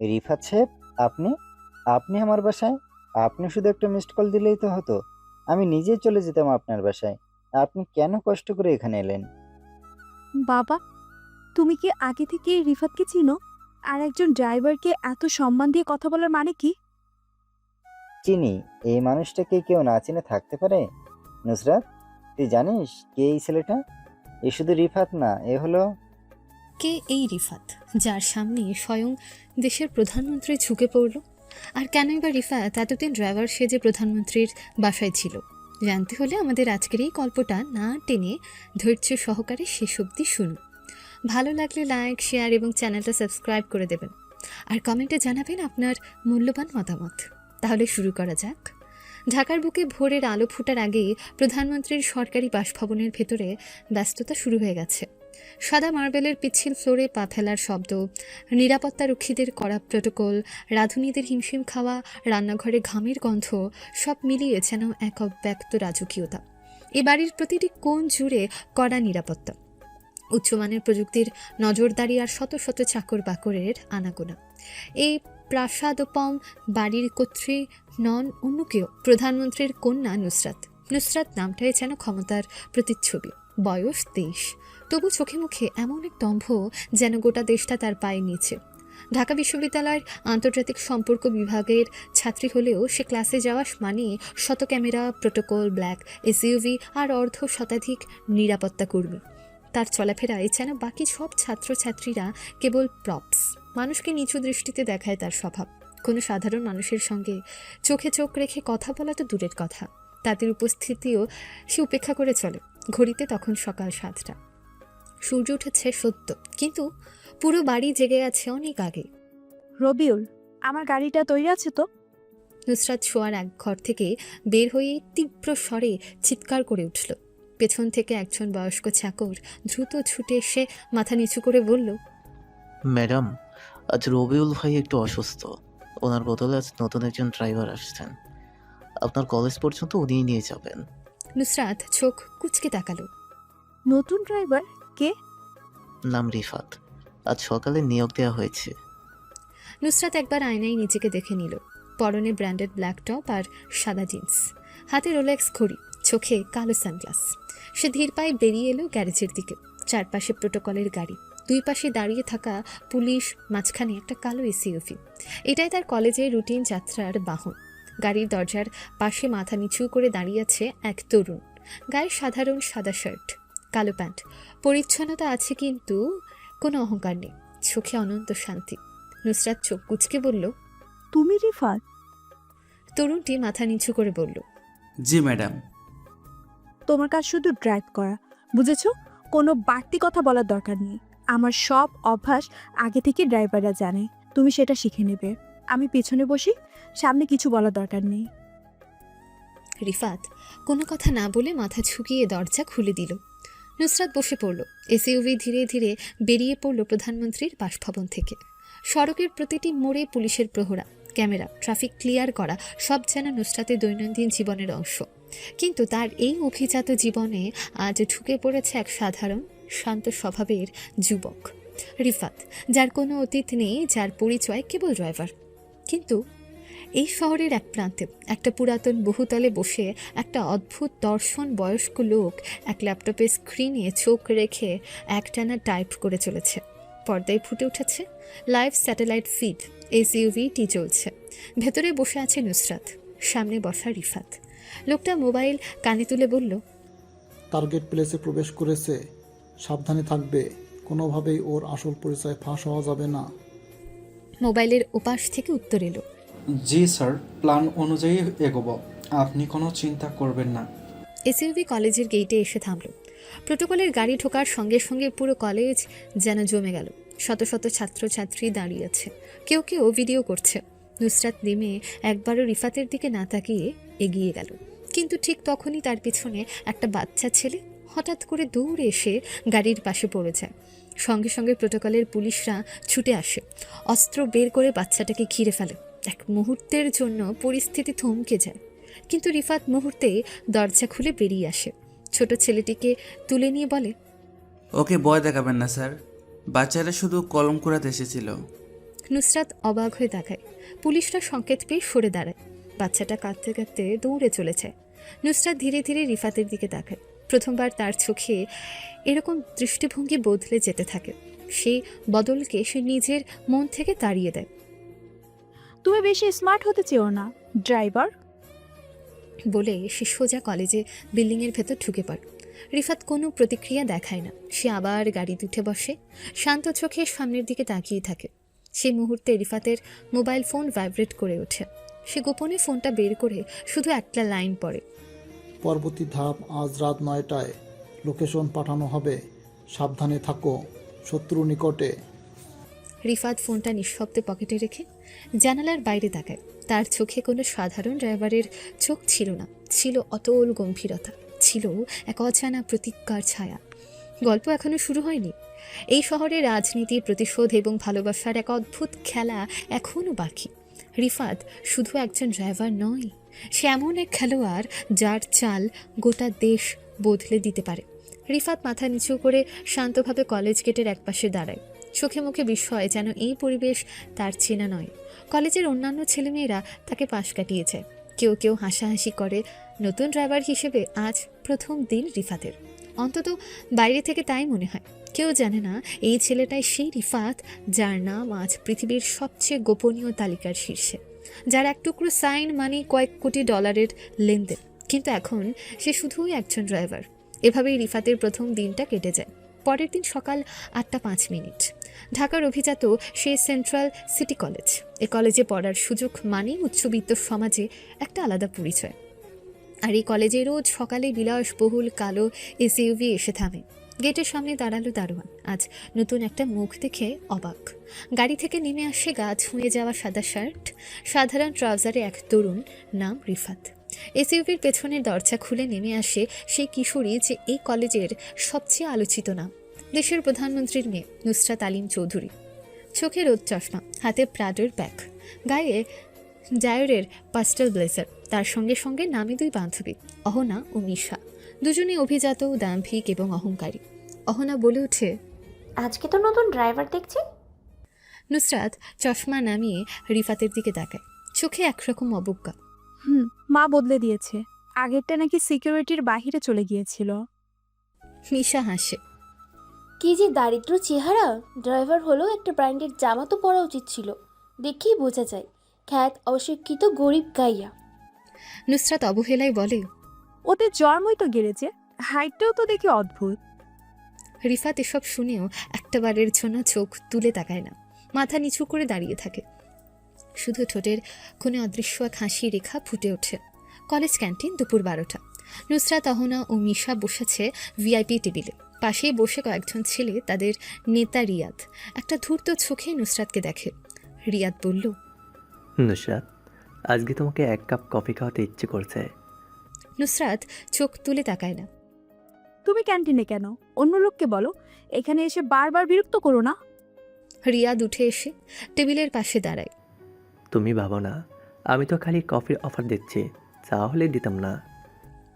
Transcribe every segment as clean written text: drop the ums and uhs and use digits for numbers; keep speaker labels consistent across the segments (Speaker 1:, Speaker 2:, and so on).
Speaker 1: রিফাত সাহেব, আপনি আপনি আমার বাসায়? আপনি শুধু একটা মিসড কল দিলেই তো হতো। আমি নিজেই চলে যেতাম আপনার বাসায়। আপনি কেন কষ্ট করে এখানে এলেন?
Speaker 2: বাবা, তুমি কি আগে থেকে রিফাতকে চিনো? আর একজন ড্রাইভারকে এত সম্মান দিয়ে কথা বলার মানে কি?
Speaker 1: চিনি। এই মানুষটাকে কেউ না চিনে থাকতে পারে? নুসরাত, তুই জানিস কে এই ছেলেটা? এ শুধু রিফাত না, এ হলো...
Speaker 3: কে এই রিফাত, যার সামনে স্বয়ং দেশের প্রধানমন্ত্রী ঝুঁকে পড়ল? আর কেনই বা রিফাত এতদিন ড্রাইভার সেজে প্রধানমন্ত্রীর বাসায় ছিল? জানতে হলে আমাদের আজকের এই গল্পটা না টেনে ধৈর্য সহকারে শেষ অবধি শুনুন। ভালো লাগলে লাইক, শেয়ার এবং চ্যানেলটা সাবস্ক্রাইব করে দেবেন। আর কমেন্টে জানাবেন আপনার মূল্যবান মতামত। তাহলে শুরু করা যাক। ঢাকার বুকে ভোরের আলো ফোটার আগেই প্রধানমন্ত্রীর সরকারি বাসভবনের ভেতরে ব্যস্ততা শুরু হয়ে গেছে। সাদা মার্বেলের পিচ্ছিল ফ্লোরে পা ফেলার শব্দ, নিরাপত্তারক্ষীদের কড়া প্রটোকল, রাঁধুনিদের হিমশিম খাওয়া, রান্নাঘরে ঘামের গন্ধ, সব মিলিয়ে যেন এক অব্যক্ত রাজকীয়তা। এ বাড়ির প্রতিটি কোণ জুড়ে কড়া নিরাপত্তা, উচ্চমানের প্রযুক্তির নজরদারি আর শত শত চাকর বাকরের আনাগোনা। এই প্রাসাদোপম বাড়ির কর্ত্রী নন অন্য কেউ, প্রধানমন্ত্রীর কন্যা নুসরাত। নুসরাত নামটাই যেন ক্ষমতার প্রতিচ্ছবি। বয়স 23, তবু চোখে মুখে এমন এক দম্ভ যেন গোটা দেশটা তার পায়ের নিচে। ঢাকা বিশ্ববিদ্যালয়ের আন্তর্জাতিক সম্পর্ক বিভাগের ছাত্রী হলেও সে ক্লাসে যাওয়া মানে শত ক্যামেরা, প্রোটোকল, ব্ল্যাক এসইউভি আর অর্ধ শতাধিক নিরাপত্তা কর্মী। তার চলাফেরায় যেন বাকি সব ছাত্রছাত্রীরা কেবল প্রপস। মানুষকে নিচু দৃষ্টিতে দেখায় তার স্বভাব। কোনো সাধারণ মানুষের সঙ্গে চোখে চোখ রেখে কথা বলা তো দূরের কথা, তাদের উপস্থিতিও সে উপেক্ষা করে চলে। ঘড়িতে তখন সকাল 7টা। সূর্য উঠেছে সত্য, কিন্তু পুরো বাড়ি জেগে আছে অনেক আগে।
Speaker 2: রবিউল, আমার গাড়িটা তৈরি আছে তো?
Speaker 3: নুসরাত শোয়ার এক ঘর থেকে বের হয়ে তীব্র স্বরে চিৎকার করে উঠল। পেছন থেকে একজন বয়স্ক চাকর দ্রুত ছুটে এসে মাথা নিচু করে বলল,
Speaker 4: ম্যাডাম, আজ রবিউল ভাই একটু অসুস্থ। ওনার বদলে আজ নতুন একজন ড্রাইভার আসছেন। আপনার কলেজ পর্যন্ত উনিই নিয়ে যাবেন।
Speaker 3: নুসরাত চোখ কুঁচকে তাকালো।
Speaker 2: নতুন ড্রাইভার কে?
Speaker 4: নাম রিফাত। আজ সকালে নিয়োগ দেওয়া হয়েছে।
Speaker 3: নুসরাত একবার আয়নায় নিজেকে দেখে নিল। পরনে ব্র্যান্ডেড ব্ল্যাক টপ আর সাদা জিন্স, হাতে রোলেক্স ঘড়ি, চোখে কালো সানগ্লাস। সে ধীর পায়ে বেরিয়ে এলো গ্যারেজের দিকে। চারপাশে প্রোটোকলের গাড়ি, দুই পাশে দাঁড়িয়ে থাকা পুলিশ, মাঝখানে একটা কালো এসইউভি। এটাই তার কলেজের রুটিন যাত্রার বাহন। গাড়ির দরজার পাশে মাথা নিচু করে দাঁড়িয়ে আছে এক তরুণ। গায়ে সাধারণ সাদা শার্ট, কালো প্যান্ট। পরিচ্ছন্নতা আছে কিন্তু কোনো অহংকার নেই, চোখে অনন্ত শান্তি। নুসরাত চোখ কুঁচকে বলল,
Speaker 2: তুমি রিফাত?
Speaker 3: তরুণটি মাথা নিচু করে বলল,
Speaker 5: জি ম্যাডাম।
Speaker 2: তোমার কাজ শুধু ড্রাইভ করা, বুঝেছো? কোনো বাড়তি কথা বলার দরকার নেই। আমার সব অভ্যাস আগে থেকে ড্রাইভাররা জানে, তুমি সেটা শিখে নেবে। আমি পেছনে বসি, সামনে কিছু বলার দরকার নেই।
Speaker 3: রিফাত কোনো কথা না বলে মাথা ঝুঁকিয়ে দরজা খুলে দিল। নুসরাত বসে পড়ল। এসইউভি ধীরে ধীরে বেরিয়ে পড়ল প্রধানমন্ত্রীর বাসভবন থেকে। সড়কের প্রতিটি মোড়ে পুলিশের প্রহরা, ক্যামেরা, ট্রাফিক ক্লিয়ার করা, সব যেন নুসরাতের দৈনন্দিন জীবনের অংশ। কিন্তু তার এই অভিজাত জীবনে আজ ঢুকে পড়েছে এক সাধারণ শান্ত স্বভাবের যুবক, রিফাত, যার কোনো অতীত নেই, যার পরিচয় কেবল ড্রাইভার। কিন্তু এই শহরের এক প্রান্তে একটা পুরাতন বহুতলে বসে একটা অদ্ভুত দর্শন বয়স্ক লোক এক ল্যাপটপের স্ক্রিনে চোখ রেখে একটানা টাইপ করে চলেছে। পর্দায় ফুটে উঠেছে লাইভ স্যাটেলাইট ফিড। এসইউভিটি চলছে। ভেতরে বসে আছে নুসরাত, সামনে বসা রিফাত। লোকটা মোবাইল কানে তুলে বলল,
Speaker 6: টার্গেট প্লেসে প্রবেশ করেছে, সাবধানে থাকবে। কোনোভাবেই ওর আসল পরিচয় ফাঁস হওয়া যাবে না।
Speaker 3: মোবাইলের ওপাশ থেকে উত্তর এলো,
Speaker 5: জি স্যার, প্ল্যান অনুযায়ী এগোব, আপনি কোনো চিন্তা করবেন না।
Speaker 3: এসইউভি কলেজের গেটে এসে থামল। প্রোটোকলের গাড়ি ঢোকার সঙ্গে সঙ্গে পুরো কলেজ যেন জমে গেল। শত শত ছাত্রছাত্রী দাঁড়িয়ে আছে, কেউ কেউ ভিডিও করছে। নুসরাত নেমে একবারও রিফাতের দিকে না তাকিয়ে এগিয়ে গেল। কিন্তু ঠিক তখনই তার পিছনে একটা বাচ্চা ছেলে হঠাৎ করে দৌড়ে এসে গাড়ির পাশে পড়ে যায়। সঙ্গে সঙ্গে প্রোটোকলের পুলিশরা ছুটে আসে, অস্ত্র বের করে বাচ্চাটাকে ঘিরে ফেলে। এক মুহূর্তের জন্য পরিস্থিতি থমকে যায়, কিন্তু রিফাত মুহূর্তে দরজা খুলে বেরিয়ে আসে। ছোট ছেলেটিকে তুলে নিয়ে বলে,
Speaker 7: ওকে ভয় দেখাবেন না স্যার, বাচ্চারা শুধু কলম কুড়াতে এসেছিল।
Speaker 3: নুসরাত অবাক হয়ে তাকায়। পুলিশরা সংকেত পেয়ে সরে দাঁড়ায়। বাচ্চাটা কাঁদতে কাঁদতে দৌড়ে চলেছে। নুসরাত ধীরে ধীরে রিফাতের দিকে তাকায়। প্রথমবার তার চোখে এরকম দৃষ্টিভঙ্গি বদলে যেতে থাকে। সেই বদলকে সে নিজের মন থেকে তাড়িয়ে দেয়।
Speaker 2: তুমি বেশি স্মার্ট হতে চেও না ড্রাইভার।
Speaker 3: বলে সে সোজা কলেজে বিল্ডিংয়ের ভেতর ঢুকে পড়ে। রিফাত কোনো প্রতিক্রিয়া দেখায় না। সে আবার গাড়িতে উঠে বসে, শান্ত চোখে সামনের দিকে তাকিয়ে থাকে। সেই মুহূর্তে রিফাতের মোবাইল ফোন ভাইব্রেট করে ওঠে। সে গোপনে ফোনটা বের করে শুধু একটা লাইন পড়ে।
Speaker 6: পরবর্তী ধাপ আজ রাত 9টায়। লোকেশন পাঠানো হবে, সাবধানে থাকো, শত্রু নিকটে।
Speaker 3: রিফাত ফোনটা নিঃশব্দে পকেটে রেখে জানালার বাইরে তাকায়। তার চোখে কোনো সাধারণ ড্রাইভারের চোখ ছিল না, ছিল অতল গম্ভীরতা, ছিল এক অজানা প্রতিজ্ঞার ছায়া। গল্প এখনো শুরু হয়নি। এই শহরে রাজনীতি, প্রতিশোধ এবং ভালোবাসার এক অদ্ভুত খেলা এখনও বাকি। রিফাত শুধু একজন ড্রাইভার নয়, সে এমন এক খেলোয়াড় যার চাল গোটা দেশ বদলে দিতে পারে। রিফাত মাথা নিচু করে শান্তভাবে কলেজ গেটের একপাশে দাঁড়ায়। চোখে মুখে বিস্ময়, যেন এই পরিবেশ তার চেনা নয়। কলেজের অন্যান্য ছেলেমেয়েরা তাকে পাশ কাটিয়েছে, কেউ কেউ হাসাহাসি করে। নতুন ড্রাইভার হিসেবে আজ প্রথম দিন রিফাতের, অন্তত বাইরে থেকে তাই মনে হয়। কেউ জানে না এই ছেলেটাই সেই রিফাত যার নাম আজ পৃথিবীর সবচেয়ে গোপনীয় তালিকার শীর্ষে, যার এক টুকরো সাইন মানি কয়েক কোটি ডলারের লেনদেন। কিন্তু এখন সে শুধুই একজন ড্রাইভার। এভাবেই রিফাতের প্রথম দিনটা কেটে যায়। পরের দিন সকাল 8:05। ঢাকার অভিজাত সেই সেন্ট্রাল সিটি কলেজ। এ কলেজে পড়ার সুযোগ মানেই উচ্চবিত্ত সমাজে একটা আলাদা পরিচয়। আর এই কলেজে রোজ সকালে বিলাসবহুল কালো এসইউভি এসে থামে। গেটের সামনে দাঁড়ালো দারোয়ান। আজ নতুন একটা মুখ দেখে অবাক। গাড়ি থেকে নেমে আসে গা ছুঁয়ে যাওয়া সাদা শার্ট, সাধারণ ট্রাউজারে এক তরুণ, নাম রিফাত। এসইউভির পেছনের দরজা খুলে নেমে আসে সেই কিশোরী যে এই কলেজের সবচেয়ে আলোচিত নাম, দেশের প্রধানমন্ত্রীর মেয়ে নুসরাত আলীম চৌধুরী। চোখে রোদ চশমা, হাতে প্রাডোর ব্যাগ, গায়ে জায়রের পাস্টেল ব্লেজার। তার সঙ্গে সঙ্গে নামী দুই বান্ধবী, অহনা ও মিশা। দুজনেই অভিজাত, দাম্ভিক এবং অহংকারী। অহনা বলে ওঠে,
Speaker 8: আজকে তো নতুন ড্রাইভার দেখছি।
Speaker 3: নুসরাত চশমা নামিয়ে রিফাতের দিকে তাকায়, চোখে একরকম অবজ্ঞা।
Speaker 2: মা বদলে দিয়েছে, আগেরটা নাকি সিকিউরিটির বাহিরে চলে গিয়েছিল।
Speaker 3: মিশা হাসে।
Speaker 8: কি যে দারিদ্র চেহারা! ড্রাইভার হলেও একটা ব্র্যান্ডের জামা তো পরা উচিত ছিল, দেখেই বোঝা যায় খ্যাত অশিক্ষিত গরিব গাইয়া।
Speaker 3: নুসরাত অবহেলায় বলে,
Speaker 2: ওদের জন্মই তো গেড়েছে, হাইটটাও তো দেখি অদ্ভুত।
Speaker 3: রিফাত এসব শুনেও একটাবারের জন্য চোখ তুলে তাকায় না, মাথা নিচু করে দাঁড়িয়ে থাকে। শুধু ঠোঁটের কোণে অদৃশ্য এক হাসি রেখা ফুটে ওঠে। কলেজ ক্যান্টিন, দুপুর 12টা। নুসরাত, অহনা ও মিশা বসেছে ভিআইপি টেবিলে। পাশেই বসে কয়েকজন ছেলে, তাদের নেতা রিয়াদ। একটা ধূর্ত চোখে নুসরাতকে দেখে। রিয়াদ বলল,
Speaker 9: নুসরাত, আজকে তোমাকে 1 কাপ কফি খাওয়াতে ইচ্ছে করছে।
Speaker 3: নুসরাত চোখ তুলে তাকায় না।
Speaker 2: তুমি ক্যান্টিনে কেন? অন্য লোককে বলো, এখানে এসে বারবার বিরক্ত করো না।
Speaker 3: রিয়াদ উঠে এসে টেবিলের পাশে দাঁড়ায়।
Speaker 9: তুমি ভাবো না আমি তো খালি কফির অফার দিচ্ছি, চা হলে দিতাম না।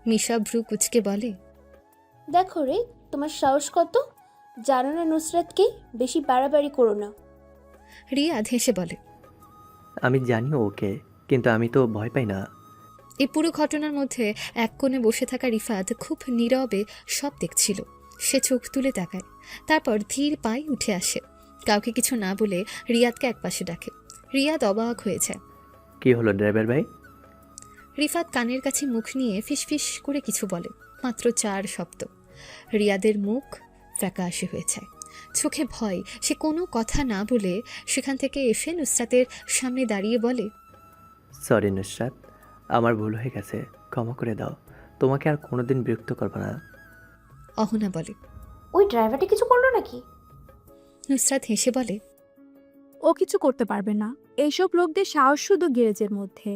Speaker 3: মিশা ভ্রু কুচকে বলে,
Speaker 8: দেখো রে, তোমার সাহস কত! জানো না নুসরাতকে, বেশি বাড়াবাড়ি করো না।
Speaker 3: রিয়াদ হেসে বলে,
Speaker 9: আমি জানি ওকে, কিন্তু আমি তো ভয় পাই না।
Speaker 3: এই পুরো ঘটনার মধ্যে এক কোণে বসে থাকা রিফাত খুব নীরবে সব দেখছিল। সে চোখ তুলে তাকায়, তারপর ধীর পায়ে উঠে আসে। কাউকে কিছু না বলে রিয়াদকে একপাশে ডাকে। রিয়াদ অবাক হয়ে যায়।
Speaker 9: কি হলো ড্রাইভার ভাই?
Speaker 3: রিফাত কানের কাছে মুখ নিয়ে ফিসফিস করে কিছু বলে, মাত্র 4 শব্দ। রিয়াদের মুখ ফ্যাকাশে হয়ে যায়, চোখে ভয়। সে কোনো কথা না বলে সেখান থেকে এসে নুসরাতের সামনে দাঁড়িয়ে বলে,
Speaker 9: সরি নুসরাত, আমার ভুল হয়ে গেছে, ক্ষমা করে দাও, তোমাকে আর কোনোদিন বিরক্ত করবো না।
Speaker 3: অহনা বলে,
Speaker 8: ওই ড্রাইভারটা কিছু করলো নাকি?
Speaker 3: নুসরাত হেসে বলে,
Speaker 2: ও কিছু করতে পারবে না, এইসব লোকদের সাহস শুধু গ্যারেজের মধ্যে।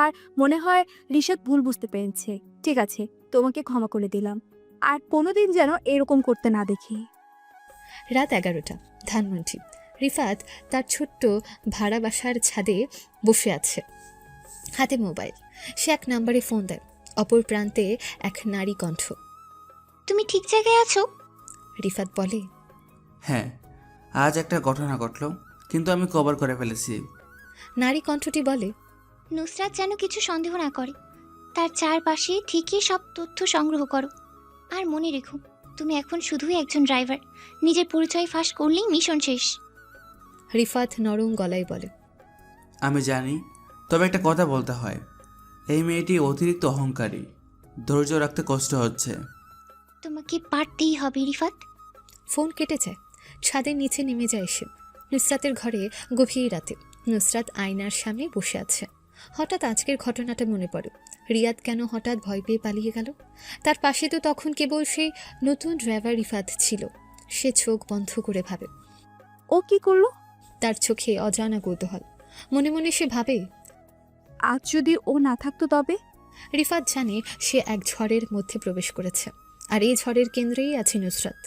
Speaker 2: আর মনে হয় রিশাদ ভুল বুঝতে পেরেছে। ঠিক আছে, তোমাকে ক্ষমা করে দিলাম, আর কোনোদিন যেন এরকম করতে না দেখি।
Speaker 3: রাত 11টা, ধানমন্ডি। রিফাত তার ছোট্ট ভাড়া বাসার ছাদে বসে আছে, হাতে মোবাইল। সে এক নম্বরে ফোন দেয়। অপর প্রান্তে এক নারী কণ্ঠ।
Speaker 10: তুমি ঠিক জায়গায় আছো?
Speaker 3: রিফাত বলে,
Speaker 7: হ্যাঁ, আজ একটা ঘটনা ঘটলো, কিন্তু আমি কভার করে ফেলেছি।
Speaker 3: নারী কণ্ঠটি বলে,
Speaker 10: নুসরাত যেন কিছু সন্দেহ না করে। তার চারপাশে ঠিকই সব তথ্য সংগ্রহ করো। আর মনে রেখো, তুমি এখন শুধুই একজন ড্রাইভার। নিজের পরিচয় ফাঁস করলেই মিশন শেষ।
Speaker 3: রিফাত নরম গলায় বলে,
Speaker 7: আমি জানি, তবে একটা কথা বলতে হয়। এই মেয়েটি অতিরিক্ত অহংকারী। ধৈর্য রাখতে কষ্ট হচ্ছে।
Speaker 10: তোমাকে পারতেই হবে রিফাত।
Speaker 3: ফোন কেটে যায়। ছাদের নিচে নেমে যায় সে। নুসরাতের ঘরে গভীর রাতে নুসরাত আয়নার সামনে বসে আছে। হঠাৎ আজকের ঘটনাটা মনে পড়ে। রিয়াদ কেন হঠাৎ ভয় পেয়ে পালিয়ে গেল? তার পাশে তো তখন কেবল সেই নতুন ড্রাইভার রিফাত ছিল। সে চোখ বন্ধ করে ভাবে।
Speaker 2: ও কি করলো?
Speaker 3: তার চোখে অজানা কৌতূহল। মনে মনে সে ভাবে,
Speaker 2: আজ যদি ও না থাকতো তবে?
Speaker 3: রিফাত জানে সে এক ঝড়ের মধ্যে প্রবেশ করেছে, আর এই ঝড়ের কেন্দ্রেই আছে নুসরাত।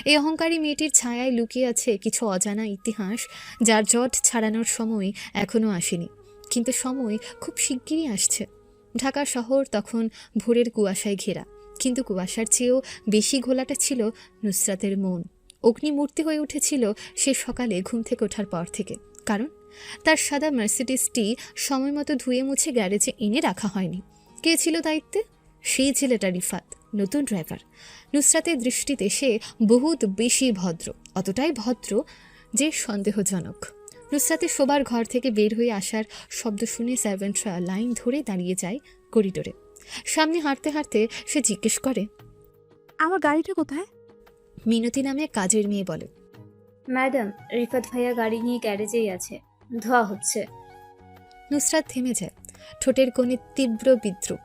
Speaker 3: এই অহংকারী মেয়েটির ছায়ায় লুকিয়ে আছে কিছু অজানা ইতিহাস, যার জট ছাড়ানোর সময় এখনও আসেনি, কিন্তু সময় খুব শিগগিরই আসছে। ঢাকা শহর তখন ভোরের কুয়াশায় ঘেরা, কিন্তু কুয়াশার চেয়েও বেশি ঘোলাটা ছিল নুসরাতের মন। অগ্নিমূর্তি হয়ে উঠেছিল সে সকালে ঘুম থেকে ওঠার পর থেকে, কারণ তার সাদা মার্সিডিসটি সময় মতো ধুয়ে মুছে গ্যারেজে এনে রাখা হয়নি। কে ছিল দায়িত্বে? সেই ছেলেটা রিফাত, নতুন ড্রাইভার। নুসরাতের দৃষ্টিতে সে বহুত বেশি ভদ্র, অতটাই ভদ্র যে সন্দেহজনক। নুসরাতের শোবার ঘর থেকে বের হয়ে আসার শব্দ শুনে সার্ভেন্টরা লাইন ধরে দাঁড়িয়ে যায় করিডোরে। সামনে হাঁটতে হাঁটতে সে জিজ্ঞেস করে,
Speaker 2: আমার গাড়িটা কোথায়?
Speaker 3: মিনতি নামে এক কাজের মেয়ে বলে,
Speaker 11: ম্যাডাম, রিফাত ভাইয়া গাড়ি নিয়ে গ্যারেজেই আছে, ধোয়া হচ্ছে।
Speaker 3: নুসরাত থেমে যায়, ঠোঁটের কোণে তীব্র বিদ্রুপ।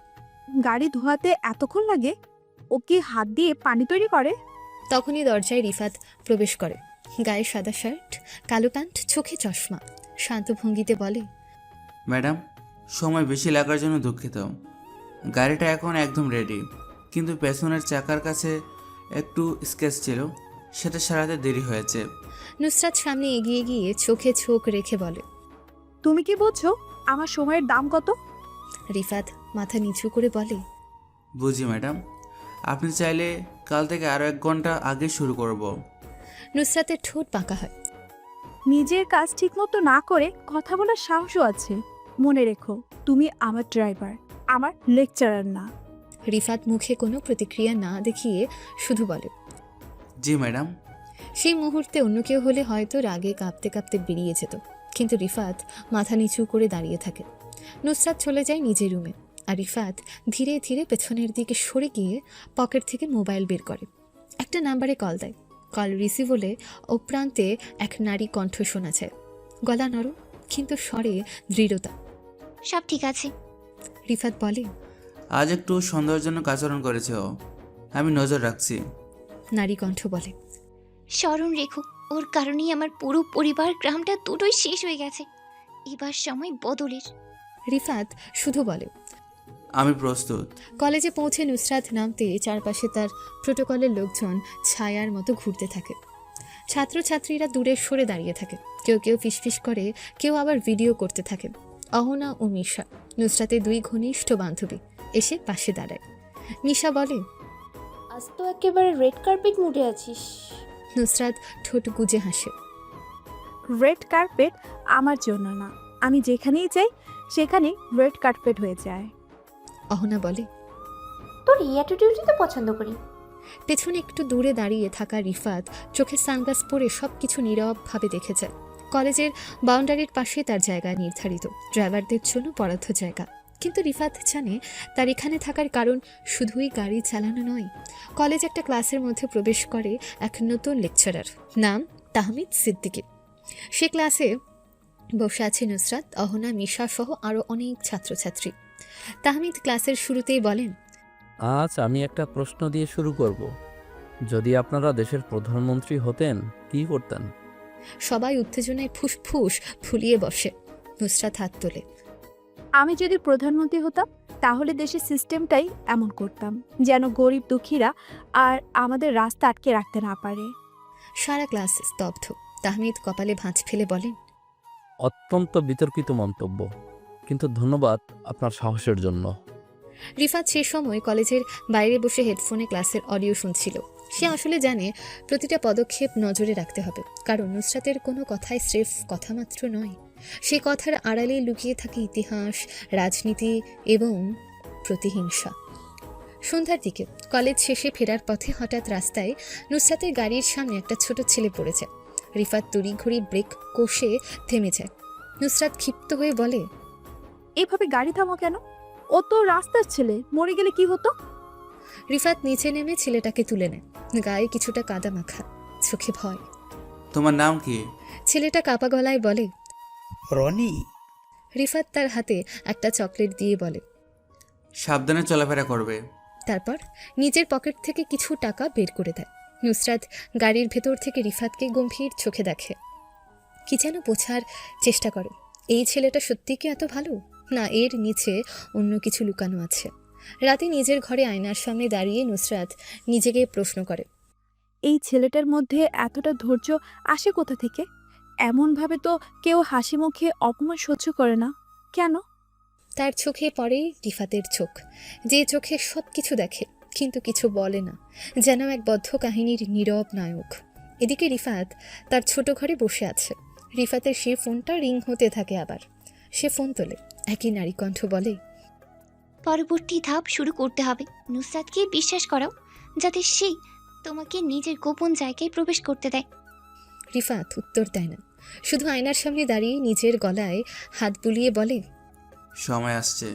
Speaker 2: গাড়ি ধোয়াতে এতক্ষণ লাগে? ও কি হাত দিয়ে পানি তৈরি করে?
Speaker 3: তখনই দরজায় রিফাত প্রবেশ করে। গায়ে সাদা শার্ট, কালো প্যান্ট, চোখে চশমা। শান্ত ভঙ্গিতে বলে,
Speaker 7: ম্যাডাম, সময় বেশি লাগার জন্য দুঃখিত। গাড়িটা এখন একদম রেডি, কিন্তু পেছনের চাকার কাছে একটু স্কেচ ছিল, সেটা সারাতে দেরি হয়েছে।
Speaker 3: নুসরাত সামনে এগিয়ে গিয়ে চোখে চোখ রেখে বলে,
Speaker 2: তুমি কি বলছো? আমার সময়ের দাম কত?
Speaker 3: রিফাত মাথা নিচু করে বলে,
Speaker 7: বুঝি ম্যাডাম, আপনি চাইলে কাল থেকে আরও 1 ঘন্টা আগে শুরু করব।
Speaker 3: নুসরাতের ঠোঁট বাঁকা হয়।
Speaker 2: নিজের কাজ ঠিকমতো না করে কথা বলার সাহসও আছে। মনে রেখো, তুমি আমার ড্রাইভার, আমার লেকচারার না।
Speaker 3: রিফাত মুখে কোনো প্রতিক্রিয়া না দেখিয়ে শুধু বলে,
Speaker 7: জি ম্যাডাম।
Speaker 3: সেই মুহূর্তে অন্য কেউ হলে হয়তো রাগে কাঁপতে কাঁপতে বেরিয়ে যেত, কিন্তু রিফাত মাথা নিচু করে দাঁড়িয়ে থাকে। নুসরাত চলে যায় নিজের রুমে, আর রিফাত ধীরে ধীরে পেছনের দিকে সরে গিয়ে পকেট থেকে মোবাইল বের করে। একটা নাম্বারে কল দেয়। কল রিসিভ হলে ও প্রান্তে এক নারী কণ্ঠ শোনা যায়। গলা নরম, কিন্তু স্বরে দৃঢ়তা।
Speaker 10: সব ঠিক আছে।
Speaker 3: রিফাত বলে,
Speaker 7: আজ একটু সন্দেহজনক আচরণ করেছে ও, আমি নজর রাখছি।
Speaker 3: নারী কণ্ঠ বলে,
Speaker 10: স্মরণ রেখো, ওর কারণেই আমার পুরো পরিবার, গ্রামটা দুটোই শেষ হয়ে গেছে। এবার সময় বদলের।
Speaker 3: রিফাত শুধু বলে,
Speaker 7: আমি প্রস্তুত।
Speaker 3: কলেজে পৌঁছে নুসরাত নামতে চারপাশে তার প্রোটোকলের লোকজন ছায়ার মতো ঘুরতে থাকে। ছাত্রছাত্রীরা দূরে সরে দাঁড়িয়ে থাকে, কেউ কেউ ফিসফিস করে, কেউ আবার ভিডিও করতে থাকে। অহনা ও মিশা, নুসরাতের 2 ঘনিষ্ঠ বান্ধবী, এসে পাশে দাঁড়ায়। মিশা বলে,
Speaker 8: আজ তো একেবারে রেড কার্পেট মুডে আছিস।
Speaker 3: নুসরাত ঠোঁট গুজে হাসে।
Speaker 2: রেড কার্পেট আমার জন্য না, আমি যেখানেই যাই সেখানেই রেড কার্পেট হয়ে যায়।
Speaker 3: অহনা বলে,
Speaker 8: তোর এই অ্যাটিটিউডই তো পছন্দ করি।
Speaker 3: পেছনে একটু দূরে দাঁড়িয়ে থাকা রিফাত চোখে সানগ্লাস পরে সব কিছু নীরবভাবে দেখে যায়। কলেজের বাউন্ডারির পাশে তার জায়গা নির্ধারিত, ড্রাইভারদের জন্য বরাদ্দ জায়গা। কিন্তু রিফাত জানে তার এখানে থাকার কারণ শুধুই গাড়ি চালানো নয়। কলেজ একটা ক্লাসের মধ্যে প্রবেশ করে এক নতুন লেকচারার, নাম তাহমিদ সিদ্দিকী। সে ক্লাসে বসে আছে নুসরাত, অহনা, মিশা সহ আরও অনেক ছাত্রছাত্রী। তাহমিদ ক্লাসের শুরুতেই বলেন,
Speaker 12: আজ আমি একটা প্রশ্ন দিয়ে শুরু করব। যদি আপনারা দেশের প্রধানমন্ত্রী হতেন, কি করতেন?
Speaker 3: সবাই উত্তেজনায় ফুসফুস ফুলিয়ে বসে। নুসরাত হাত তোলে,
Speaker 2: আমি যদি প্রধানমন্ত্রী হতাম তাহলে দেশের সিস্টেমটাই এমন করতাম যেন গরিব দুঃখীরা আর আমাদের রাস্তা আটকে রাখতে না পারে।
Speaker 3: সারা ক্লাস স্তব্ধ। তাহমিদ কপালে ভাঁজ ফেলে বলেন,
Speaker 12: অত্যন্ত বিতর্কিত মন্তব্য, কিন্তু ধন্যবাদ আপনার সাহসের জন্য।
Speaker 3: রিফাত সে সময় কলেজের বাইরে বসে হেডফোনে ক্লাসের অডিও শুনছিল। সে আসলে জানে প্রতিটা পদক্ষেপ নজরে রাখতে হবে, কারণ নুসরাতের কোনো কথাই স্রেফ কথা মাত্র নয়। সে কথার আড়ালে লুকিয়ে থাকে ইতিহাস, রাজনীতি এবং প্রতিহিংসা। সন্ধ্যার দিকে কলেজ শেষে ফেরার পথে হঠাৎ রাস্তায় নুসরাতের গাড়ির সামনে একটা ছোট ছেলে পড়েছে। রিফাত তড়িঘড়ি ব্রেক কষে থেমে যায়। নুসরাত ক্ষিপ্ত হয়ে বলে,
Speaker 2: এভাবে গাড়ি থামো কেন? ও তো রাস্তার ছেলে, মরে গেলে কি হতো?
Speaker 3: রিফাত নিচে নেমে ছেলেটাকে তুলে নেয়। গায়ে কিছুটা কাদা মাখা, চোখে ভয়।
Speaker 7: তোমার নাম কি?
Speaker 3: ছেলেটা কাপা গলায় বলে,
Speaker 13: রনি।
Speaker 3: রিফাত তার হাতে একটা চকলেট দিয়ে বলে,
Speaker 7: সাবধানে চলাফেরা করবে।
Speaker 3: তারপর নিজের পকেট থেকে কিছু টাকা বের করে দেয়। নুসরাত গাড়ির ভেতর থেকে রিফাতকে গম্ভীর চোখে দেখে, কি যেন বোঝার চেষ্টা করে। এই ছেলেটা সত্যি কি এত ভালো, না এর নিচে অন্য কিছু লুকানো আছে? রাতে নিজের ঘরে আয়নার সামনে দাঁড়িয়ে নুসরাত নিজেকে প্রশ্ন করে,
Speaker 2: এই ছেলেটার মধ্যে এতটা ধৈর্য আসে কোথা থেকে? এমনভাবে তো কেউ হাসি মুখে অপমান সহ্য করে না, কেন?
Speaker 3: তার চোখে পড়ে রিফাতের চোখ, যে চোখে সব কিছু দেখে কিন্তু কিছু বলে না, যেন এক বদ্ধ কাহিনীর নীরব নায়ক। এদিকে রিফাত তার ছোট ঘরে বসে আছে। রিফাতের সে ফোনটা রিং হতে থাকে, আবার সে ফোন তোলে। একই নারী কণ্ঠ বলে,
Speaker 10: পরবর্তী ধাপ শুরু করতে হবে। নুসরাতকে বিশ্বাস করাও যাতে সে তোমাকে নিজের গোপন জায়গায় প্রবেশ করতে দেয়।
Speaker 3: রিফাত উত্তর দেয় না, শুধু আয়নার সামনে দাঁড়িয়ে নিজের গলায় হাত বুলিয়ে বলে,
Speaker 7: সময় আসছে।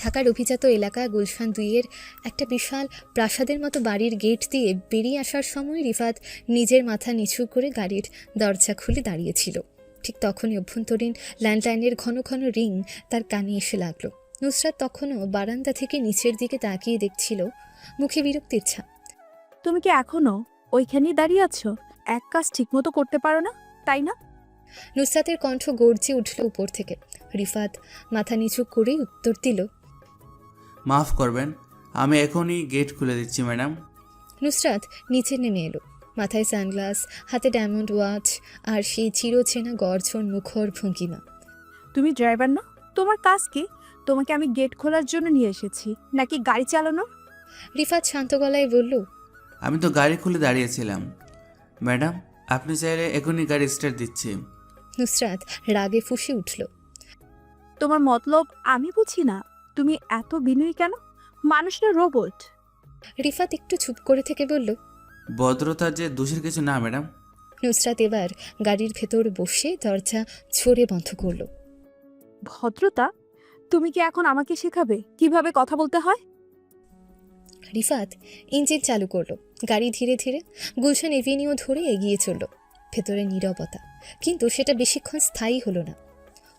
Speaker 3: ঢাকার অভিজাত এলাকা গুলশান 2-এর একটা বিশাল প্রাসাদের মতো বাড়ির গেট দিয়ে বেরিয়ে আসার সময় রিফাত নিজের মাথা নিচু করে গাড়ির দরজা খুলে দাঁড়িয়েছিল। ঠিক তখনই অভ্যন্তরীণ ল্যান্ডলাইনের ঘন ঘন রিং তার কানে এসে লাগলো। নুসরাত তখনও বারান্দা থেকে নিচের দিকে তাকিয়ে দেখছিল, মুখে বিরক্তির ছাপ।
Speaker 2: তুমি কি এখনো ওইখানেই দাঁড়িয়ে আছো? এক কাজ ঠিকমতো করতে পারো না, তাই না?
Speaker 3: নুসরাতের কণ্ঠ গর্জে উঠল উপর থেকে। রিফাত মাথা নিচু করেই উত্তর দিল,
Speaker 7: মাফ করবেন, আমি এখনই গেট খুলে দিচ্ছি ম্যাডাম।
Speaker 3: নুসরাত নিচে নেমে এলো, মাথায় সানগ্লাস, হাতে ডায়মন্ড ওয়াচ আর সেই চিরচেনা গর্জন মুখর ভঙ্গিমা।
Speaker 2: তুমি ড্রাইভার না? তোমার কাজ কি? তোমাকে আমি গেট খোলার জন্য নিয়ে এসেছি, নাকি গাড়ি চালানো?
Speaker 3: রিফাত শান্ত গলায় বলল,
Speaker 7: আমি তো গাড়ি খুলে দাঁড়িয়েছিলাম ম্যাডাম, আপনি চাইলে এখনই গাড়ি স্টার্ট দিচ্ছি।
Speaker 3: নুসরাত রাগে ফুঁসে উঠল,
Speaker 2: তোমার মতলব আমি বুঝি না। তুমি এত বিনয়ী কেন? মানুষ না রোবট?
Speaker 3: রিফাত একটু চুপ করে থেকে বলল,
Speaker 7: ভদ্রতা যে দোষের কিছু না ম্যাডাম।
Speaker 3: নুসরাত এবার গাড়ির ভেতর বসে দরজা ঝরে বন্ধ করলো।
Speaker 2: ভদ্রতা? তুমি কি এখন আমাকে শেখাবে কিভাবে কথা বলতে হয়?
Speaker 3: রিফাত ইঞ্জিন চালু করলো। গাড়ি ধীরে ধীরে গুলশান এভিনিউ ধরে এগিয়ে চলল। ভেতরে নীরবতা, কিন্তু সেটা বেশিক্ষণ স্থায়ী হলো না।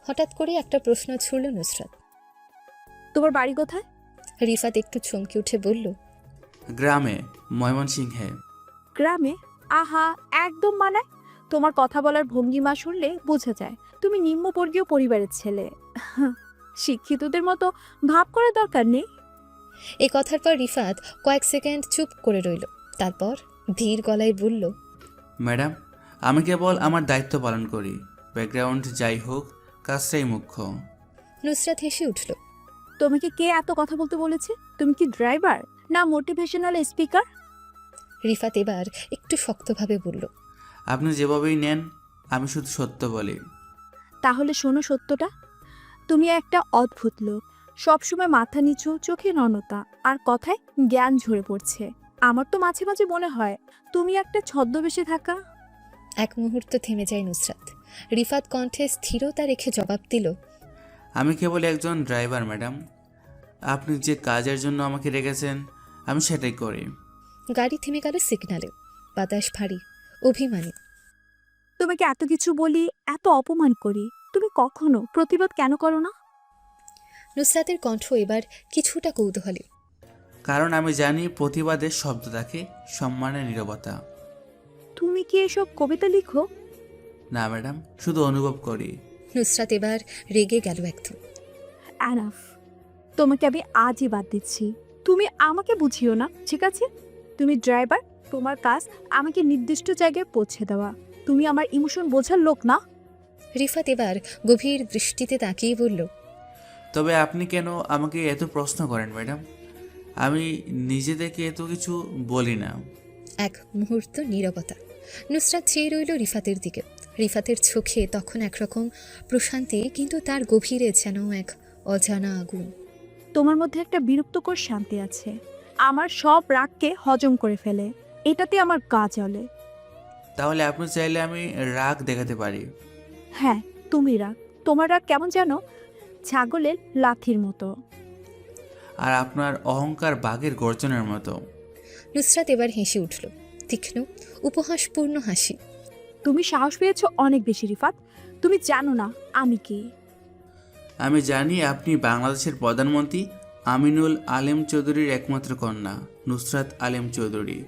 Speaker 3: হঠাৎ করে একটা প্রশ্ন ছুড়ল নুসরাত,
Speaker 2: তোমার বাড়ি কোথায়?
Speaker 3: রিফাত একটু চমকে উঠে বলল,
Speaker 7: গ্রামে, ময়মনসিংহে।
Speaker 2: গ্রামে? আহা, একদম মানায়। তোমার কথা বলার ভঙ্গিমা শুনলে বোঝা যায় তুমি নিম্নবর্গীয় পরিবারের ছেলে। শিক্ষিতদের মতো ভাব করার দরকার নেই।
Speaker 3: এই কথার পর রিফাত কয়েক সেকেন্ড চুপ করে রইল, তারপর ধীর গলায় বলল,
Speaker 7: ম্যাডাম, আমি কেবল আমার দায়িত্ব পালন করি, ব্যাকগ্রাউন্ড যাই হোক কাজটাই মুখ্য।
Speaker 3: নুসরাত হেসে উঠল,
Speaker 2: তোমাকে কে এত কথা বলতে বলেছে? তুমি কি ড্রাইভার না মোটিভেশনাল স্পিকার?
Speaker 3: রিফাত এবার একটু শক্তভাবে বলল,
Speaker 7: আপনি যেভাবেই নেন, আমি শুধু সত্য বলি।
Speaker 2: তাহলে শোনো সত্যটা। তুমি একটা অদ্ভুত লোক, সবসময় মাথা নিচু, চোখে ননতা, আর কথায় জ্ঞান ঝরে পড়ছে। আমার তো মাঝে মাঝে মনে হয় তুমি একটা ছদ্মবেশে থাকা।
Speaker 3: এক মুহূর্ত থেমে যায় নুসরাত। রিফাত কণ্ঠে স্থিরতা রেখে জবাব দিল,
Speaker 7: আমি কেবল একজন ড্রাইভার ম্যাডাম। আপনি যে কাজের জন্য আমাকে রেখেছেন আমি সেটাই করি।
Speaker 3: গাড়ি থেমে গেল সিগনালে। বাতাস ভারী, অভিমানী।
Speaker 2: তোমাকে এত কিছু বলি, এত অপমান করি, তুমি কখনো প্রতিবাদ কেন করো না?
Speaker 3: নুসরাতের কণ্ঠ এবার কিছুটা কৌতূহলী।
Speaker 7: কারণ আমি জানি প্রতিবাদের শব্দ থাকে সম্মানের নীরবতা।
Speaker 2: তুমি কি এসব কবিতা লিখো?
Speaker 7: না ম্যাডাম, শুধু অনুভব করি।
Speaker 3: নুসরাত এবার রেগে গেল একদম।
Speaker 2: অ্যানাফ, তোমাকে আমি আজই বাদ দিচ্ছি। তুমি আমাকে বুঝিও না, ঠিক আছে? তুমি ড্রাইভার, তোমার কাজ আমাকে নির্দিষ্ট জায়গায় পৌঁছে দেওয়া। তুমি আমার ইমোশন বোঝার লোক না।
Speaker 3: রিফাত এবার গভীর দৃষ্টিতে তাকিয়ে বলল,
Speaker 7: তবে আপনি কেন আমাকে এত প্রশ্ন করেন ম্যাডাম? আমি নিজে থেকে এত কিছু বলি না।
Speaker 3: এক মুহূর্ত নীরবতা। নুসরাত চেয়ে রইল রিফাতের দিকে। রিফাতের চোখে তখন একরকম প্রশান্তি, কিন্তু তার গভীরে যেন এক অজানা আগুন।
Speaker 2: তোমার মধ্যে একটা বিরক্তকর শান্তি আছে, আমার সব রাগকে হজম করে ফেলে। এটাতে আমার গা জ্বলে।
Speaker 7: তাহলে আপনি চাইলে আমি রাগ দেখাতে পারি।
Speaker 2: হ্যাঁ, তুমি রাগ, তোমার রাগ কেমন যেন ছাগলের লাথির মতো।
Speaker 7: আর আপনার অহংকার বাঘের গর্জনের মতো।
Speaker 3: নুসরাত এবার হেসে উঠল, তীক্ষ্ণ উপহাসপূর্ণ হাসি।
Speaker 2: তুমি সাহস পেয়েছো অনেক বেশি রিফাত। তুমি জানো না আমি কি।
Speaker 7: আমি জানি আপনি বাংলাদেশের প্রধানমন্ত্রী আমিনুল আলেম চৌধুরীর একমাত্র কন্যা নুসরাত আলেম চৌধুরী।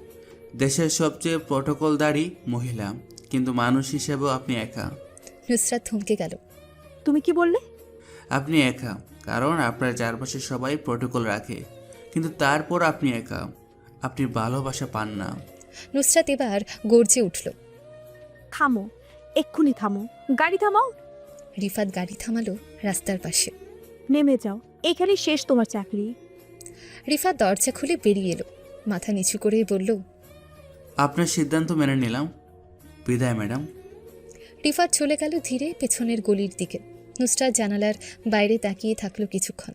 Speaker 7: দেশের সবচেয়ে প্রটোকলদারী মহিলা, কিন্তু মানুষ হিসেবেও আপনি একা।
Speaker 3: নুসরাত থমকে গেল।
Speaker 2: তুমি কি বললে?
Speaker 7: আপনি একা, কারণ আপনার চারপাশে সবাই প্রটোকল রাখে, কিন্তু তারপর আপনি একা। আপনি ভালোবাসা পান না।
Speaker 3: নুসরাত এবার গর্জে উঠল।
Speaker 2: থামো, এক্ষুনি থামো, গাড়ি থামাও।
Speaker 3: রিফাত গাড়ি থামালো রাস্তার পাশে।
Speaker 2: নেমে যাও, এখানেই শেষ তোমার চাকরি।
Speaker 3: রিফাত দরজা খুলে বেরিয়ে এলো, মাথা নিচু করেই বলল,
Speaker 7: আপনার সিদ্ধান্ত মেনে নিলাম। বিদায় ম্যাডাম।
Speaker 3: রিফাত চলে গেল ধীরে পেছনের গলির দিকে। নুসরাত জানালার বাইরে তাকিয়ে থাকলো কিছুক্ষণ।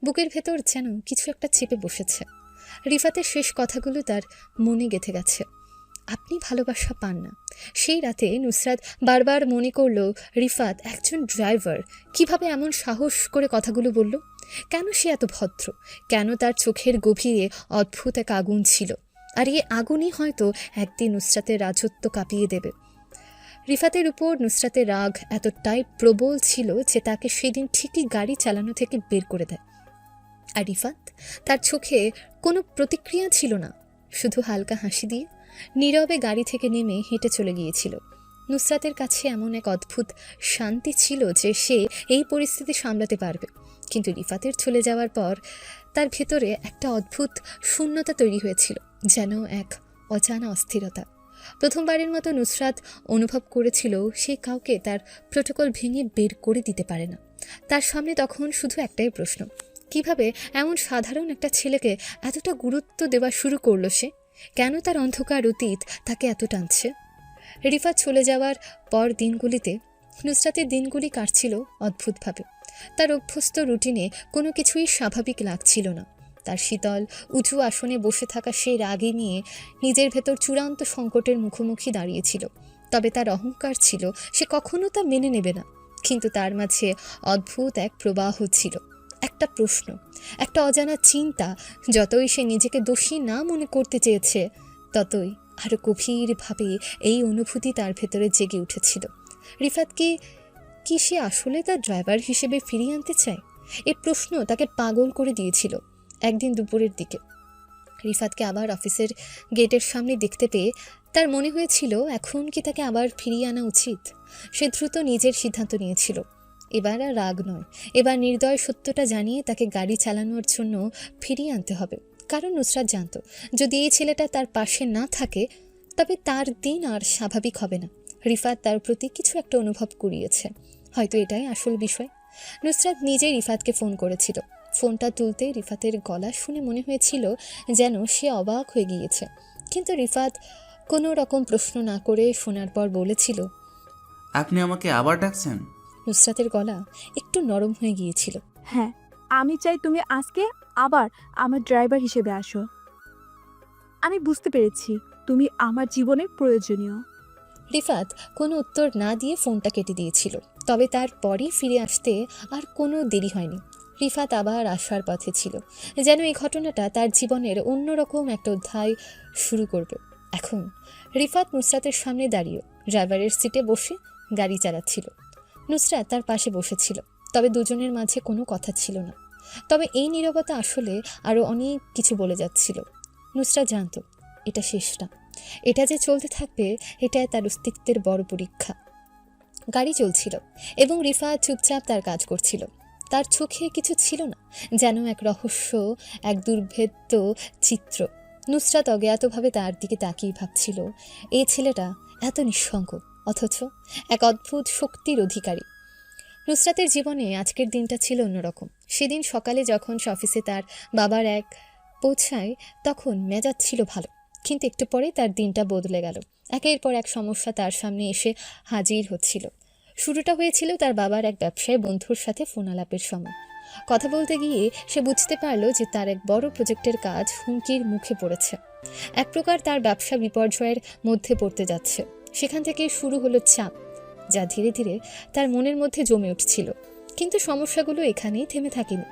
Speaker 3: বুকের ভেতর যেন কিছু একটা চেপে বসেছে। রিফাতের শেষ কথাগুলো তার মনে গেঁথে গেছে। আপনি ভালোবাসা পান না। সেই রাতে নুসরাত বারবার মনে করল, রিফাত একজন ড্রাইভার, কিভাবে এমন সাহস করে কথাগুলো বলল? কেন সে এত ভদ্র? কেন তার চোখের গভীরে অদ্ভুত এক আগুন ছিল? আর এই আগুনই হয়তো একদিন নুসরাতের রাজত্ব কাঁপিয়ে দেবে। রিফাতের উপর নুসরাতের রাগ এতটাই প্রবল ছিল যে তাকে সেদিন ঠিকই গাড়ি চালানো থেকে বের করে দেয়। আর রিফাত, তার চোখে কোনো প্রতিক্রিয়া ছিল না, শুধু হালকা হাসি দিয়ে নীরবে গাড়ি থেকে নেমে হেঁটে চলে গিয়েছিল। নুসরাতের কাছে এমন এক অদ্ভুত শান্তি ছিল যে সে এই পরিস্থিতি সামলাতে পারবে। কিন্তু রিফাতের চলে যাওয়ার পর তার ভেতরে একটা অদ্ভুত শূন্যতা তৈরি হয়েছিল, যেন এক অজানা অস্থিরতা। প্রথমবারের মতো নুসরাত অনুভব করেছিল সে কাউকে তার প্রটোকল ভেঙে বের করে দিতে পারে না। তার সামনে তখন শুধু একটাই প্রশ্ন, কিভাবে এমন সাধারণ একটা ছেলেকে এতটা গুরুত্ব দেওয়া শুরু করলো সে? কেন তার অন্ধকার অতীত তাকে এত টানছে? রিফাত চলে যাওয়ার পর দিনগুলিতে নুসরাতের দিনগুলি কাটছিল অদ্ভুতভাবে। তার অভ্যস্ত রুটিনে কোনো কিছুই স্বাভাবিক লাগছিল না। তার শীতল উঁচু আসনে বসে থাকা সে রাগে নিয়ে নিজের ভেতর চূড়ান্ত সংকটের মুখোমুখি দাঁড়িয়েছিল। তবে তার অহংকার ছিল, সে কখনো তা মেনে নেবে না। কিন্তু তার মাঝে অদ্ভুত এক প্রবাহ ছিল, একটা প্রশ্ন, একটা অজানা চিন্তা। যতই সে নিজেকে দোষী না মনে করতে চেয়েছে, ততই আরও গভীরভাবে এই অনুভূতি তার ভেতরে জেগে উঠেছিল। রিফাত কি সে আসলে তার ড্রাইভার হিসেবে ফিরিয়ে আনতে চায়? এই প্রশ্ন তাকে পাগল করে দিয়েছিল। একদিন দুপুরের দিকে রিফাতকে আবার অফিসের গেটের সামনে দেখতে পেয়ে তার মনে হয়েছিল এখন কি তাকে আবার ফিরিয়ে আনা উচিত। সে দ্রুত নিজের সিদ্ধান্ত নিয়েছিল, এবার আর রাগ নয়, এবার নির্দয় সত্যটা জানিয়ে তাকে গাড়ি চালানোর জন্য ফিরিয়ে আনতে হবে। কারণ নুসরাত জানত, যদি এই ছেলেটা তার পাশে না থাকে তবে তার দিন আর স্বাভাবিক হবে না। রিফাত তার প্রতি কিছু একটা অনুভব করিয়েছে, হয়তো এটাই আসল বিষয়। নুসরাত নিজেই রিফাতকে ফোন করেছিল। ফোনটা তুলতে রিফাতের গলা শুনে মনে হয়েছিল যেন সে অবাক হয়ে গিয়েছে। কিন্তু রিফাত কোনো রকম প্রশ্ন না করে শোনার পর বলেছিল,
Speaker 7: আপনি আমাকে আবার ডাকছেন?
Speaker 3: নুসরাতের গলা একটু নরম হয়ে গিয়েছিল।
Speaker 2: হ্যাঁ, আমি চাই তুমি আজকে আবার আমার ড্রাইভার হিসেবে আসো। আমি বুঝতে পেরেছি তুমি আমার জীবনে প্রয়োজনীয়।
Speaker 3: রিফাত কোনো উত্তর না দিয়ে ফোনটা কেটে দিয়েছিল। তবে তারপরই ফিরে আসতে আর কোনো দেরি হয়নি। রিফাত আবার আসার পথে ছিল, যেন এই ঘটনাটা তার জীবনের অন্যরকম একটা অধ্যায় শুরু করবে। এখন রিফাত নুসরাতের সামনে দাঁড়িয়ে ড্রাইভারের সিটে বসে গাড়ি চালাচ্ছিল। নুসরাত তার পাশে বসেছিল, তবে দুজনের মাঝে কোনো কথা ছিল না। তবে এই নীরবতা আসলে আরও অনেক কিছু বলে যাচ্ছিল। নুসরাত জানত এটা শেষ না, এটা যে চলতে থাকবে এটাই তার অস্তিত্বের বড় পরীক্ষা। গাড়ি চলছিল এবং রিফাত চুপচাপ তার কাজ করছিল। তার চোখে কিছু ছিল না, যেন এক রহস্য, এক দুর্ভেদ্য চিত্র। নুসরাত অজ্ঞাতভাবে তার দিকে তাকিয়ে ভাবছিল, এই ছেলেটা এত নিঃসঙ্গ, অথচ এক অদ্ভুত শক্তির অধিকারী। নুসরাতের জীবনে আজকের দিনটা ছিল অন্যরকম। সেদিন সকালে যখন সে অফিসে তার বাবার এক পৌঁছায় তখন মেজাজ ছিল ভালো, কিন্তু একটু পরে তার দিনটা বদলে গেল। একের পর এক সমস্যা তার সামনে এসে হাজির হচ্ছিল। শুরুটা হয়েছিল তার বাবার এক ব্যবসায়ী বন্ধুর সাথে ফোন আলাপের সময়। কথা বলতে গিয়ে সে বুঝতে পারলো যে তার এক বড় প্রজেক্টের কাজ হুমকির মুখে পড়েছে। এক প্রকার তার ব্যবসা বিপর্যয়ের মধ্যে পড়তে যাচ্ছে। সেখান থেকে শুরু হলো চাপ, যা ধীরে ধীরে তার মনের মধ্যে জমে উঠছিল। কিন্তু সমস্যাগুলো এখানেই থেমে থাকেনি।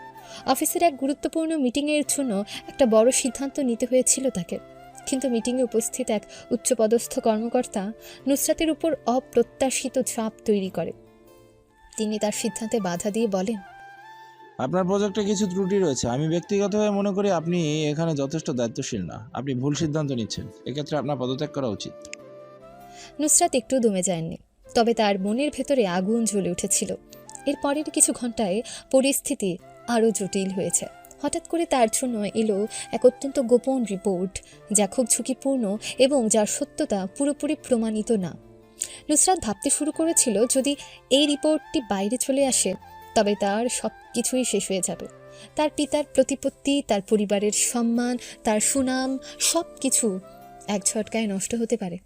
Speaker 3: অফিসের এক গুরুত্বপূর্ণ মিটিংয়ের জন্য একটা বড় সিদ্ধান্ত নিতে হয়েছিল তাকে, কিন্তু মিটিংয়ে উপস্থিত এক উচ্চপদস্থ কর্মকর্তা নুসরাতের উপর অপ্রত্যাশিত চাপ তৈরি করে। তিনি তার সিদ্ধান্তে বাধা দিয়ে বলেন,
Speaker 13: আপনার প্রজেক্টে কিছু ত্রুটি রয়েছে। আমি ব্যক্তিগতভাবে মনে করি আপনি এখানে যথেষ্ট দায়িত্বশীল না। আপনি ভুল সিদ্ধান্ত নিচ্ছেন। এক্ষেত্রে আপনার পদত্যাগ করা উচিত।
Speaker 3: নুসরাত একটু দমে যায়নি, তবে তার মনের ভেতরে আগুন জ্বলে উঠেছিল। এর পরের কিছু ঘন্টায় পরিস্থিতি আরও জটিল হয়েছে। হঠাৎ করে তার জন্য এলো এক অত্যন্ত গোপন রিপোর্ট, যা খুব ঝুঁকিপূর্ণ এবং যার সত্যতা পুরোপুরি প্রমাণিত না। নুসরাত ভাবতে শুরু করেছিল যদি এই রিপোর্টটি বাইরে চলে আসে তবে তার সব কিছুই শেষ হয়ে যাবে। তার পিতার প্রতিপত্তি, তার পরিবারের সম্মান, তার সুনাম, সব কিছু এক ঝটকায় নষ্ট হতে পারে।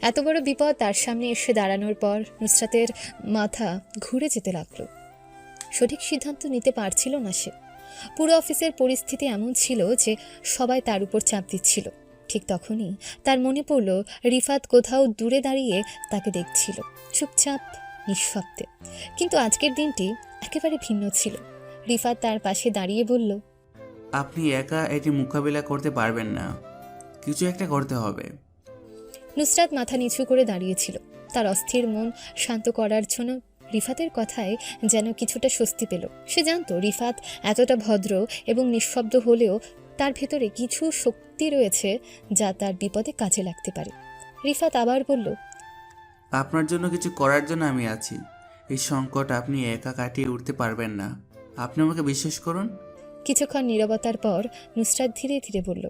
Speaker 3: এত বড় বিপদ তার সামনে এসে দাঁড়ানোর পর নুসরাতের মাথা ঘুরে যেতে লাগলো। সঠিক সিদ্ধান্ত নিতে পারছিল না সে। পুরো অফিসের পরিস্থিতি এমন ছিল যে সবাই তার উপর চাপ দিচ্ছিল। ঠিক তখনই তার মনে পড়ল রিফাত কোথাও দূরে দাঁড়িয়ে তাকে দেখছিল, চুপচাপ, নিঃশব্দে। কিন্তু আজকের দিনটি একেবারে ভিন্ন ছিল। রিফাত তার পাশে দাঁড়িয়ে বলল,
Speaker 7: আপনি একা এটি মোকাবিলা করতে পারবেন না, কিছু একটা করতে হবে।
Speaker 3: নুসরাত মাথা নিচু করে দাঁড়িয়েছিল। তার অস্থির মন শান্ত করার জন্য রিফাতের কথায় যেন কিছুটা স্বস্তি পেল। সে জানত রিফাত এতটা ভদ্র এবং নিঃশব্দ হলেও তার ভেতরে কিছু শক্তি রয়েছে যা তার বিপদে কাজে লাগতে পারে। রিফাত আবার বলল,
Speaker 7: আপনার জন্য কিছু করার জন্য আমি আছি। এই সংকট আপনি একা কাটিয়ে উঠতে পারবেন না, আপনি আমাকে বিশ্বাস করুন।
Speaker 3: কিছুক্ষণ নীরবতার পর নুসরাত ধীরে ধীরে বলল,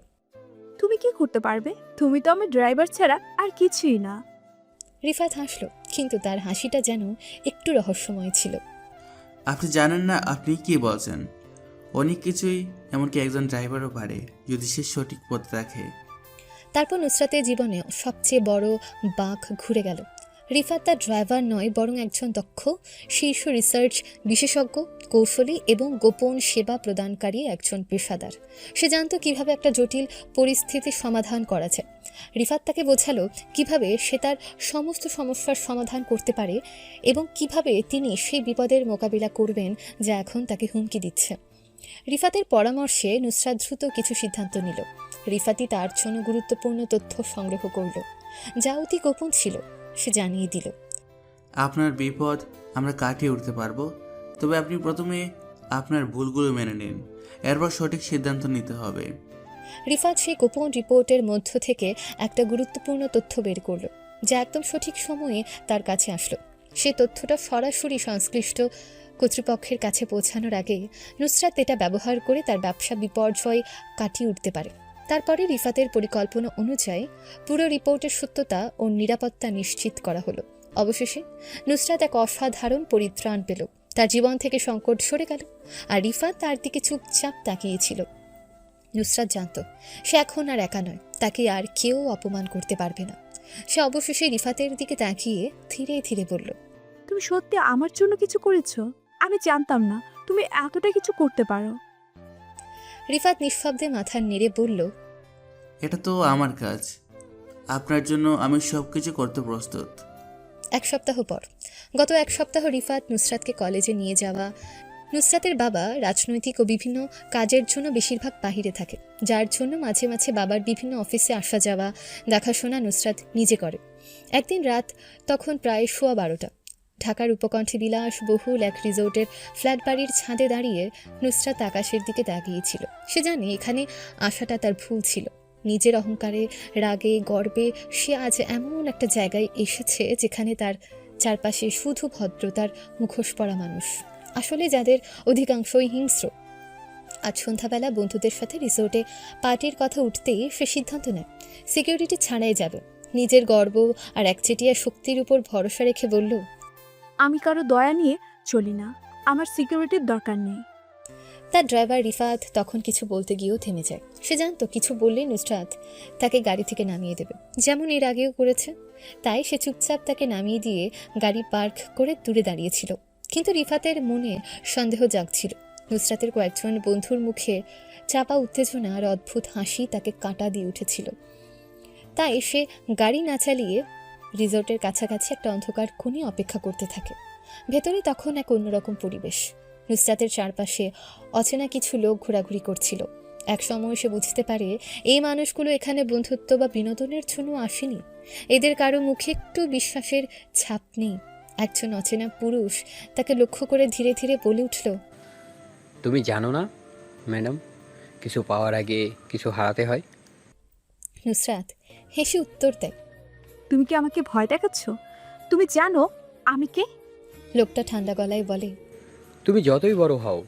Speaker 2: তুমি কি করতে পারবে? তুমি তো আমার ড্রাইভার ছাড়া আর কিছুই না।
Speaker 3: রিফাত হাসল, কিন্তু তার হাসিটা যেন একটু রহস্যময় ছিল।
Speaker 7: আপনি জানেন না আপনি কি বলছেন। অনেক কিছুই, এমনকি একজন ড্রাইভারও পারে যদি সে সঠিক পথ রাখে।
Speaker 3: তারপর নুসরাতের জীবনে সবচেয়ে বড় বাঁক ঘুরে গেল। রিফাত তার ড্রাইভার নয়, বরং একজন দক্ষ শীর্ষ রিসার্চ বিশেষজ্ঞ, কৌশলী এবং গোপন সেবা প্রদানকারী একজন পেশাদার। সে জানত কিভাবে একটা জটিল পরিস্থিতির সমাধান করা যায়। রিফাত তাকে বোঝালো কিভাবে সে তার সমস্ত সমস্যার সমাধান করতে পারে এবং কিভাবে তিনি সেই বিপদের মোকাবিলা করবেন যা এখন তাকে হুমকি দিচ্ছে। রিফাতের পরামর্শে নুসরাত দ্রুত কিছু সিদ্ধান্ত নিল। রিফাতই তার জন্য গুরুত্বপূর্ণ তথ্য সংগ্রহ করল, যা অতি গোপন ছিল। সে জানিয়ে দিল,
Speaker 7: আপনার বিপদ আমরা কাটিয়ে উঠতে পারবো, তবে আপনি প্রথমে আপনার ভুলগুলো মেনে নিন, এরপর সঠিক সিদ্ধান্ত নিতে হবে।
Speaker 3: রিফাত সেই গোপন রিপোর্টের মধ্য থেকে একটা গুরুত্বপূর্ণ তথ্য বের করল, যা একদম সঠিক সময়ে তার কাছে আসলো। সে তথ্যটা সরাসরি সংশ্লিষ্ট কর্তৃপক্ষের কাছে পৌঁছানোর আগে নুসরাত এটা ব্যবহার করে তার ব্যবসা বিপর্যয় কাটিয়ে উঠতে পারে। তারপরে রিফাতের পরিকল্পনা অনুযায়ী পুরো রিপোর্টের সত্যতা ও নিরাপত্তা নিশ্চিত করা হলো। অবশেষে নুসরাত এক অসাধারণ পরিত্রাণ পেল। তার জীবন থেকে সংকট সরে গেল, আর রিফাত তার দিকে চুপচাপ তাকিয়েছিল। নুসরাত জানত সে এখন আর একা নয়, তাকে আর কেউ অপমান করতে পারবে না। সে অবশেষে রিফাতের দিকে তাকিয়ে ধীরে ধীরে বলল,
Speaker 2: তুমি সত্যি আমার জন্য কিছু করেছো? আমি জানতাম না তুমি এতটা কিছু করতে পারো।
Speaker 3: রিফাত নিঃশব্দে মাথা নেড়ে বলল,
Speaker 7: এটা তো আমার কাজ, আপনার জন্য আমি সব কিছু করতে প্রস্তুত।
Speaker 3: এক সপ্তাহ পর, গত এক সপ্তাহ রিফাত নুসরাতকে কলেজে নিয়ে যাওয়া। নুসরাতের বাবা রাজনৈতিক ও বিভিন্ন কাজের জন্য বেশিরভাগ বাহিরে থাকে, যার জন্য মাঝে মাঝে বাবার বিভিন্ন অফিসে আসা যাওয়া দেখাশোনা নুসরাত নিজে করে। একদিন রাত তখন প্রায় 12:15। ঢাকার উপকণ্ঠে বিলাসবহুল এক রিসোর্টের ফ্ল্যাট বাড়ির ছাদে দাঁড়িয়ে নুসরাত আকাশের দিকে তাকিয়েছিল। সে জানে এখানে আসাটা তার ভুল ছিল। নিজের অহংকারে, রাগে, গর্বে সে আজ এমন একটা জায়গায় এসেছে যেখানে তার চারপাশে শুধু ভদ্রতার মুখোশ পরা মানুষ, আসলে যাদের অধিকাংশই হিংস্র। আজ সন্ধ্যাবেলা বন্ধুদের সাথে রিসোর্টে পার্টির কথা উঠতেই সে সিদ্ধান্ত নেয় সিকিউরিটি ছাড়াই যাবে। নিজের গর্ব আর একচেটিয়া শক্তির উপর ভরসা রেখে বলল,
Speaker 2: আমি কারো দয়া নিয়ে চলি না, আমার সিকিউরিটির দরকার নেই।
Speaker 3: তার ড্রাইভার রিফাত তখন কিছু বলতে গিয়েও থেমে যায়। সে জানতো কিছু বললেই নুসরাত তাকে গাড়ি থেকে নামিয়ে দেবে, যেমন এর আগেও করেছে। তাই সে চুপচাপ তাকে নামিয়ে দিয়ে গাড়ি পার্ক করে দূরে দাঁড়িয়েছিল। কিন্তু রিফাতের মনে সন্দেহ জাগছিল। নুসরাতের কয়েকজন বন্ধুর মুখে চাপা উত্তেজনা আর অদ্ভুত হাসি তাকে কাঁটা দিয়ে উঠেছিল। তাই সে গাড়ি না চালিয়ে রিসোর্টের কাছাকাছি একটা অন্ধকার কোণে অপেক্ষা করতে থাকে। ভেতরে তখন এক অন্যরকম পরিবেশ। নুসরাতের চারপাশে অচেনা কিছু লোক ঘোরাঘুরি করছিল। এক সময় সে বুঝতে পারে এই মানুষগুলো এখানে বন্ধুত্ব বা বিনোদনের জন্য আসেনি। এদের কারো মুখে একটু বিশ্বাসের ছাপ নেই। একজন অচেনা পুরুষ তাকে লক্ষ্য করে ধীরে ধীরে বলে উঠল,
Speaker 14: তুমি জানো না ম্যাডাম, কিছু পাওয়ার আগে কিছু হারাতে হয়।
Speaker 3: নুসরাত হেসে উত্তর দেয়,
Speaker 2: তুমি কি আমাকে ভয় দেখাচ্ছ? তুমি জানো আমি কে?
Speaker 3: লোকটা ঠান্ডা গলায় বলে,
Speaker 14: তুমি যতই বড় হও,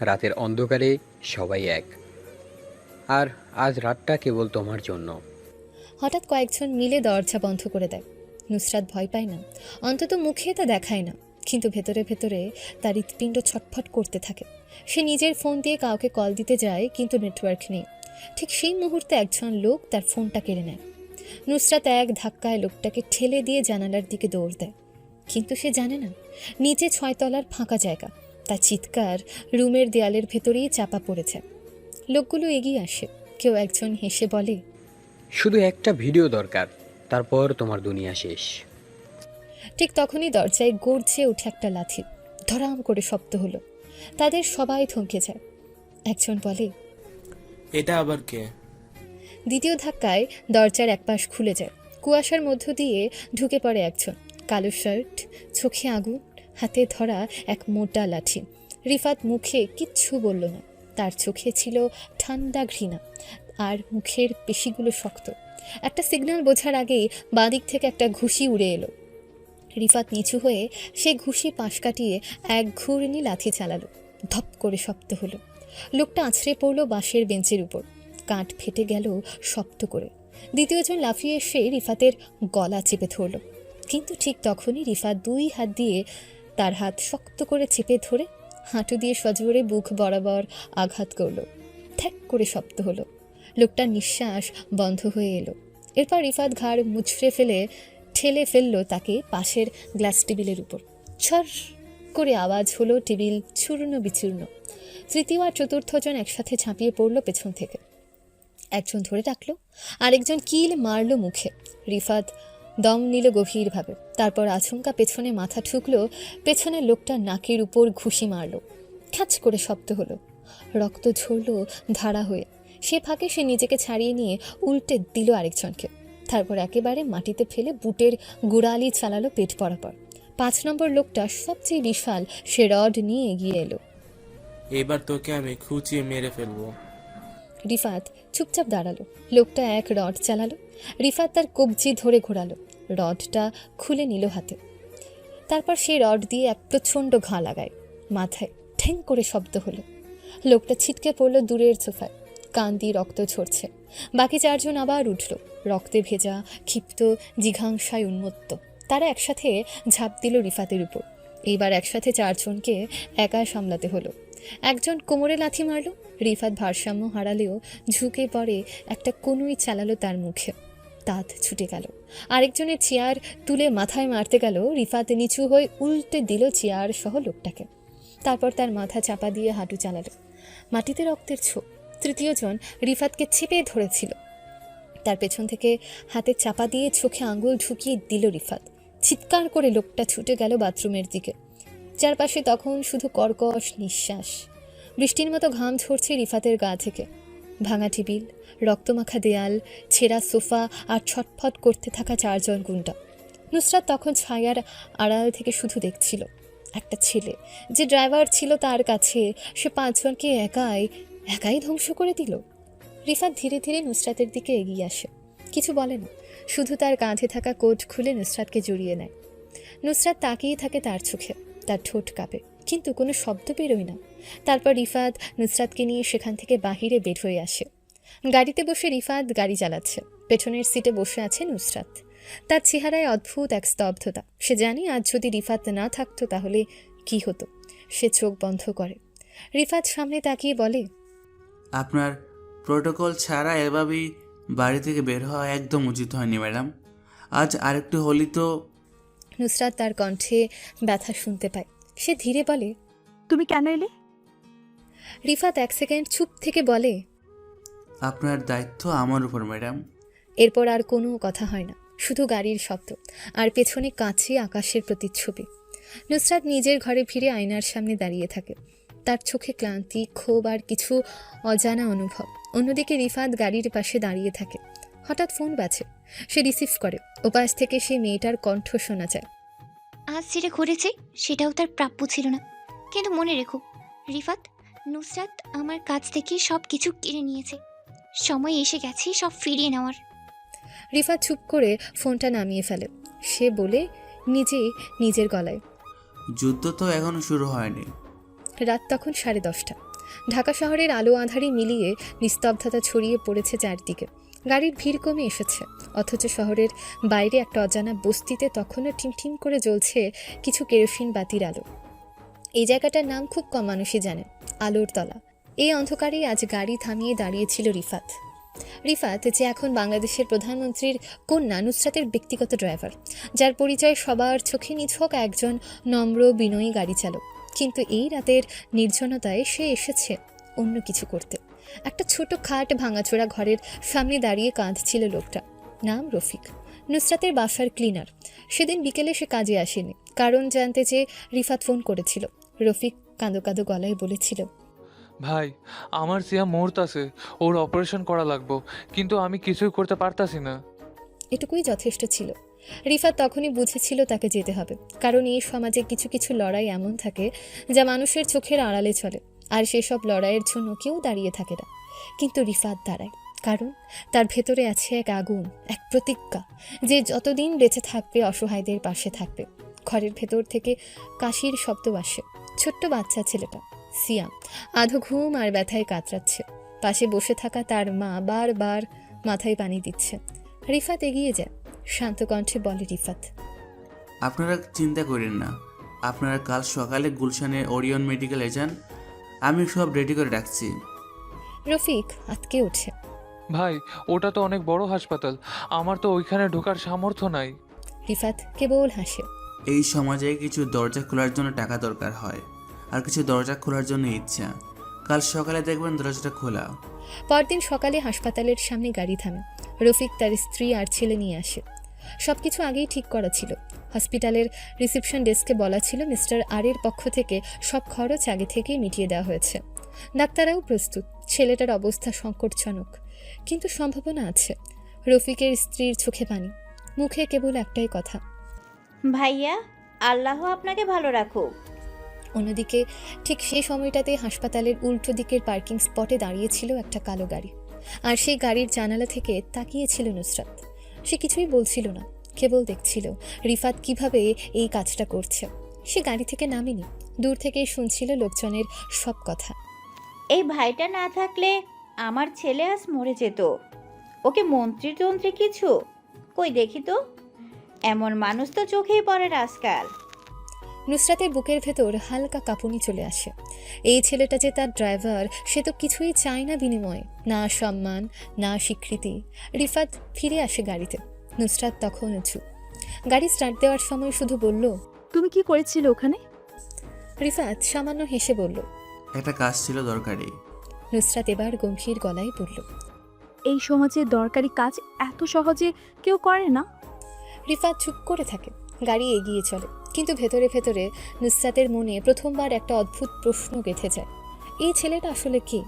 Speaker 14: রাতের অন্ধকারে সবাই এক। আর আজ রাতটা কেবল তোমার জন্য।
Speaker 3: হঠাৎ কয়েকজন মিলে দরজা বন্ধ করে দেয়। নুসরাত ভয় পায় না, অন্তত মুখে তা দেখায় না, কিন্তু ভেতরে ভেতরে তার হৃৎপিণ্ড ছটফট করতে থাকে। সে নিজের ফোন দিয়ে কাউকে কল দিতে যায়, কিন্তু নেটওয়ার্ক নেই। ঠিক সেই মুহূর্তে একজন লোক তার ফোনটা কেড়ে নেয়। নুসরাত এক ধাক্কায় লোকটাকে ঠেলে দিয়ে জানালার দিকে দৌড় দেয়। কিন্তু সে জানে না নিচে 6 তলার ফাঁকা জায়গা। তার চিৎকার রুমের দেয়ালের ভেতরেই চাপা পড়েছে। লোকগুলো এগিয়ে আসে। কেউ একজন হেসে বলে,
Speaker 14: শুধু একটা ভিডিও দরকার, তারপর তোমার দুনিয়া শেষ।
Speaker 3: ঠিক তখনই দরজায় গর্জে উঠে একটা লাথি। ধরাম করে শব্দ হলো। তাদের সবাই থমকে যায়। একজন বলে,
Speaker 15: এটা আবার কে?
Speaker 3: দ্বিতীয় ধাক্কায় দরজার একপাশ খুলে যায়। কুয়াশার মধ্য দিয়ে ঢুকে পড়ে একজন, কালো শার্ট, চোখে আগুন, হাতে ধরা এক মোটা লাঠি। রিফাত মুখে কিচ্ছু বলল না। তার চোখে ছিল ঠান্ডা ঘৃণা, আর মুখের পেশিগুলো শক্ত। একটা সিগন্যাল বোঝার আগেই বাঁদিক থেকে একটা ঘুষি উড়ে এলো। রিফাত নিচু হয়ে সে ঘুষি পাশ কাটিয়ে এক ঘূর্ণি লাথি চালালো। ধপ করে শব্দ হলো। লোকটা আছড়ে পড়লো বাঁশের বেঞ্চের উপর। কাঠ ফেটে গেল শব্দ করে। দ্বিতীয়জন লাফিয়ে এসে রিফাতের গলা চেপে ধরল। কিন্তু ঠিক তখনই রিফাত 2 হাত দিয়ে তার হাত শক্ত করে চেপে ধরে হাঁটু দিয়ে সজোরে বুক বরাবর আঘাত করল। ঠ্যাক করে শব্দ হলো। লোকটার নিঃশ্বাস বন্ধ হয়ে এলো। এরপর রিফাত ঘাড় মুচড়ে ফেলে ঠেলে ফেললো তাকে পাশের গ্লাস টেবিলের উপর। ছর করে আওয়াজ হলো, টেবিল চূর্ণ বিচূর্ণ। তৃতীয় আর চতুর্থ জন একসাথে ঝাঁপিয়ে পড়লো পেছন থেকে। একজন ধরে রাখলো, আরেকজন কিল মারলো মুখে। রিফাত দম নিল গভীরভাবে। তারপর আচমকা পেছনে মাথা ঠুকলো। পেছনের লোকটার নাকের উপর ঘুষি মারলো। খ্যাচ করে শব্দ হলো। রক্ত ঝরলো ধারা হয়ে। সে ফাঁকে সে নিজেকে ছাড়িয়ে নিয়ে উল্টে দিল আরেকজনকে। তারপর একেবারে মাটিতে ফেলে বুটের গোড়ালি চালালো পেট বরাবর। 5 নম্বর লোকটা সবচেয়ে বিশাল, সে রড নিয়ে এগিয়ে এলো।
Speaker 15: এবার তোকে আমি খুঁচিয়ে মেরে ফেলবো।
Speaker 3: রিফাত চুপচাপ দাঁড়ালো। লোকটা এক রড চালালো। রিফাত তার কবজি ধরে ঘোরালো। রডটা খুলে নিল হাতে। তারপর সেই রড দিয়ে এক প্রচণ্ড ঘা লাগায় মাথায়। ঠ্যাং করে শব্দ হলো। লোকটা ছিটকে পড়লো দূরের সোফায়। কান দিয়ে রক্ত ঝরছে। বাকি 4 জন আবার উঠল, রক্তে ভেজা, ক্ষিপ্ত, জিঘাংসায় উন্মত্ত। তারা একসাথে ঝাঁপ দিল রিফাতের উপর। এইবার একসাথে 4 জনকে একা সামলাতে হলো। একজন কোমরে লাথি মারল। রিফাত ভারসাম্য হারালেও ঝুঁকে পড়ে একটা কনুই চালালো তার মুখে। দাঁত ছুটে গেল। আরেকজনের চেয়ার তুলে মাথায় মারতে গেল। রিফাত নিচু হয়ে উল্টে দিল চেয়ার সহ লোকটাকে। তারপর তার মাথা চাপা দিয়ে হাঁটু চালালো। মাটিতে রক্তের ছোপ। তৃতীয় জন রিফাতকে চেপে ধরেছিল। তার পেছন থেকে হাতে চাপা দিয়ে চোখে আঙুল ঢুকিয়ে দিল রিফাত। চিৎকার করে লোকটা ছুটে গেল বাথরুমের দিকে। চারপাশে তখন শুধু কর্কশ নিঃশ্বাস। বৃষ্টির মতো ঘাম ঝরছে রিফাতের গা থেকে। ভাঙা টেবিল, রক্তমাখা দেয়াল, ছেঁড়া সোফা আর ছটফট করতে থাকা 4 জন গুন্ডা। নুসরাত তখন ছায়ার আড়াল থেকে শুধু দেখছিল। একটা ছেলে যে ড্রাইভার ছিল তার কাছে, সে 5 জনকে একাই ধ্বংস করে দিল। রিফাত ধীরে ধীরে নুসরাতের দিকে এগিয়ে আসে। কিছু বলে না, শুধু তার কাঁধে থাকা কোট খুলে নুসরাতকে জড়িয়ে নেয়। নুসরাত তাকিয়ে থাকে তার চোখে। তার ঠোঁট কাঁপে, কিন্তু কোনো শব্দ বেরোয় না। তারপর রিফাত নুসরাতকে নিয়ে সেখান থেকে বাহিরে বের হয়ে আসে। গাড়িতে বসে রিফাত গাড়ি চালাচ্ছে। পেছনের সিটে বসে আছে নুসরাত। তার চেহারায় অদ্ভুত এক স্তব্ধতা। সে জানে আজ যদি রিফাত না থাকতো তাহলে কি হতো। সে চোখ বন্ধ করে। রিফাত সামনে তাকিয়ে বলে,
Speaker 7: আপনার প্রোটোকল ছাড়া এভাবেই বাড়ি থেকে বের হওয়া একদম উচিত হয়নি ম্যাডাম। আজ আরেকটু হলি তো।
Speaker 3: নুসরাত তার কণ্ঠে ব্যথা শুনতে পায়। সে ধীরে বলে,
Speaker 2: তুমি কেন এলে?
Speaker 3: রিফাত 1 সেকেন্ড চুপ থেকে বলে,
Speaker 7: আপনার দায়িত্ব আমার উপর ম্যাডাম।
Speaker 3: এরপর আর কোনো কথা হয় না, শুধু গাড়ির শব্দ আর পেছনে কাছে আকাশের প্রতিচ্ছবি। নুসরাত নিজের ঘরে ফিরে আয়নার সামনে দাঁড়িয়ে থাকে। তার চোখে ক্লান্তি, ক্ষোভ আর কিছু অজানা অনুভব। অন্যদিকে রিফাত গাড়ির পাশে দাঁড়িয়ে থাকে। হঠাৎ ফোন বাজে। সে রিসিভ করে। ওপাশ থেকে সে মেয়েটার কণ্ঠ শোনা যায়।
Speaker 10: আজ যেটা ঘটেছে সেটাও তার প্রাপ্য ছিল না, কিন্তু মনে রেখো রিফাত, নুসরাত আমার কাছ থেকে সব কিছু কেড়ে নিয়েছে। সময় এসে গেছে সব ফিরিয়ে নেওয়ার।
Speaker 3: রিফাত চুপ করে ফোনটা নামিয়ে ফেলে। সে বলে নিজের গলায়,
Speaker 7: যুদ্ধ তো এখনো শুরু হয়নি।
Speaker 3: রাত তখন 10:30। ঢাকা শহরের আলো আঁধারি মিলিয়ে নিস্তব্ধতা ছড়িয়ে পড়েছে চারদিকে। গাড়ির ভিড় কমে এসেছে, অথচ শহরের বাইরে একটা অজানা বস্তিতে তখনও ঠিমঠিম করে জ্বলছে কিছু কেরোসিন বাতির আলো। এই জায়গাটার নাম খুব কম মানুষই জানে, আলোর তলা। এই অন্ধকারেই আজ গাড়ি থামিয়ে দাঁড়িয়েছিল রিফাত। যে এখন বাংলাদেশের প্রধানমন্ত্রীর কন্যা নুসরাতের ব্যক্তিগত ড্রাইভার, যার পরিচয় সবার চোখে নিছক একজন নম্র বিনয়ী গাড়ি চালক। কিন্তু এই রাতের নির্জনতায় সে এসেছে অন্য কিছু করতে। একটা ছোট খাট ভাঙাচোরা ঘরের সামনে দাঁড়িয়ে কাঁদছিল লোকটা। নাম রফিক, নুসরাতের বাসার ক্লিনার। সেদিন বিকেলে সে কাজে আসেনি, কারণ জানতে চেয়ে রিফাত ফোন করেছিল। রফিক কাঁদো কাঁদো গলায় বলেছিল,
Speaker 16: ভাই, আমার সিয়া মরতাছে, ওর অপারেশন করা লাগবো, কিন্তু আমি কিছুই করতে পারতাছি না।
Speaker 3: এটুকুই যথেষ্ট ছিল। রিফাত তখনই বুঝেছিল তাকে যেতে হবে, কারণ এই সমাজে কিছু কিছু লড়াই এমন থাকে যা মানুষের চোখের আড়ালে চলে, আর সেসব লড়াইয়ের জন্য কেউ দাঁড়িয়ে থাকে না। কিন্তু রিফাত দাঁড়ায়, কারণ তার ভেতরে আছে এক আগুন, এক প্রতিজ্ঞা, যে যতদিন বেঁচে থাকবে অসহায়দের পাশে থাকবে। ঘরের ভেতর থেকে কাশির শব্দ আসে। ছোট্ট বাচ্চা ছেলেটা সিয়াম আধো ঘুম আর ব্যথায় কাতরাচ্ছে। পাশে বসে থাকা তার মা বারবার মাথায় পানি দিচ্ছে। রিফাত এগিয়ে যায়, শান্ত কণ্ঠে বলে, রিফাত,
Speaker 7: আপনারা চিন্তা করেন না, আপনারা কাল সকালে গুলশানে ওরিয়ন মেডিকেলে যান, আমি সব রেডি করে রাখছি।
Speaker 3: রফিক আটকে ওঠে।
Speaker 16: ভাই, ওটা তো অনেক বড় হাসপাতাল, আমার তো ওইখানে ঢোকার সামর্থ্য নাই।
Speaker 3: রিফাত কেবল হাসে।
Speaker 7: এই সমাজে কিছু দরজা খোলার জন্য টাকা দরকার হয়, আর কিছু দরজা খোলার জন্য ইচ্ছা। কাল সকালে দেখবেন দরজাটা খোলা।
Speaker 3: পরদিন সকালে হাসপাতালের সামনে গাড়ি থামে। রফিক তার স্ত্রী আর ছেলে নিয়ে আসে। সবকিছু আগেই ঠিক করা ছিল। হসপিটালের রিসেপশন ডেস্কে বলা ছিল মিস্টার আরের পক্ষ থেকে সব খরচ আগে থেকেই মিটিয়ে দেওয়া হয়েছে। ডাক্তাররাও প্রস্তুত। ছেলেটার অবস্থা সংকটজনক, কিন্তু সম্ভাবনা আছে। রফিকের স্ত্রীর চোখে পানি, মুখে কেবল একটাই কথা,
Speaker 17: ভাইয়া, আল্লাহ আপনাকে ভালো রাখুক।
Speaker 3: অন্যদিকে ঠিক সেই সময়টাতে হাসপাতালের উল্টো দিকের পার্কিং স্পটে দাঁড়িয়েছিল একটা কালো গাড়ি, আর সেই গাড়ির জানালা থেকে তাকিয়েছিল নুসরাত। সে কিছুই বলছিল না, কেবল দেখছিল রিফাত কিভাবে এই কাজটা করছে। সে গাড়ি থেকে নামেনি, দূর থেকেই শুনছিল লোকজনের সব কথা।
Speaker 17: এই ভাইটা না থাকলে আমার ছেলে আজ মরে যেত। ওকে মন্ত্রী কিছু কই দেখি তো, এমন মানুষ তো চোখেই পড়ে না আজকাল।
Speaker 3: নুসরাতের বুকের ভেতর হালকা কাঁপুনি চলে আসে। এই ছেলেটা যে তার ড্রাইভার, সে তো কিছুই চায় না বিনিময়ে, না সম্মান, না স্বীকৃতি। রিফাত ফিরে আসে গাড়িতে। নুসরাত তখন চুপ। গাড়ি স্টার্ট দেওয়ার সময় শুধু বলল,
Speaker 2: তুমি কি করেছিলে ওখানে?
Speaker 3: রিফাত সামান্য হেসে বলল,
Speaker 7: একটা কাজ ছিল দরকারি।
Speaker 3: নুসরাত এবার গম্ভীর গলায় বলল,
Speaker 2: এই সমাজে দরকারি কাজ এত সহজে কেউ করে না।
Speaker 3: রিফাত চুপ করে থাকে। গাড়ি এগিয়ে চলে, কিন্তু ভেতরে ভেতরে নুসরাতের মনে প্রথমবার একটা অদ্ভুত প্রশ্ন গেঁথে যায়। এই ছেলেটা আসলে কে?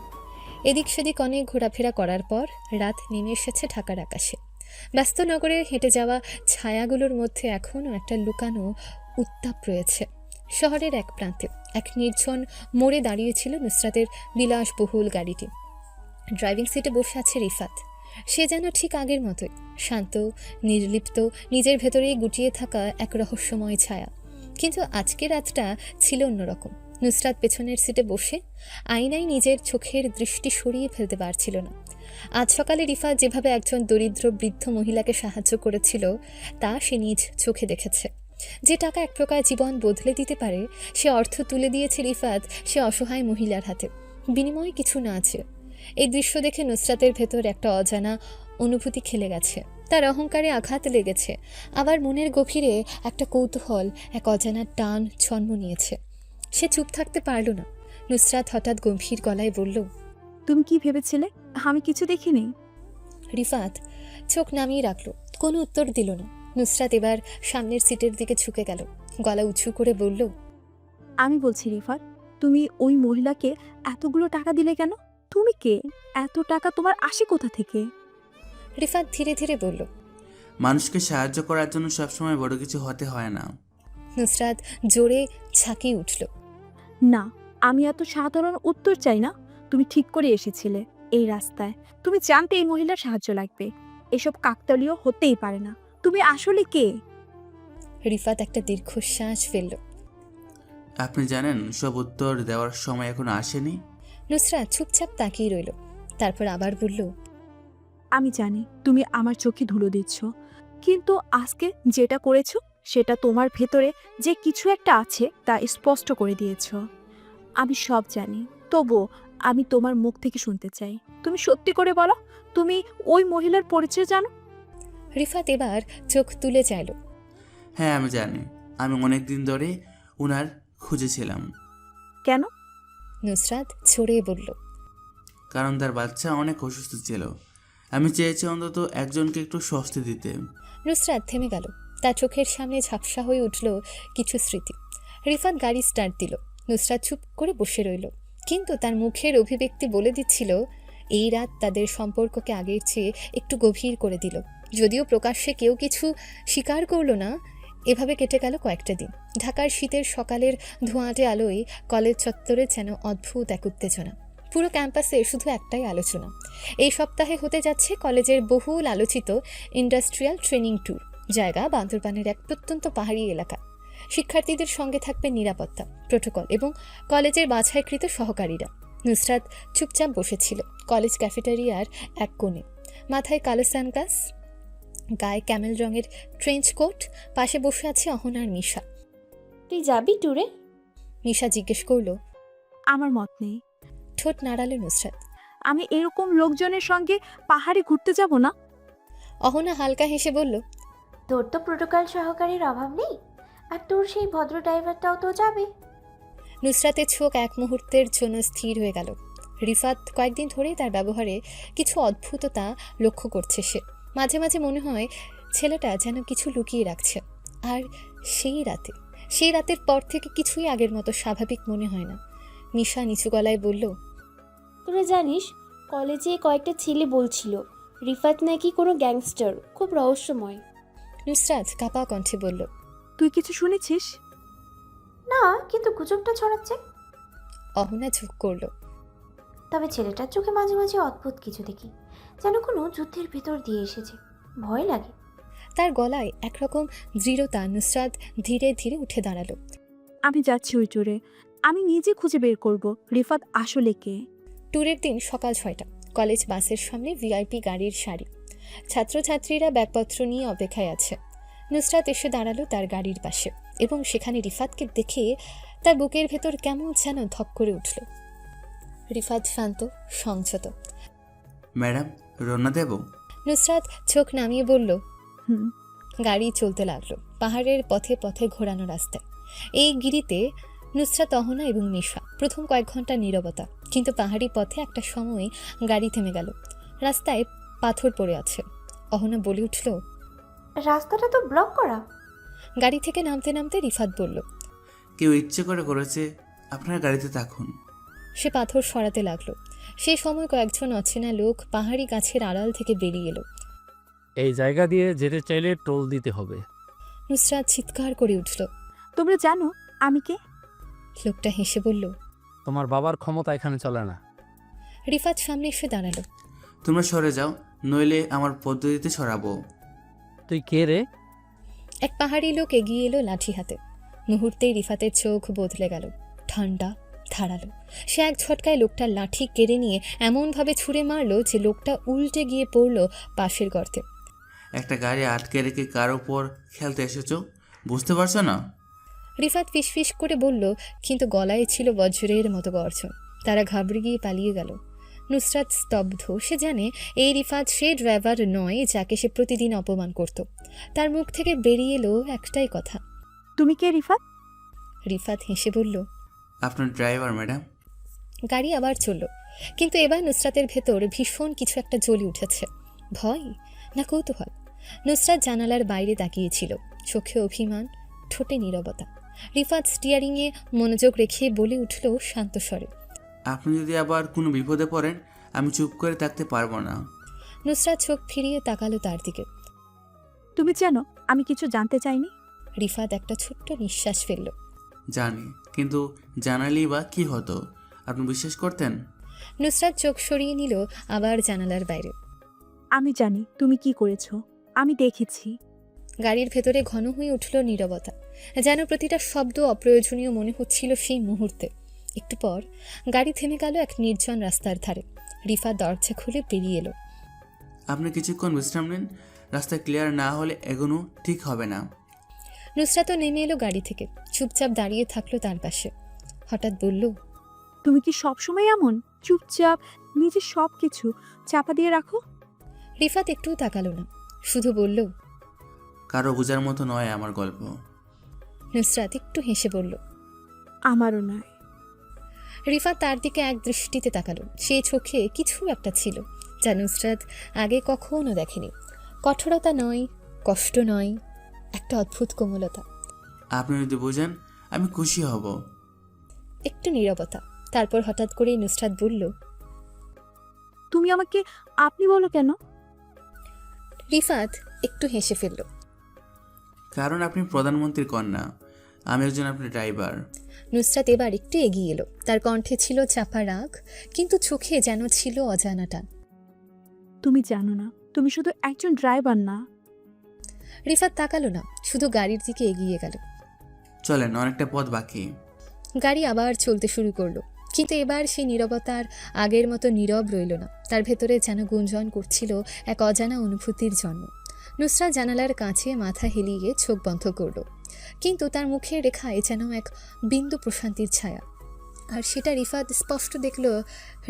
Speaker 3: এদিক সেদিক অনেক ঘোরাফেরা করার পর রাত নেমে এসেছে ঢাকার আকাশে। ব্যস্ত নগরে হেঁটে যাওয়া ছায়াগুলোর মধ্যে এখনও একটা লুকানো উত্তাপ রয়েছে। শহরের এক প্রান্তে এক নির্জন মোড়ে দাঁড়িয়েছিল নুসরাতের বিলাসবহুল গাড়িটি। ড্রাইভিং সিটে বসে আছে রিফাত। সে যেন ঠিক আগের মতোই, শান্ত, নির্লিপ্ত, নিজের ভেতরেই গুটিয়ে থাকা এক রহস্যময় ছায়া। কিন্তু আজকের রাতটা ছিল অন্যরকম। নুসরাত পেছনের সিটে বসে আয়নায় নিজের চোখের দৃষ্টি সরিয়ে ফেলতে পারছিল না। আজ সকালে রিফাত যেভাবে একজন দরিদ্র বৃদ্ধ মহিলাকে সাহায্য করেছিল, তা সে নিজ চোখে দেখেছে। যে টাকা এক প্রকার জীবন বদলে দিতে পারে, সে অর্থ তুলে দিয়েছে রিফাত সে অসহায় মহিলার হাতে, বিনিময়ে কিছু না আছে। এই দৃশ্য দেখে নুসরাতের ভেতর একটা অজানা অনুভূতি খেলে গেছে। তার অহংকারে আঘাত লেগেছে, আবার মনের গভীরে একটা কৌতূহল, এক অজানা টান জন্ম নিয়েছে। সে চুপ থাকতে পারল না। নুসরাত হঠাৎ গম্ভীর গলায় বলল,
Speaker 2: তুমি কি ভেবেছিলে আমি কিছু দেখিনি?
Speaker 3: রিফাত চোখ নামিয়ে রাখল, কোনো উত্তর দিল না। নুসরাত এবার সামনের সিটের দিকে ঝুঁকে গেল, গলা উঁচু করে বলল,
Speaker 2: আমি বলছি রিফাত, তুমি ওই মহিলাকে এতগুলো টাকা দিলে কেন? তুমি কে? এত টাকা তোমার আসে কোথা থেকে?
Speaker 3: রিফাত ধীরে ধীরে বলল,
Speaker 7: মানুষকে সাহায্য করার জন্য সবসময় বড় কিছু হতে হয় না।
Speaker 3: নুসরাত জোরে ঝাঁকিয়ে উঠল,
Speaker 2: না, আমি এত সাধারণ উত্তর চাই না। তুমি ঠিক করে এসেছিলে এই রাস্তায়, তুমি জানতে এই মহিলার সাহায্য লাগবে। এসব কাকতালীয় হতেই পারে না। তুমি আসলে কে?
Speaker 3: রিফাত একটা দীর্ঘশ্বাস ফেলল।
Speaker 7: আপনি জানেন সব উত্তর দেওয়ার সময় এখনো আসেনি।
Speaker 3: নুসরাত চুপচাপ তাকিয়ে রইল, তারপর আবার বলল,
Speaker 2: আমি জানি তুমি আমার চোখে ধুলো দিচ্ছ, কিন্তু আজকে যেটা করেছো সেটা তোমার ভেতরে যে কিছু একটা আছে তা স্পষ্ট করে দিয়েছ। আমি সব জানি, তবুও আমি তোমার মুখ থেকে শুনতে চাই। তুমি সত্যি করে বলো, তুমি ওই মহিলার পরিচয় জানো?
Speaker 3: রিফাত এবার চোখ তুলে চাইল।
Speaker 7: হ্যাঁ আমি জানি, আমি অনেক দিন ধরে উনার খুঁজেছিলাম।
Speaker 2: কেন?
Speaker 3: নুসরাত ছড়িয়ে বলল,
Speaker 7: কারণ তার বাচ্চা অনেক অসুস্থ ছিল। আমি চেয়েছি অন্তত একজনকে একটু স্বস্তি দিতে।
Speaker 3: নুসরাত থেমে গেল, তার চোখের সামনে ঝাপসা হয়ে উঠল কিছু স্মৃতি। রিফাত গাড়ি স্টার্ট দিল, নুসরাত চুপ করে বসে রইল, কিন্তু তার মুখের অভিব্যক্তি বলে দিচ্ছিল এই রাত তাদের সম্পর্ককে আগের চেয়ে একটু গভীর করে দিল। যদিও প্রকাশ্যে কেউ কিছু স্বীকার করল না। এভাবে কেটে গেল কয়েকটা দিন। ঢাকার শীতের সকালের ধোঁয়াটে আলোয় কলেজ চত্বরে যেন অদ্ভুত এক উত্তেজনা। পুরো ক্যাম্পাসে শুধু একটাই আলোচনা, এই সপ্তাহে হতে যাচ্ছে কলেজের বহুল আলোচিত ইন্ডাস্ট্রিয়াল ট্রেনিং ট্যুর। জায়গা বান্দরবানের এক প্রত্যন্ত পাহাড়ি এলাকা। শিক্ষার্থীদের সঙ্গে থাকবে নিরাপত্তা, প্রোটোকল এবং কলেজের বাছাইকৃত সহকারীরা। নুসরাত চুপচাপ বসেছিল কলেজ ক্যাফেটেরিয়ার এক কোণে, মাথায় কালো সানগ্লাস, গায়ে ক্যামেল রঙের ট্রেঞ্চ কোট। পাশে বসে আছে অহনা আর মিশা।
Speaker 8: তুই যাবি ট্যুরে?
Speaker 3: মিশা জিজ্ঞেস করল।
Speaker 2: আমার মত নেই।
Speaker 3: ঠোঁট নাড়ালো নুসরাত।
Speaker 2: আমি এরকম লোকজনের সঙ্গে পাহাড়ে ঘুরতে যাব না।
Speaker 3: অহনা হালকা হেসে বলল,
Speaker 8: তোর তো প্রোটোকল সহকারীর অভাব নেই, আর তোর সেই ভদ্র ড্রাইভারটাও তো যাবে।
Speaker 3: নুসরাতের চোখ এক মুহূর্তের জন্য স্থির হয়ে গেল। রিফাত কয়েকদিন ধরেই তার ব্যবহারে কিছু অদ্ভুততা লক্ষ্য করছে সে। মাঝে মাঝে মনে হয় ছেলেটা যেন কিছু লুকিয়ে রাখছে। আর সেই রাতের পর থেকে কিছুই আগের মতো স্বাভাবিক মনে হয় না। মিশা নিচু গলায় বলল,
Speaker 8: তোরা জানিস, কলেজে কয়েকটা ছেলে বলছিল রিফাত নাকি কোনো গ্যাংস্টার, খুব রহস্যময়।
Speaker 3: নুসরাত কাপা কণ্ঠে বলল,
Speaker 2: তুই কিছু শুনেছিস?
Speaker 8: না, কিন্তু গুজবটা ছড়াচ্ছে।
Speaker 3: অহনা ঝোঁক করল।
Speaker 8: তবে ছেলেটার চোখে মাঝে মাঝে অদ্ভুত কিছু দেখি, যেন কোনো যুদ্ধের ভেতর দিয়ে এসেছে, ভয় লাগে।
Speaker 3: তার গলায় একরকম দৃঢ়তা। নুসরাত ধীরে ধীরে উঠে দাঁড়ালো।
Speaker 2: আমি যাচ্ছি ওই ট্যুরে, আমি নিজে খুঁজে বের করব রিফাত আসলে কে।
Speaker 3: ট্যুরের দিন সকাল 6টা। কলেজ বাসের সামনে ভিআইপি গাড়ির সারি। ছাত্রছাত্রীরা ব্যাগপত্র নিয়ে অপেক্ষায় আছে। নুসরাত এসে দাঁড়ালো তার গাড়ির পাশে, এবং সেখানে রিফাতকে দেখে তার বুকের ভেতর কেমন যেন ধক করে উঠল। রিফাত শান্ত, সংযত।
Speaker 7: ম্যাডাম, রওনা দেব?
Speaker 3: নুসরাত চোখ নামিয়ে বলল,
Speaker 2: হুম।
Speaker 3: গাড়ি চলতে লাগলো পাহাড়ের পথে পথে ঘোরানো রাস্তায়। এই গিরিতে নুসরাত, অহনা এবং মিশা। প্রথম কয়েক ঘন্টা নীরবতা, কিন্তু পাহাড়ি পথে একটা সময় গাড়ি থেমে গেল। রাস্তায় পাথর পড়ে আছে। অহনা বলে উঠল,
Speaker 8: রাস্তাটা তো ব্লক করা।
Speaker 3: গাড়ি থেকে নামতে নামতে রিফাত বলল,
Speaker 7: কেউ ইচ্ছে করে করেছে, আপনার গাড়িতে থাকুন।
Speaker 3: সে পাথর সরাতে লাগলো। সেই সময় কয়েকজন অচেনা লোক পাহাড়ি গাছের আড়াল থেকে বেরিয়ে এলো।
Speaker 12: এই জায়গা দিয়ে যেতে চাইলে টোল দিতে হবে।
Speaker 3: নুসরাত চিৎকার করে উঠল,
Speaker 2: তোমরা জানো আমি কে?
Speaker 3: লোকটা হেসে বলল,
Speaker 12: তোমার বাবার ক্ষমতা এখানে চলে না।
Speaker 3: রিফাত সামনে এসে দাঁড়ালো।
Speaker 7: তোমরা সরে যাও, নইলে আমার পদ্ধতিতে সরাবো।
Speaker 12: তুই কে রে?
Speaker 3: এক পাহাড়ি লোক এগিয়ে এলো লাঠি হাতে। মুহূর্তেই রিফাতের চোখ বদলে গেল, ঠান্ডা, ধারালো। সে এক ঝটকায় লোকটার লাঠি কেড়ে নিয়ে এমনভাবে ছুঁড়ে মারলো যে লোকটা উল্টে গিয়ে পড়ল পাশের গর্তে।
Speaker 7: একটা গাড়ি আটকে রেখে কার ওপর খেলতে এসেছো? বুঝতে পারছো না?
Speaker 3: রিফাত ফিসফিস করে বলল, কিন্তু গলায় ছিল বজ্রের মতো গর্জন। তারা ঘাবড়ে গিয়ে পালিয়ে গেল। নুসরাত স্তব্ধ। সে জানে এই রিফাত সে ড্রাইভার নয় যাকে সে প্রতিদিন অপমান করত। তার মুখ থেকে বেরিয়ে এলো একটাই কথা,
Speaker 2: তুমি কে রিফাত?
Speaker 3: রিফাত হেসে বলল,
Speaker 7: আপনার ড্রাইভার ম্যাডাম।
Speaker 3: গাড়ি আবার চলল, কিন্তু এবার নুসরাতের ভেতর ভীষণ কিছু একটা জ্বলে উঠেছে। ভয় না কৌতূহল? নুসরাত জানালার বাইরে তাকিয়েছিল, চোখে অভিমান, ঠোঁটে নীরবতা। রিফাত স্টিয়ারিংয়ে মনোযোগ রেখে বলে উঠল শান্ত স্বরে,
Speaker 7: আপনি যদি আবার কোনো বিপদে পড়েন আমি চুপ করে থাকতে পারবো না।
Speaker 3: নুসরাত চোখ ফিরিয়ে তাকালো তার দিকে।
Speaker 2: তুমি জানো আমি কিছু জানতে চাইনি।
Speaker 3: রিফাত একটা ছোট্ট নিঃশ্বাস ফেলল।
Speaker 7: জানি, কিন্তু জানালেই বা কি হতো? আপনি বিশ্বাস করতেন?
Speaker 3: নুসরাত চোখ সরিয়ে নিল আবার জানালার বাইরে।
Speaker 2: আমি জানি তুমি কি করেছো, আমি দেখেছি।
Speaker 3: গাড়ির ভেতরে ঘন হয়ে উঠল নীরবতা, যেন প্রতিটা শব্দ অপ্রয়োজনীয় মনে হচ্ছিল সেই মুহূর্তে। একটু পর গাড়ি থেমে গেল এক নির্জন রাস্তার ধারে। রিফাত দরজা খুলে বেরিয়ে এলো।
Speaker 7: আপনি কিছুক্ষণ বিশ্রাম নিন, রাস্তা ক্লিয়ার না হলে এগোনো ঠিক হবে না।
Speaker 3: নুসরাতও নেমে এলো গাড়ি থেকে, চুপচাপ দাঁড়িয়ে থাকলো তার পাশে। হঠাৎ বলল,
Speaker 2: তুমি কি সবসময় এমন চুপচাপ নিজের সব কিছু চাপা দিয়ে রাখো?
Speaker 3: রিফাত একটুও তাকালো না, শুধু বলল,
Speaker 7: কারো বোঝার মতো নয় আমার গল্প।
Speaker 3: নুসরাত একটু হেসে বলল,
Speaker 2: আমারও নয়।
Speaker 3: রিফাত তার দিকে এক দৃষ্টিতে তাকালো। সেই চোখে কিছু একটা ছিল যা নুসরাত আগে কখনো দেখেনি। কঠোরতা নয়, কষ্ট নয়, একটা অদ্ভুত কোমলতা।
Speaker 7: আপনি যদি বোঝেন আমি খুশি হব।
Speaker 3: একটু নীরবতা, তারপর হঠাৎ করেই নুসরাত বলল,
Speaker 2: তুমি আমাকে আপনি বলো কেন?
Speaker 3: রিফাত একটু হেসে ফেলল।
Speaker 7: কারণ আপনি প্রধানমন্ত্রীর কন্যা, আমি একজন আপনার ড্রাইভার।
Speaker 3: নুসরাত এবার একটু এগিয়ে এলো। তার কণ্ঠে ছিল চাপা রাগ, কিন্তু চোখে যেন ছিল অজানা টান।
Speaker 2: তুমি জানো না তুমি শুধু একজন ড্রাইভার না।
Speaker 3: রিফাত তাকালো না, শুধু গাড়ির দিকে এগিয়ে গেল।
Speaker 7: চলেন, অনেকটা পথ বাকি।
Speaker 3: গাড়ি আবার চলতে শুরু করলো, কিন্তু এবার সেই নীরবতার আগের মতো নীরব রইল না। তার ভেতরে যেন গুঞ্জন করছিল এক অজানা অনুভূতির জন্ম। নুসরাত জানালার কাছে মাথা হেলিয়ে চোখ বন্ধ করল, কিন্তু তার মুখের রেখায় যেন এক বিন্দু প্রশান্তির ছায়া। আর সেটা রিফাত স্পষ্ট দেখল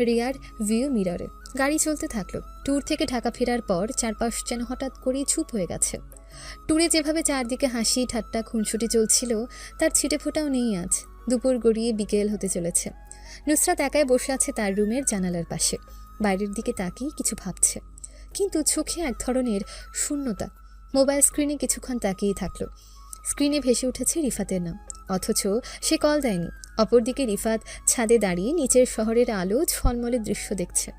Speaker 3: রিয়ার ভিউ মিররে। গাড়ি চলতে থাকলো। ট্যুর থেকে ঢাকা ফেরার পর চারপাশ যেন হঠাৎ করেই চুপ হয়ে গেছে। ট্যুরে যেভাবে চারদিকে হাসি ঠাট্টা খুনসুটি চলছিল, তার ছিটে ফোটাও নেই আজ। দুপুর গড়িয়ে বিকেল হতে চলেছে। নুসরাত একাই বসে আছে তার রুমের জানালার পাশে, বাইরের দিকে তাকিয়ে কিছু ভাবছে, কিন্তু চোখে এক ধরনের শূন্যতা। মোবাইল স্ক্রিনে কিছুক্ষণ তাকিয়ে থাকলো। স্ক্রিনে ভেসে উঠেছে রিফাতের নাম, অথচ সে কল দেয়নি। অপরদিকে রিফাত ছাদে দাঁড়িয়ে নিচের শহরের আলো ঝলমলে দৃশ্য দেখছে।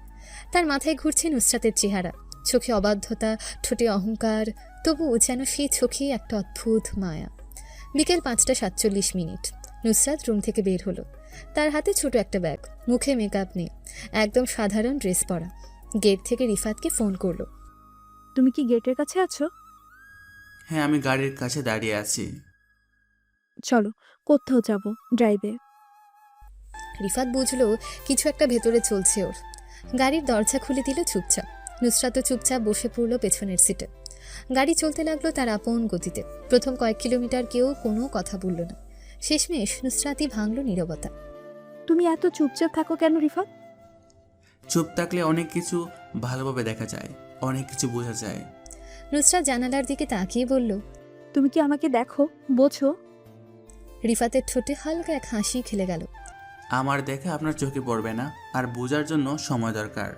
Speaker 3: তার মাথায় ঘুরছে নুসরাতের চেহারা, চোখে অবাধ্যতা, ঠোঁটে অহংকার, তবু যেন সেই চোখে একটা অদ্ভুত মায়া। বিকেল 5:47। নুসরাত রুম থেকে বের হলো। তার হাতে ছোট একটা ব্যাগ, মুখে মেকআপ নেই, একদম সাধারণ ড্রেস পরা। গেট থেকে রিফাতকে ফোন করলো।
Speaker 2: তুমি কি গেটের কাছে আছো?
Speaker 7: হ্যাঁ, আমি গাড়ির কাছে দাঁড়িয়ে আছি।
Speaker 2: চলো কোথাও যাব, ড্রাইভে।
Speaker 3: রিফাত বুঝলো কিছু একটা ভেতরে চলছে ওর। গাড়ির দরজা খুলে দিল চুপচাপ। নুসরাতও চুপচাপ বসে পড়ল পেছনের সিটে। গাড়ি চলতে লাগলো তার আপন গতিতে। প্রথম কয়েক কিলোমিটার কেউ কোনো কথা বলল না। শেষমেশ নুসরাতই ভাঙল নীরবতা।
Speaker 2: তুমি এত চুপচাপ থাকো কেন রিফাত?
Speaker 7: চুপ থাকলে অনেক কিছু ভালোভাবে দেখা যায়, অনেক কিছু বোঝা যায়।
Speaker 3: নুসরাত জানালার দিকে তাকিয়ে বলল,
Speaker 2: তুমি কি আমাকে দেখো, বোঝো?
Speaker 3: রিফাতের ঠোঁটে হালকা এক হাসি খেলে গেল।
Speaker 7: আমার দেখা আপনার চোখে পড়বে না, আর বোঝার জন্য সময় দরকার।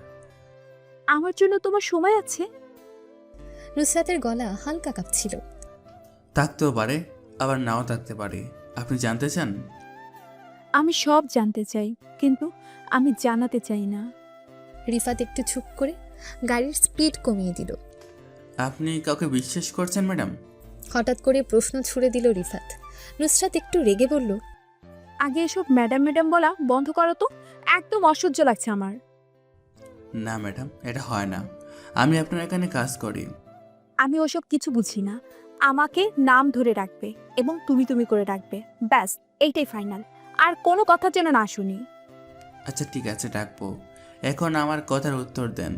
Speaker 2: আমার জন্য তোমার সময় আছে?
Speaker 3: নুসরাতের গলা হালকা কাঁপছিল।
Speaker 7: থাকতেও পারে, আবার নাও থাকতে পারে। আপনি জানতে চান?
Speaker 2: আমি সব জানতে চাই, কিন্তু আমি জানাতে চাই না।
Speaker 3: রিফাত একটু চুপ করে গাড়ির স্পিড কমিয়ে দিল।
Speaker 7: আপনি কাউকে বিশ্বাস করছেন ম্যাডাম?
Speaker 3: হঠাৎ করে প্রশ্ন ছুড়ে দিল রিফাত। নুসরাত একটু রেগে বলল,
Speaker 2: আগে এসব ম্যাডাম ম্যাডাম বলা বন্ধ করো তো, একদম অসহ্য লাগছে আমার।
Speaker 7: না ম্যাডাম, এটা হয় না। আমি আপনার এখানে কাজ করি।
Speaker 2: আমি ওসব কিছু বুঝি না। আমাকে নাম ধরে রাখবে এবং তুমি তুমি করে রাখবে, ব্যাস এইটাই ফাইনাল। আর কোনো কথা যেন না শুনি।
Speaker 7: আচ্ছা ঠিক আছে, ডাকবো। এখন আমার কথার উত্তর দেন।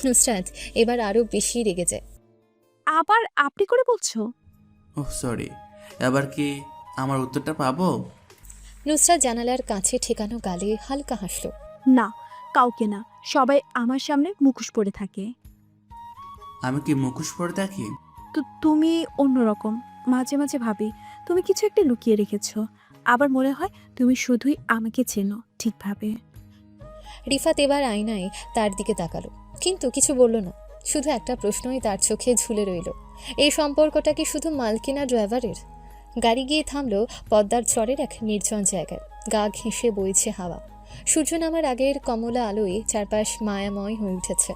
Speaker 3: নুসরাত এবার আরো বেশি রেগে যায়।
Speaker 2: আবার আপনি করে বলছো?
Speaker 7: ওহ সরি, এবার কি আমার উত্তরটা পাবো?
Speaker 3: নুসরাত জানালার কাছে ঠেকানো গালে হালকা হাসল।
Speaker 2: না, কাউকে না, সবাই আমার সামনে মুখোশ পরে থাকে।
Speaker 7: আমি কি মুখোশ পরে থাকি?
Speaker 2: তো তুমি অন্যরকম। মাঝে মাঝে ভাবি তুমি কিছু একটা লুকিয়ে রেখেছো, আবার মনে হয় তুমি শুধুই আমাকে চেনো ঠিকভাবে।
Speaker 3: রিফাত এবার আয়নায় তার দিকে তাকালো, কিন্তু কিছু বলল না। শুধু একটা প্রশ্নই তার চোখে ঝুলে রইল, এই সম্পর্কটা কি শুধু মালকিনা ড্রাইভারের? গাড়ি গিয়ে থামলো পদ্মার চরের এক নির্জন জায়গায়। গা ঘেঁষে বইছে হাওয়া, সূর্য নামার আগের কমলা আলোয় চারপাশ মায়াময় হয়ে উঠেছে।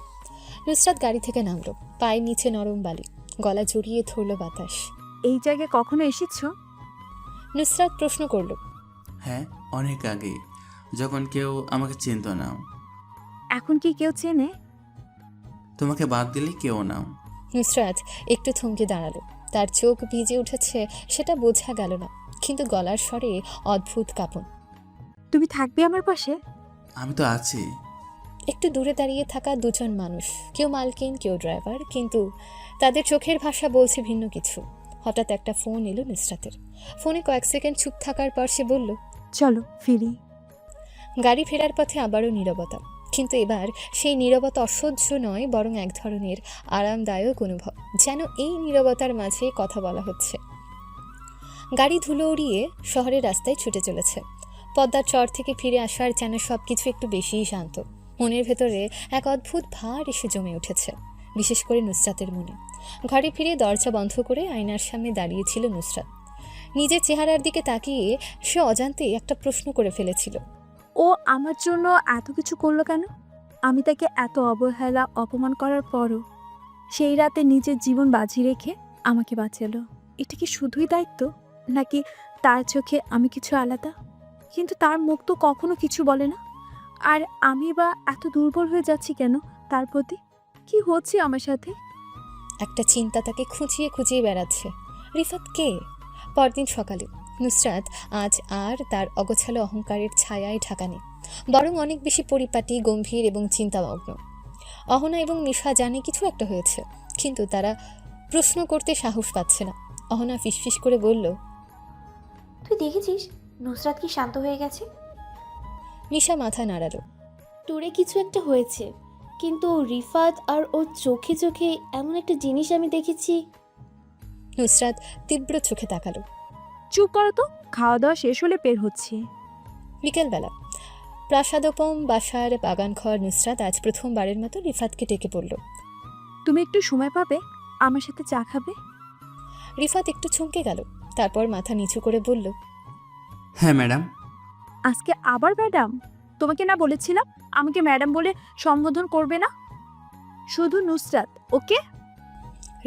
Speaker 3: নুসরাত গাড়ি থেকে নামলো, পায়ের নিচে নরম বালি, গলা জড়িয়ে ধরল বাতাস।
Speaker 2: এই জায়গায় কখনো এসেছো?
Speaker 3: নুসরাত প্রশ্ন করল।
Speaker 7: হ্যাঁ, অনেক আগে, যখন কেউ আমাকে চিনত না।
Speaker 2: এখন কি কেউ চেনে?
Speaker 7: তোমাকে বাদ দিলে কেউ না।
Speaker 3: নুসরাত একটু থমকে দাঁড়ালো, তার চোখ ভিজে উঠেছে সেটা বোঝা গেল না, কিন্তু গলার স্বরে অদ্ভুত কাঁপন।
Speaker 2: তুমি থাকবে আমার পাশে?
Speaker 7: আমি তো আছি।
Speaker 3: একটু দূরে দাঁড়িয়ে থাকা দুজন মানুষ, কেউ মালকিন কেউ ড্রাইভার, কিন্তু তাদের চোখের ভাষা বলছে ভিন্ন কিছু। হঠাৎ একটা ফোন এলো নুসরাতের। ফোনে কয়েক সেকেন্ড চুপ থাকার পর সে বলল,
Speaker 2: চলো ফিরি।
Speaker 3: গাড়ি ফেরার পথে আবারও নীরবতা, কিন্তু এবার সেই নীরবতা অসহ্য নয়, বরং এক ধরনের আরামদায়ক অনুভব, যেন এই নীরবতার মাঝে কথা বলা হচ্ছে। গাড়ি ধুলো উড়িয়ে শহরের রাস্তায় ছুটে চলেছে। পদ্মার চর থেকে ফিরে আসার যেন সব কিছু একটু বেশিই শান্ত। মনের ভেতরে এক অদ্ভুত ভার এসে জমে উঠেছে, বিশেষ করে নুসরাতের মনে। ঘরে ফিরে দরজা বন্ধ করে আয়নার সামনে দাঁড়িয়েছিল নুসরাত। নিজের চেহারার দিকে তাকিয়ে সে অজান্তে একটা প্রশ্ন করে ফেলেছিল।
Speaker 2: ও আমার জন্য এত কিছু করলো কেন? আমি তাকে এত অবহেলা অপমান করার পরও সেই রাতে নিজের জীবন বাজি রেখে আমাকে বাঁচালো। এটা কি শুধুই দায়িত্ব, নাকি তার চোখে আমি কিছু আলাদা? কিন্তু তার মুখ তো কখনো কিছু বলে না। আর আমি বা এত দুর্বল হয়ে যাচ্ছি কেন তার প্রতি? কি হচ্ছে আমার সাথে?
Speaker 3: একটা চিন্তা তাকে খুঁচিয়ে খুঁচিয়ে বেড়াচ্ছে। রিফাত কে? পরদিন সকালে নুসরাত আজ আর তার অগোছালো অহংকারের ছায়ায় ঢাকা নেই, বরং অনেক বেশি পরিপাটি, গম্ভীর এবং চিন্তামগ্ন। অহনা এবং মিশা জানে কিছু একটা হয়েছে, কিন্তু তারা প্রশ্ন করতে সাহস পাচ্ছে না। অহনা ফিসফিস করে বলল,
Speaker 8: তুই দেখেছিস নুসরাত কি শান্ত হয়ে গেছে?
Speaker 3: মিশা মাথা নাড়ালো।
Speaker 8: ট্যুরে কিছু একটা হয়েছে, কিন্তু রিফাত আর ওর চোখে চোখে এমন একটা জিনিস আমি দেখেছি।
Speaker 3: নুসরাত তীব্র চোখে তাকালো।
Speaker 2: চুপ করো তো, খাওয়া দাওয়া শেষ হলে বের হচ্ছি।
Speaker 3: বিকেলবেলা প্রাসাদোপম বাসার বাগানঘর। নুসরাত আজ প্রথমবারের মতো রিফাতকে ডেকে পড়ল।
Speaker 2: তুমি একটু সময় পাবে? আমার সাথে চা খাবে?
Speaker 3: রিফাত একটু চমকে গেল, তারপর মাথা নিচু করে বলল,
Speaker 7: হ্যাঁ ম্যাডাম।
Speaker 2: আজকে আবার ম্যাডাম? তোমাকে না বলেছিলাম আমাকে ম্যাডাম বলে সম্বোধন করবে না? শুধু নুসরাত, ওকে?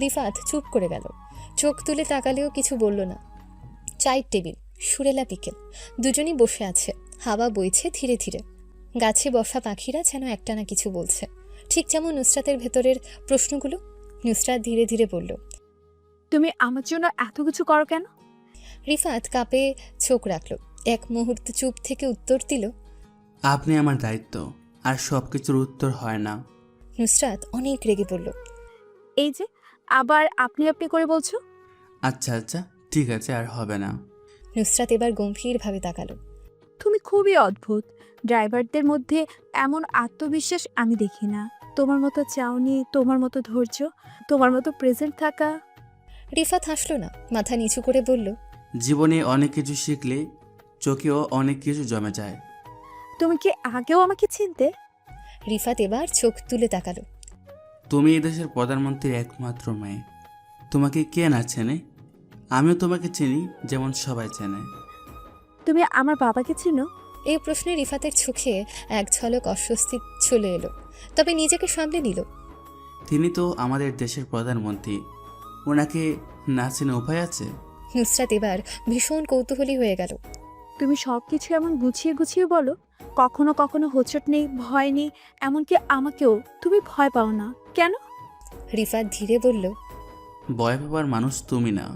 Speaker 3: রিফাত চুপ করে গেল, চোখ তুলে তাকালেও কিছু বলল না। চায়ের টেবিল, সুরেলা বিকেল, দুজনই বসে আছে, হাওয়া বইছে ধীরে ধীরে। গাছে বসা পাখিরা যেন একটা না কিছু বলছে, ঠিক যেমন নুসরাতের ভেতরের প্রশ্নগুলো। নুসরাত ধীরে ধীরে বলল,
Speaker 2: তুমি আমার জন্য এত কিছু করো কেন?
Speaker 3: রিফাত কাঁপে চোখ রাখলো, এক মুহূর্ত চুপ থেকে উত্তর দিল,
Speaker 7: আপনি আমার দায়িত্ব, আর সব কিছুর উত্তর হয় না।
Speaker 3: নুসরাত অনেক রেগে পড়ল।
Speaker 2: এই যে আবার আপনি আপনি করে বলছো।
Speaker 7: আচ্ছা আচ্ছা, ঠিক আছে, আর হবে না।
Speaker 3: নুসরাত এবার গম্ভীরভাবে তাকালো।
Speaker 2: তুমি খুবই অদ্ভুত। ড্রাইভারদের মধ্যে এমন আত্মবিশ্বাস আমি দেখি না। তোমার মতো চাউনি, তোমার মতো ধৈর্য, তোমার মতো প্রেজেন্ট থাকা।
Speaker 3: রিফাত হাসলো না, মাথা নিচু করে বলল,
Speaker 7: জীবনে অনেক কিছু শিখলে চোখেও অনেক কিছু জমে যায়।
Speaker 2: তুমি কি আগেও আমাকে চিনতে?
Speaker 3: রিফাত এবার চোখ তুলে তাকালো।
Speaker 7: তুমি এই দেশের প্রধানমন্ত্রীর একমাত্র মেয়ে, তোমাকে কে না চেনে? আমিও তোমাকে চিনি, যেমন সবাই চেনে।
Speaker 2: তুমি আমার বাবাকে চিনো?
Speaker 3: এই প্রশ্নে রিফাতের চোখে এক ঝলক অস্বস্তি চলে এলো, তবে নিজেকে সামলে নিল।
Speaker 7: তিনি তো আমাদের দেশের প্রধানমন্ত্রী, ওনাকে না চেনে উপায় আছে?
Speaker 3: নুসরাত এবার ভীষণ কৌতূহলী হয়ে গেল।
Speaker 2: তুমি সব কিছু এমন গুছিয়ে গুছিয়ে বলো, কখনো কখনো হোঁচট নেই, ভয় নেই, এমনকি আমাকেও তুমি ভয় পাও না কেন?
Speaker 3: রিফাত ধীরে বলল,
Speaker 7: ভয় পাবার মানুষ তুমি না।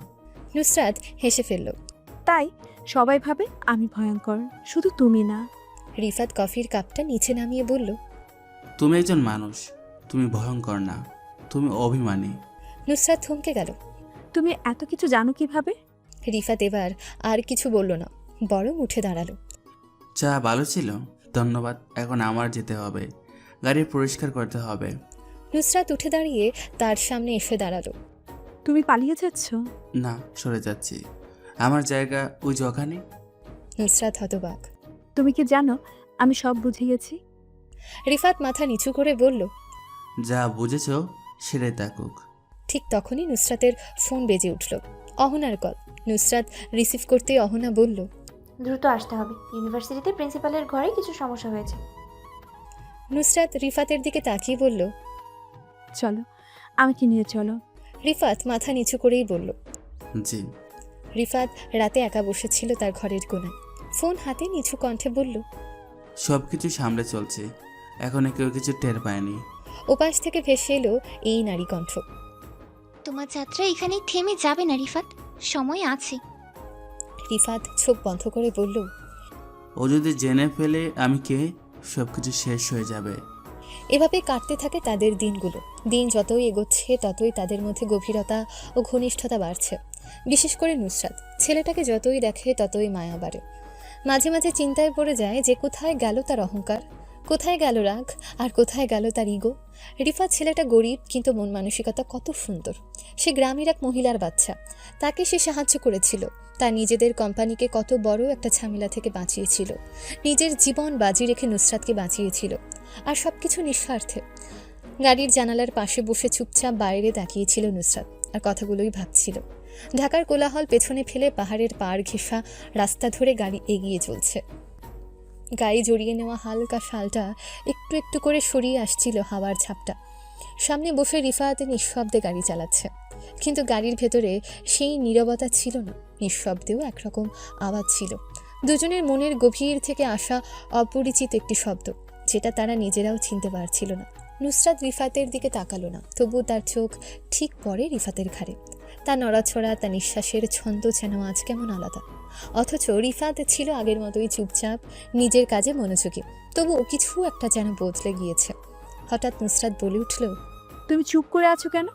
Speaker 3: নুসরাত হেসে ফেলল।
Speaker 2: তাই সবাই ভাবে আমি ভয়ঙ্কর, শুধু তুমি না।
Speaker 3: রিফাত কফির কাপটা নিচে নামিয়ে বলল,
Speaker 7: তুমি একজন মানুষ, তুমি ভয়ঙ্কর না, তুমি অভিমানী।
Speaker 3: নুসরাত থমকে গেল।
Speaker 2: তুমি এত কিছু জানো কিভাবে?
Speaker 3: রিফাত এবার আর কিছু বলল না, বরং উঠে দাঁড়ালো।
Speaker 7: চা ভালো ছিল, ধন্যবাদ। এখন আমার যেতে হবে, গাড়ি পরিষ্কার করতে হবে।
Speaker 3: নুসরাত উঠে দাঁড়িয়ে তার সামনে এসে দাঁড়ালো।
Speaker 2: তুমি পালিয়ে যাচ্ছ?
Speaker 7: না, সরে যাচ্ছি। আমার জায়গা ওই যে ওখানে।
Speaker 3: নুসরাত হতবাক।
Speaker 2: তুমি কি জানো আমি সব বুঝে গেছি?
Speaker 3: রিফাত মাথা নিচু করে বলল,
Speaker 7: যা বুঝেছ সেটাই থাকুক।
Speaker 3: ঠিক তখনই নুসরাতের ফোন বেজে উঠল। অহনার কল। নুসরাত রিসিভ করতেই অহনা বলল,
Speaker 8: দ্রুত আসতে হবে, ইউনিভার্সিটিতে প্রিন্সিপালের ঘরে কিছু সমস্যা হয়েছে।
Speaker 3: নুসরাত রিফাতের দিকে তাকিয়ে বলল,
Speaker 2: চলো, আমাকে নিয়ে চলো।
Speaker 3: রিফাত মাথা নিচু করেই বলল,
Speaker 7: জি।
Speaker 3: রিফাত রাতে একা বসেছিল তার ঘরের কোণায়, ফোন হাতে নিচু কণ্ঠে বলল,
Speaker 7: সব কিছু সামলে চলছে, এখনো কেউ কিছু টের পায়নি।
Speaker 3: ওপাশ থেকে ভেসে এলো এই নারী কণ্ঠ।
Speaker 10: তোমার যাত্রা এখানেই থেমে যাবে না রিফাত, সময় আছে।
Speaker 3: রিফাত চোখ বন্ধ করে বলল,
Speaker 7: ও যদি জেনে ফেলে আমি কে, সব কিছু শেষ হয়ে যাবে।
Speaker 3: এভাবে কাটতে থাকে তাদের দিনগুলো। দিন যতই এগোচ্ছে ততই তাদের মধ্যে গভীরতা ও ঘনিষ্ঠতা বাড়ছে। বিশেষ করে নুসরাত ছেলেটাকে যতই দেখে ততই মায়া বাড়ে। মাঝে মাঝে চিন্তায় পড়ে যায় যে কোথায় গেল তার অহংকার, কোথায় গেল রাগ, আর কোথায় গেল তার ইগো। রিফাত ছেলেটা গরিব, কিন্তু মন মানসিকতা কত সুন্দর। সে গ্রামের এক মহিলার বাচ্চা, তাকে সে সাহায্য করেছিল, তার নিজেদের কোম্পানিকে কত বড় একটা ঝামেলা থেকে বাঁচিয়েছিল, নিজের জীবন বাজি রেখে নুসরাতকে বাঁচিয়েছিল, আর সব কিছু নিঃস্বার্থে। গাড়ির জানালার পাশে বসে চুপচাপ বাইরে তাকিয়েছিল নুসরাত, আর কথাগুলোই ভাবছিল। ঢাকার কোলাহল পেছনে ফেলে পাহাড়ের পাড় ঘেঁষা রাস্তা ধরে গাড়ি এগিয়ে চলছে। গায়ে জড়িয়ে নেওয়া হালকা শালটা একটু একটু করে সরিয়ে আসছিল হাওয়ার ঝাপটা। সামনে বসে রিফাত নিঃশব্দে গাড়ি চালাচ্ছে, কিন্তু গাড়ির ভেতরে সেই নীরবতা ছিল না, নিঃশব্দেও একরকম আওয়াজ ছিল। দুজনের মনের গভীর থেকে আসা অপরিচিত একটি শব্দ, যেটা তারা নিজেরাও চিনতে পারছিল না। নুসরাত রিফাতের দিকে তাকালো না, তবুও তার চোখ ঠিক পড়ে রিফাতের ঘাড়ে। তার নড়াছড়া, তার নিঃশ্বাসের ছন্দ যেন আজ কেমন আলাদা। অথচ রিফাত ছিল আগের মতোই চুপচাপ, নিজের কাজে মনোযোগী, তবুও কিছু একটা যেন বদলে গিয়েছে। হঠাৎ নুসরাত বলে উঠল,
Speaker 2: তুমি চুপ করে আছো কেন?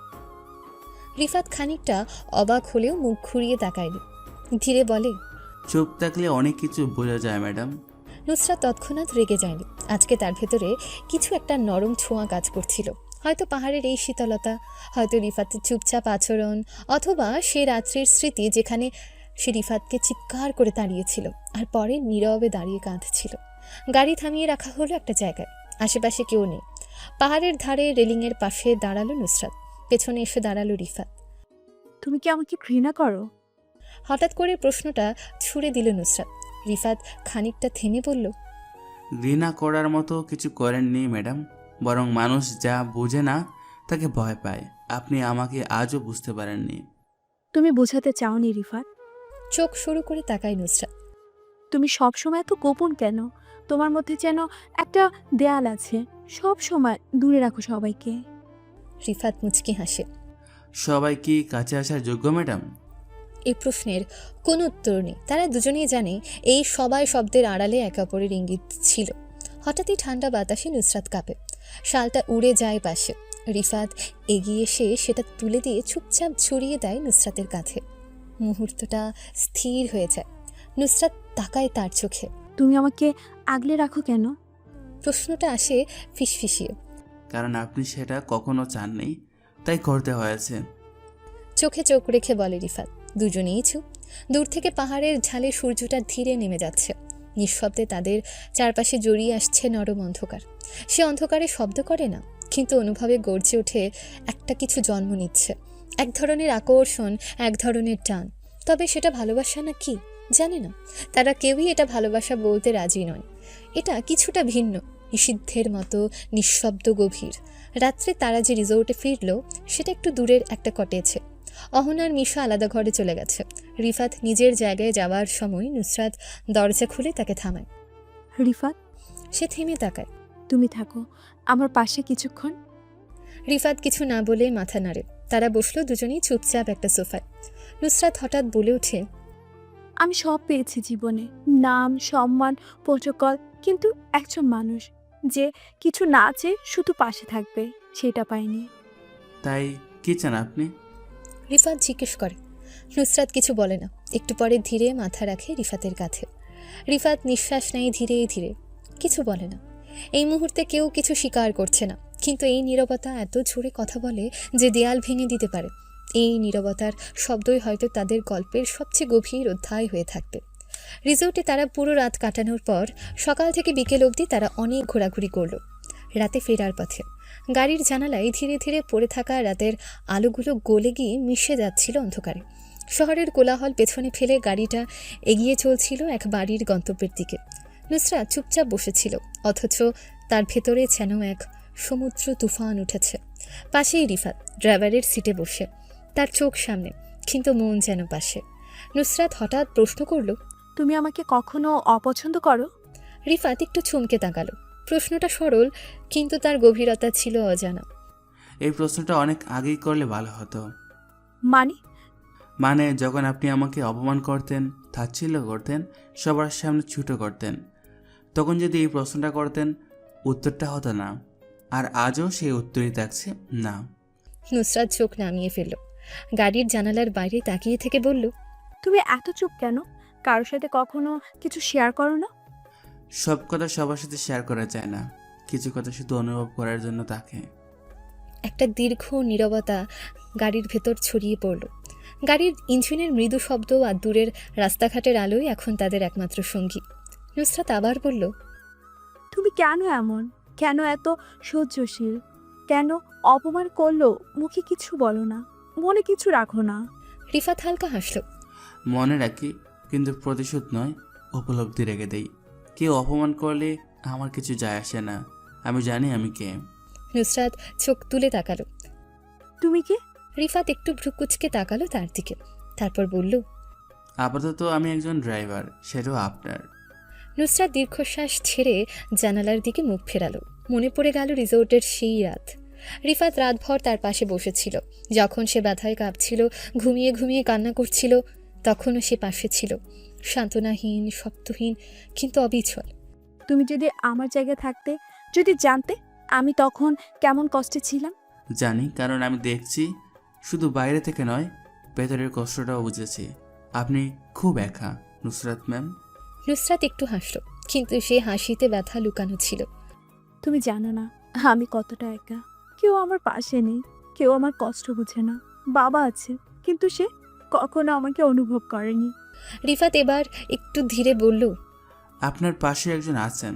Speaker 3: রিফাত খানিকটা অবাক হলেও মুখ ঘুরিয়ে তাকায়নি, ধীরে বলে,
Speaker 7: চুপ থাকলে অনেক কিছু বোঝা যায় ম্যাডাম।
Speaker 3: নুসরাত তৎক্ষণাৎ রেগে যায়নি। আজকে তার ভেতরে কিছু একটা নরম ছোঁয়া কাজ করছিল। হয়তো পাহাড়ের এই শীতলতা, হয়তো রিফাতের চুপচাপ আচরণ, অথবা সে রাত্রির স্মৃতি যেখানে সে রিফাতকে চিৎকার করে দাঁড়িয়েছিল আর পরে নীরবে দাঁড়িয়ে কাঁদছিল। গাড়ি থামিয়ে রাখা হলো একটা জায়গায়, আশেপাশে কেউ নেই। পাহাড়ের ধারে রেলিংয়ের পাশে দাঁড়ালো নুসরাত, পেছনে এসে দাঁড়ালো রিফাত।
Speaker 2: তুমি কি আমাকে ঘৃণা করো?
Speaker 3: হঠাৎ করে প্রশ্নটা ছুড়ে দিল নুসরাত। রিফাত খানিকটা থেমে বলল,
Speaker 7: ঘৃণা করার মতো কিছু করেননি ম্যাডাম, বরং মানুষ যা বোঝে না তাকে ভয় পায়। আপনি আমাকে আজও বুঝতে পারেননি।
Speaker 2: তুমি বোঝাতে চাওনি রিফাত।
Speaker 3: চোখ শুরু করে তাকায় নুসরাত।
Speaker 2: তুমি সব সময় এত গোপন কেন? তোমার মধ্যে যেন একটা দেয়াল আছে, সব সময় দূরে রাখো সবাইকে।
Speaker 3: রিফাত মুচকি হাসে।
Speaker 7: সবাই কি কাছে আসার যোগ্য ম্যাডাম?
Speaker 3: এই প্রশ্নের কোনো উত্তর নেই। তারা দুজনেই জানে এই সবাই শব্দের আড়ালে একে অপরের ইঙ্গিত ছিল। হঠাৎই ঠান্ডা বাতাসে নুসরাত কাঁপে, শালটা উড়ে যায় পাশে। রিফাত এগিয়ে এসে সেটা তুলে দিয়ে চুপচাপ ছড়িয়ে দেয় নুসরাতের কাঁধে। মুহূর্তটা স্থির হয়ে যায়। নুসরাত তাকায় তার চোখে।
Speaker 2: তুমি আমাকে আগলে রাখো কেন?
Speaker 3: প্রশ্নটা আসে ফিসফিসিয়ে।
Speaker 7: কারণ আপনি সেটা কখনো চাননি, তাই করতে হয়েছে।
Speaker 3: চোখে চোখ রেখে বলে রিফাত। দুজনেই চুপ। দূর থেকে পাহাড়ের ঢালে সূর্যটা ধীরে নেমে যাচ্ছে। নিঃশব্দে তাদের চারপাশে জড়িয়ে আসছে নরম অন্ধকার। সে অন্ধকারে শব্দ করে না, কিন্তু অনুভবে গর্জে ওঠে একটা কিছু জন্ম নিচ্ছে। এক ধরনের আকর্ষণ, এক ধরনের টান। তবে সেটা ভালোবাসা না কি জানে না। তারা কেউই এটা ভালোবাসা বলতে রাজি নয়। এটা কিছুটা ভিন্ন, নিষিদ্ধের মতো নিঃশব্দ, গভীর। রাত্রে তারা যে রিসোর্টে ফিরল সেটা একটু দূরের একটা কটেছে। অহনার মিশা আলাদা ঘরে চলে গেছে। রিফাত নিজের জায়গায় যাওয়ার সময় নুসরাত দরজা খুলে তাকে থামায়।
Speaker 2: রিফাত।
Speaker 3: সে থেমে তাকায়।
Speaker 2: তুমি থাকো আমার পাশে কিছুক্ষণ।
Speaker 3: রিফাত কিছু না বলে মাথা নাড়ে। তারা বসলো দুজনেই চুপচাপ একটা সোফায়। নুসরাত হঠাৎ বলে ওঠে,
Speaker 2: আমি সব পেয়েছি জীবনে, নাম, সম্মান, প্রোটোকল, কিন্তু একজন মানুষ যে কিছু না চেয়ে শুধু পাশে থাকবে, সেটা পাইনি।
Speaker 7: তাই কি চান আপনি?
Speaker 3: রিফাত জিজ্ঞেস করে। নুসরাত কিছু বলে না। একটু পরে ধীরে মাথা রাখে রিফাতের কাছে। রিফাত নিঃশ্বাস নেয় ধীরে ধীরে, কিছু বলে না। এই মুহূর্তে কেউ কিছু স্বীকার করছে না, কিন্তু এই নীরবতা এত জোরে কথা বলে যে দেয়াল ভেঙে দিতে পারে। এই নীরবতার শব্দই হয়তো তাদের গল্পের সবচেয়ে গভীর অধ্যায় হয়ে থাকবে। রিসোর্টে তারা পুরো রাত কাটানোর পর সকাল থেকে বিকেল অবধি তারা অনেক ঘোরাঘুরি করলো। রাতে ফেরার পথে গাড়ির জানালায় ধীরে ধীরে পড়ে থাকা রাতের আলোগুলো গলে গিয়ে মিশে যাচ্ছিল অন্ধকারে। শহরের কোলাহল পেছনে ফেলে গাড়িটা এগিয়ে চলছিল এক বাড়ির গন্তব্যের দিকে। নুসরাত চুপচাপ বসেছিল, অথচ তার ভেতরে যেন এক সমুদ্র তুফান উঠেছে। পাশেই রিফাত ড্রাইভারের সিটে বসে, তার চোখ সামনে, কিন্তু মন যেন পাশে। নুসরাত হঠাৎ প্রশ্ন করল,
Speaker 2: তুমি আমাকে কখনো অপছন্দ করো?
Speaker 3: রিফাত একটু চমকে তাকালো। প্রশ্নটা সরল, কিন্তু তার গভীরতা ছিল অজানা।
Speaker 7: এই প্রশ্নটা অনেক আগেই করলে ভালো হতো।
Speaker 2: মানে
Speaker 7: যখন আপনি আমাকে অপমান করতেন, তাচ্ছিল্য করতেন, সবার সামনে ছোটো করতেন, তখন যদি এই প্রশ্নটা করতেন, উত্তরটা হতো না। আর আজও সেই উত্তরই থাকছে না।
Speaker 3: নুসরাত চোখ নামিয়ে ফেলল, গাড়ির জানালার বাইরে তাকিয়ে থেকে বলল,
Speaker 2: তুমি এত চুপ কেন? কারোর সাথে কখনো কিছু শেয়ার করো না?
Speaker 7: সব কথা সবার সাথে শেয়ার করা যায় না, কিছু কথা শুধু অনুভব করার জন্য থাকে।
Speaker 3: একটা দীর্ঘ নীরবতা গাড়ির ভেতর ছড়িয়ে পড়ল। গাড়ির ইঞ্জিনের মৃদু শব্দ আর দূরের রাস্তাঘাটের আলোই এখন তাদের একমাত্র সঙ্গী। নুসরাত আবার বলল,
Speaker 2: তুমি কেন এমন? কেন এত সহ্যশীল? কেন অপমান করলো মুখে কিছু বলো না, মনে কিছু রাখো না?
Speaker 3: রিফাত হালকা হাসল।
Speaker 7: মনে রাখি, কিন্তু প্রতিশোধ নয়, উপলব্ধি রেখে দেই। কেউ অপমান করলে আমার কিছু যায় আসে না, আমি জানি আমি কে।
Speaker 3: নুসরাত চোখ তুলে তাকালো।
Speaker 2: তুমি কে?
Speaker 3: রিফাত একটু ভ্রুকুচকে তাকালো তার দিকে, তারপর বলল,
Speaker 7: আপাতত আমি একজন ড্রাইভার, সেটাও আপনার।
Speaker 3: নুসরাত দীর্ঘশ্বাস ছেড়ে জানালার দিকে মুখ ফেরালো। মনে পড়ে গেল রিসোর্টের সেই রাত। রিফাত রাতভর তার পাশে বসেছিল, যখন সে ব্যথায় কাঁপছিল, ঘুমিয়ে ঘুমিয়ে কান্না করছিল, তখনও সে পাশে ছিল, সান্ত্বনাহীন, শব্দহীন, কিন্তু অবিচল।
Speaker 2: তুমি যদি আমার জায়গায় থাকতে, যদি জানতে আমি তখন কেমন কষ্টে ছিলাম।
Speaker 7: জানি, কারণ আমি দেখছি, শুধু বাইরে থেকে নয়, ভেতরের কষ্টটাও বুঝেছি। আপনি খুব একা নুসরাত ম্যাম।
Speaker 3: নুসরাত একটু হাসল, কিন্তু সে হাসিতে ব্যথা লুকানো ছিল।
Speaker 2: তুমি জানো না আমি কতটা একা। কেউ আমার পাশে নেই, কেউ আমার কষ্ট বুঝে না। বাবা আছে, কিন্তু সে কখনো আমাকে অনুভব করেনি।
Speaker 3: রিফাত এবার একটু ধীরে বলল,
Speaker 7: আপনার পাশে একজন আছেন।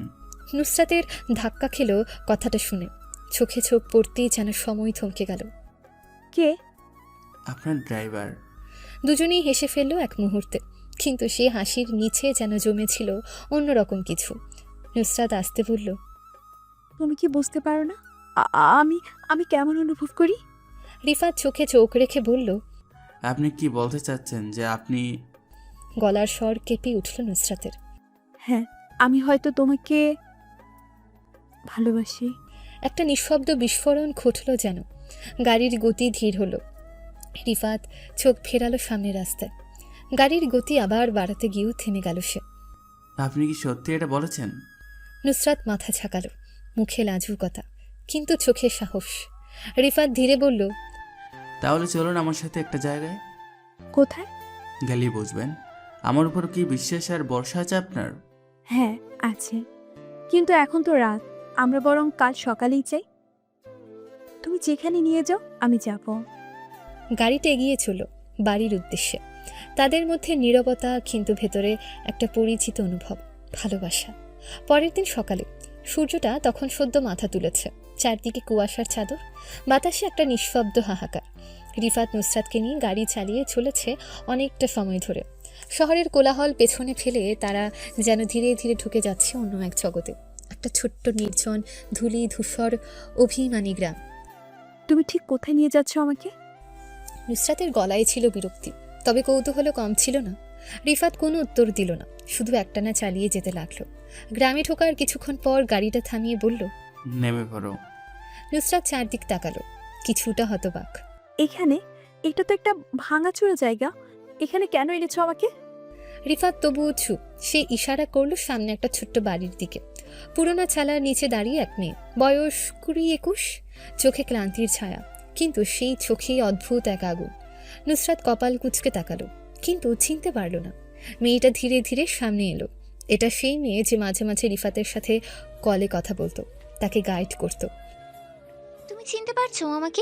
Speaker 3: নুসরাতের ধাক্কা খেল কথাটা শুনে, চোখে চোখ পড়তেই যেন সময় থমকে গেল।
Speaker 2: কে?
Speaker 7: আপনার ড্রাইভার।
Speaker 3: দুজনেই হেসে ফেলল এক মুহূর্তে, কিন্তু সে হাসির নিচে যেন জমেছিল অন্যরকম কিছু। নুসরাত আস্তে বলল,
Speaker 2: তুমি কি বুঝতে পারো না আমি আমি কেমন অনুভব করি?
Speaker 3: রিফাত চোখে চোখ রেখে বলল,
Speaker 7: আপনি কি বলতে চাচ্ছেন যে আপনি?
Speaker 3: গলার স্বর কেঁপে উঠল নুসরাতের।
Speaker 2: হ্যাঁ, আমি হয়তো তোমাকে ভালোবাসি।
Speaker 3: একটা নিঃশব্দ বিস্ফোরণ ঘটল যেন। গাড়ির গতি ধীর হলো। রিফাত চোখ ফেরালো সামনের রাস্তায়। গাড়ির গতি আবার বাড়াতে গিয়েও থেমে গেল সে।
Speaker 7: আপনি কি সত্যি এটা বলেছেন?
Speaker 3: নুসরাত মাথা ঝাঁকালো, মুখে লাজুকতা, কিন্তু চোখে সাহস। রিফাত ধীরে বলল,
Speaker 7: তাহলে চলুন আমার সাথে একটা জায়গায়।
Speaker 2: কোথায়?
Speaker 7: গেলেই বুঝবেন। আমার উপর কি বিশ্বাস আর ভরসা আছে আপনার?
Speaker 2: হ্যাঁ আছে, কিন্তু এখন তো রাত, আমরা বরং কাল সকালেই চাই। তুমি যেখানে নিয়ে যাও আমি যাব।
Speaker 3: গাড়িটা এগিয়ে চলল বাড়ির উদ্দেশ্যে। তাদের মধ্যে নীরবতা, কিন্তু ভেতরে একটা পরিচিত অনুভব, ভালোবাসা। পরের দিন সকালে সূর্যটা তখন সদ্য মাথা তুলেছে, চারদিকে কুয়াশার চাদর, বাতাসে একটা নিঃশব্দ হাহাকার। রিফাত নুসরাতকে নিয়ে গাড়ি চালিয়ে চলেছে অনেকটা সময় ধরে। শহরের কোলাহল পেছনে ফেলে তারা যেন ধীরে ধীরে ঢুকে যাচ্ছে অন্য এক জগতে, একটা ছোট্ট নির্জন ধূলি ধূসর অভিমানী গ্রাম।
Speaker 2: তুমি ঠিক কোথায় নিয়ে যাচ্ছ আমাকে?
Speaker 3: নুসরাতের গলায় ছিল বিরক্তি, তবে কৌতূহলও কম ছিল না। রিফাত কোনো উত্তর দিল না, শুধু একটানা চালিয়ে যেতে লাগলো। গ্রামে ঢোকার কিছুক্ষণ পর গাড়িটা থামিয়ে বলল,
Speaker 7: নেমে পড়ো।
Speaker 3: নুসরাত চারদিক তাকালো, কিছুটা হতবাক।
Speaker 2: এখানে? এটা তো একটা ভাঙাচোরা জায়গা, এখানে কেন এনেছো আমাকে?
Speaker 3: রিফাত তবুও চুপ। সে ইশারা করলো সামনে একটা ছোট্ট বাড়ির দিকে। পুরোনো চালার নিচে দাঁড়িয়ে এক মেয়ে, বয়স 20-21, চোখে ক্লান্তির ছায়া, কিন্তু সেই চোখেই অদ্ভুত এক আগুন। নুসরাত কপাল কুঁচকে তাকালো, কিন্তু চিনতে পারল না। মেয়েটা ধীরে ধীরে সামনে এলো। এটা সেই মেয়ে যে মাঝে মাঝে রিফাতের সাথে কলে কথা বলতো, তাকে গাইড করত।
Speaker 10: তুমি চিনতে পারছো আমাকে?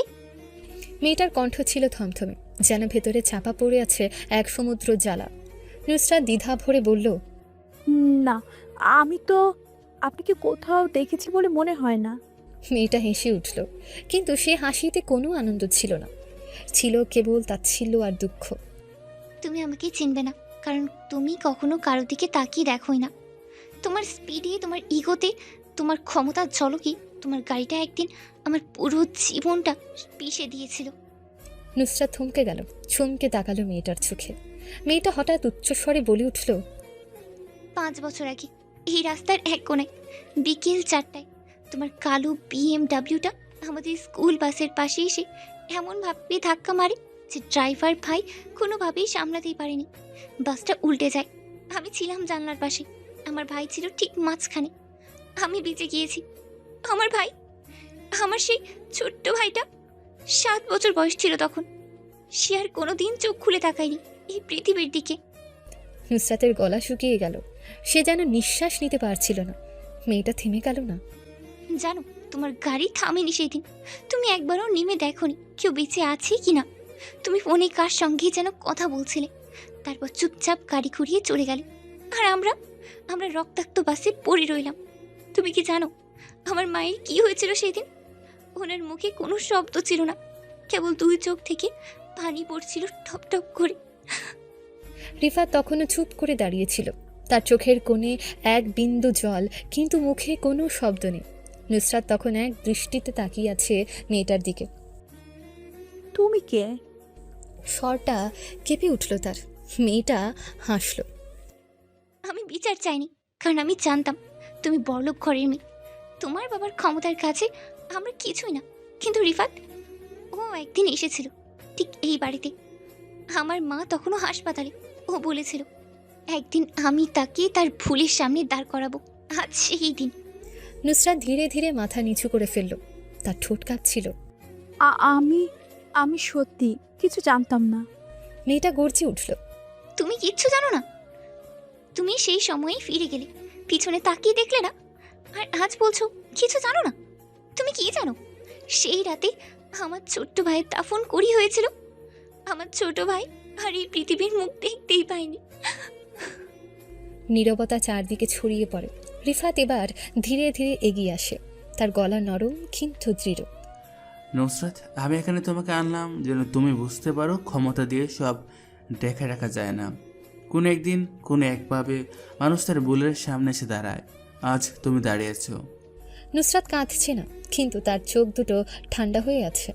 Speaker 3: মেয়েটার কণ্ঠ ছিল থমথমে, যেন ভেতরে চাপা পড়ে আছে এক সমুদ্র জ্বালা। নুসরাত দ্বিধা ভরে বলল,
Speaker 2: না, আমি তো আপনাকে কোথাও দেখেছি বলে মনে হয় না।
Speaker 3: মেয়েটা হেসে উঠল, কিন্তু সে হাসিতে কোনো আনন্দ ছিল না, ছিল কেবল তাচ্ছিল্য আর দুঃখ।
Speaker 10: তুমি আমাকে চিনবে না, কারণ তুমি কখনো কারো দিকে তাকিয়ে দেখোই না। তোমার স্পিডে, তোমার ইগোতে, তোমার ক্ষমতার ঝলকে তোমার গাড়িটা একদিন আমার পুরো জীবনটা পিষে দিয়েছিল।
Speaker 3: নুসরাত থমকে গেল, চমকে তাকালো মেয়েটার চোখে। মেয়েটা হঠাৎ উচ্চস্বরে বলে উঠল,
Speaker 10: 5 বছর আগে এই রাস্তার এক কোণায় বিকেল 4টায় তোমার কালো BMWটা আমাদের স্কুল বাসের পাশে এসে এমনভাবে ধাক্কা মারে যে ড্রাইভার ভাই কোনোভাবেই সামলাতেই পারেনি। বাসটা উল্টে যায়। আমি ছিলাম জানলার পাশে, আমার ভাই ছিল ঠিক মাঝখানে। আমি বেঁচে গিয়েছি। আমার ভাই, আমার সেই ছোট্ট ভাইটা 7 বছর বয়স ছিল তখন। সে আর কোনোদিন চোখ খুলে তাকায়নি এই পৃথিবীর দিকে।
Speaker 3: নুসরাতের গলা শুকিয়ে গেল, সে যেন নিঃশ্বাস নিতে পারছিল না। মেয়েটা থেমে গেল না।
Speaker 10: জানো, তোমার গাড়ি থামেনি সেই দিন। তুমি একবারও নেমে দেখোনি কেউ বেঁচে আছে কি না। তুমি ফোনে কার সঙ্গে যেন কথা বলছিলে, তারপর চুপচাপ গাড়ি ঘুরিয়ে চলে গেলে। আর আমরা রক্তাক্ত বাসে পড়ে রইলাম। তুমি কি জানো আমার মায়ের কি হয়েছিল সেই দিন? ওনার মুখে কোনো শব্দ ছিল না, কেবল 2 চোখ থেকে পানি পড়ছিল টপ টপ করে।
Speaker 3: রিফাত তখনও চুপ করে দাঁড়িয়েছিল, তার চোখের কোণে এক বিন্দু জল, কিন্তু মুখে কোনো শব্দ নেই। নুসরাত তখন এক দৃষ্টিতে তাকিয়ে আছে মেয়েটার দিকে।
Speaker 2: তুমি কে?
Speaker 3: স্বরটা কেঁপে উঠল তার। মেয়েটা হাসল।
Speaker 10: আমি বিচার চাইনি, কারণ আমি জানতাম তুমি বড়লোক ঘরের মেয়ে। তোমার বাবার ক্ষমতার কাছে আমরা কিছুই না। কিন্তু রিফাত, ও একদিন এসেছিল ঠিক এই বাড়িতে। আমার মা তখনও হাসপাতালে। ও বলেছিল একদিন আমি তাকে তার ভুলের সামনে দাঁড় করাবো। আজ সেই দিন।
Speaker 3: নুসরাত ধীরে ধীরে মাথা নিচু করে ফেলল, তার ঠোঁট কাঁপছিল।
Speaker 2: আমি সত্যি কিছু জানতাম না।
Speaker 3: মেয়েটা গর্জে উঠল,
Speaker 10: তুমি কিচ্ছু জানো না? তুমি সেই সময়েই ফিরে গেলে, পিছনে তাকিয়ে দেখলে না, আর আজ বলছো কিছু জানো না। তুমি কি জানো সেই রাতে আমার ছোট্ট ভাইয়ের দাফন করি হয়েছিল? আমার ছোট ভাই আর এই পৃথিবীর মুখ দেখতেই পাইনি।
Speaker 3: নীরবতা চারদিকে ছড়িয়ে পড়ে। রিফাত এবার ধীরে ধীরে এগিয়ে আসে, তার গলা নরম কিন্তু দৃঢ়।
Speaker 7: নুসরাত, আমি এখানে তোমাকে আনলাম যেন তুমি বুঝতে পারো ক্ষমতা দিয়ে সব দেখে রাখা যায় না। কোনো একদিন কোনো একভাবে মানুষ তার ভুলের সামনে এসে দাঁড়ায়। আজ তুমি দাঁড়িয়েছ।
Speaker 3: নুসরাত কাঁদছে না, কিন্তু তার চোখ দুটো ঠান্ডা হয়ে আছে।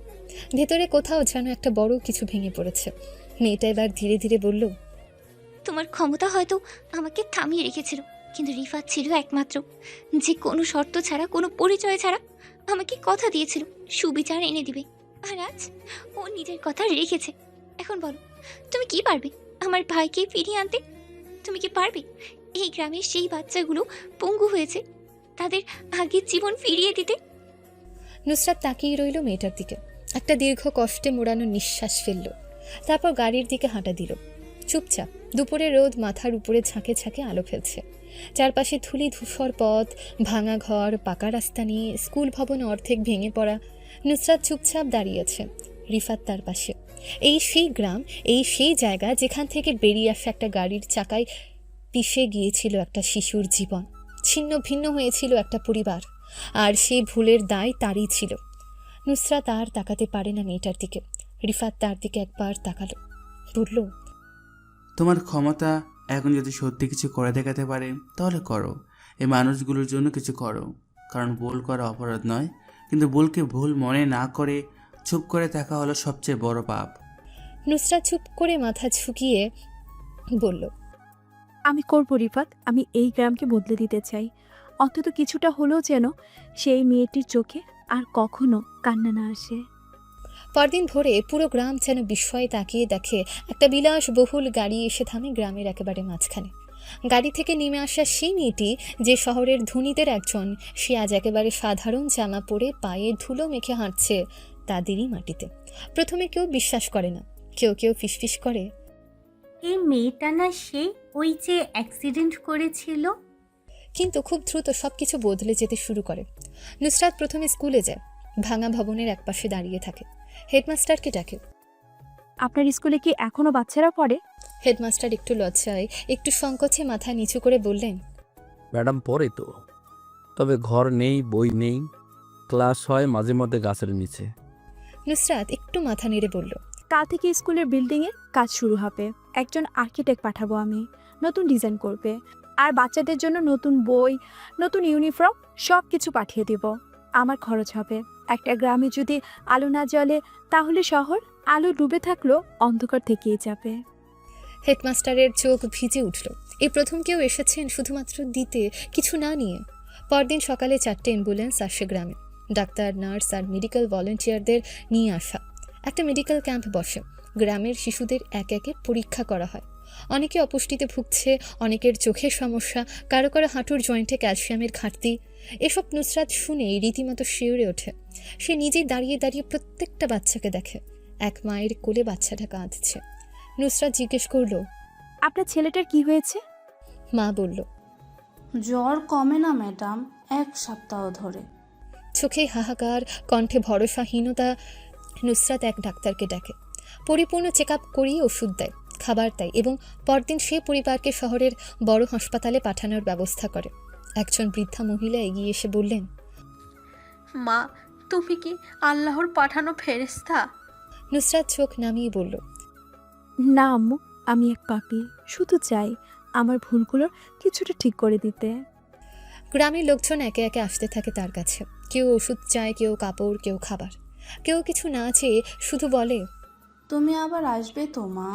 Speaker 3: ভেতরে কোথাও যেন একটা বড় কিছু ভেঙে পড়েছে। মেয়েটা এবার ধীরে ধীরে বলল,
Speaker 10: তোমার ক্ষমতা হয়তো আমাকে থামিয়ে রেখেছিল, কিন্তু রিফাত ছিল একমাত্র যে কোনো শর্ত ছাড়া, কোনো পরিচয় ছাড়া আমাকে কথা দিয়েছিল সুবিচার এনে দিবে। আর আজ ও নিজের কথা রেখেছে। এখন বলো, তুমি কি পারবে আমার ভাইকে ফিরিয়ে আনতে? তুমি কি পারবে এই গ্রামের সেই বাচ্চাগুলো পঙ্গু হয়েছে তাদের আগের জীবন ফিরিয়ে দিতে?
Speaker 3: নুসরাত তাকিয়ে রইল মেয়েটার দিকে, একটা দীর্ঘ কষ্টে মোড়ানো নিঃশ্বাস ফেলল, তারপর গাড়ির দিকে হাঁটা দিল। চুপচাপ। দুপুরের রোদ মাথার উপরে ঝাঁকে ঝাঁকে আলো ফেলছে। চারপাশে ধুলি ধূসর পথ, ভাঙা ঘর, পাকা রাস্তা নিয়ে স্কুল ভবন অর্ধেক ভেঙে পড়া। নুসরাত চুপচাপ দাঁড়িয়েছে, রিফাত তার পাশে। এই সেই গ্রাম, এই সেই জায়গা যেখান থেকে বেরিয়ে আসা একটা গাড়ির চাকায় পিষে গিয়েছিল একটা শিশুর জীবন, ছিন্ন ভিন্ন হয়েছিল একটা পরিবার, আর সেই ভুলের দায় তারই ছিল। নুসরাত আর তাকাতে পারে না মেয়েটার দিকে। রিফাত তার দিকে একবার তাকালো, বলল,
Speaker 7: তোমার ক্ষমতা এখন যদি সত্যি কিছু করে দেখাতে পারে তাহলে করো। এই মানুষগুলোর জন্য কিছু করো, কারণ ভুল করা অপরাধ নয়, কিন্তু ভুলকে ভুল মনে না করে চুপ করে থাকা হলো সবচেয়ে বড় পাপ।
Speaker 3: নুসরাত চুপ করে মাথা ঝুঁকিয়ে বলল,
Speaker 2: আমি করব রিফাত। আমি এই গ্রামকে বদলে দিতে চাই। অন্তত কিছুটা হলেও যেন সেই মেয়েটির চোখে আর কখনো কান্না না আসে।
Speaker 3: পরদিন ভোরে পুরো গ্রাম যেন বিস্ময়ে তাকিয়ে দেখে একটা বিলাসবহুল গাড়ি এসে থামে গ্রামের একেবারে মাঝখানে। গাড়ি থেকে নেমে আসা সেই মেয়েটি, যে শহরের ধনীদের একজন, সে আজ একেবারে সাধারণ জামা পরে পায়ে ধুলো মেখে হাঁটছে তাদেরই মাটিতে। প্রথমে কেউ বিশ্বাস করে না, কেউ কেউ ফিসফিস করে,
Speaker 18: এই মেয়েটা না সে ওই যে অ্যাক্সিডেন্ট করেছিল?
Speaker 3: কিন্তু খুব দ্রুত সব কিছু বদলে যেতে শুরু করে। নুসরাত প্রথমে স্কুলে যায়, ভাঙা ভবনের একপাশে দাঁড়িয়ে থাকে। হেডমাস্টারকে ডাকে।
Speaker 2: আপনার স্কুলে কি এখনো বাচ্চারা পড়ে?
Speaker 3: হেডমাস্টার একটু লজ্জায়, একটু সংকোচে মাথা নিচু করে বললেন,
Speaker 12: ম্যাডাম পড়ে তো, তবে ঘর নেই, বই নেই, ক্লাস হয় মাঝে মধ্যে গাছের নিচে।
Speaker 3: নুসরাত একটু মাথা নেড়ে বলল,
Speaker 2: কাল থেকে স্কুলের বিল্ডিংয়ের কাজ শুরু হবে। একজন আর্কিটেক্ট পাঠাবো আমি, নতুন ডিজাইন করবে। আর বাচ্চাদের জন্য নতুন বই, নতুন ইউনিফর্ম সব কিছু পাঠিয়ে দিব। আমার খরচ হবে। একটা গ্রামে যদি আলো না জ্বলে তাহলে শহর আলো ডুবে থাকলেও অন্ধকার থেকেই যাবে।
Speaker 3: হেডমাস্টারের চোখ ভিজে উঠল। এই প্রথম কেউ এসেছেন শুধুমাত্র দিতে, কিছু না নিয়ে। পরদিন সকালে 4টে অ্যাম্বুলেন্স আসে গ্রামে। ডাক্তার, নার্স আর মেডিকেল ভলেন্টিয়ারদের নিয়ে আসা। একটা মেডিকেল ক্যাম্প বসে। গ্রামের শিশুদের একে একে পরীক্ষা করা হয়। অনেকে অপুষ্টিতে ভুগছে, অনেকের চোখের সমস্যা, কারো কারো হাঁটুর জয়েন্টে ক্যালসিয়ামের ঘাটতি। এসব নুসরাত শুনেই রীতিমতো শিউরে ওঠে। সে নিজেই দাঁড়িয়ে দাঁড়িয়ে প্রত্যেকটা বাচ্চাকে দেখে। এক মায়ের কোলে বাচ্চাটা কাঁদছে। নুসরাত জিজ্ঞেস করল,
Speaker 2: আপনার ছেলেটার কি হয়েছে?
Speaker 3: মা বলল,
Speaker 19: জ্বর কমে না ম্যাডাম, 1 সপ্তাহ ধরে।
Speaker 3: চোখে হাহাকার, কণ্ঠে ভরসাহীনতা। নুসরাত এক ডাক্তারকে ডাকে। পরিপূর্ণ চেক আপ করিয়ে ওষুধ দেয়, খাবার দেয় এবং পরদিন সে পরিবারকে শহরের বড় হাসপাতালে পাঠানোর ব্যবস্থা করে। একজন বৃদ্ধা মহিলা এগিয়ে এসে বললেন,
Speaker 19: মা, তুমি কি আল্লাহর পাঠানো ফেরেশতা?
Speaker 3: নুসরাত চোখ নামিয়ে বলল,
Speaker 2: না আম্মু, আমি এক পাপী, শুধু চাই আমার ভুলগুলোর কিছুটা ঠিক করে দিতে।
Speaker 3: গ্রামের লোকজন একে একে আসতে থাকে তার কাছে। কেউ ওষুধ চায়, কেউ কাপড়, কেউ খাবার। কেউ কিছু না চেয়ে শুধু বলে,
Speaker 19: তুমি আবার আসবে তো মা?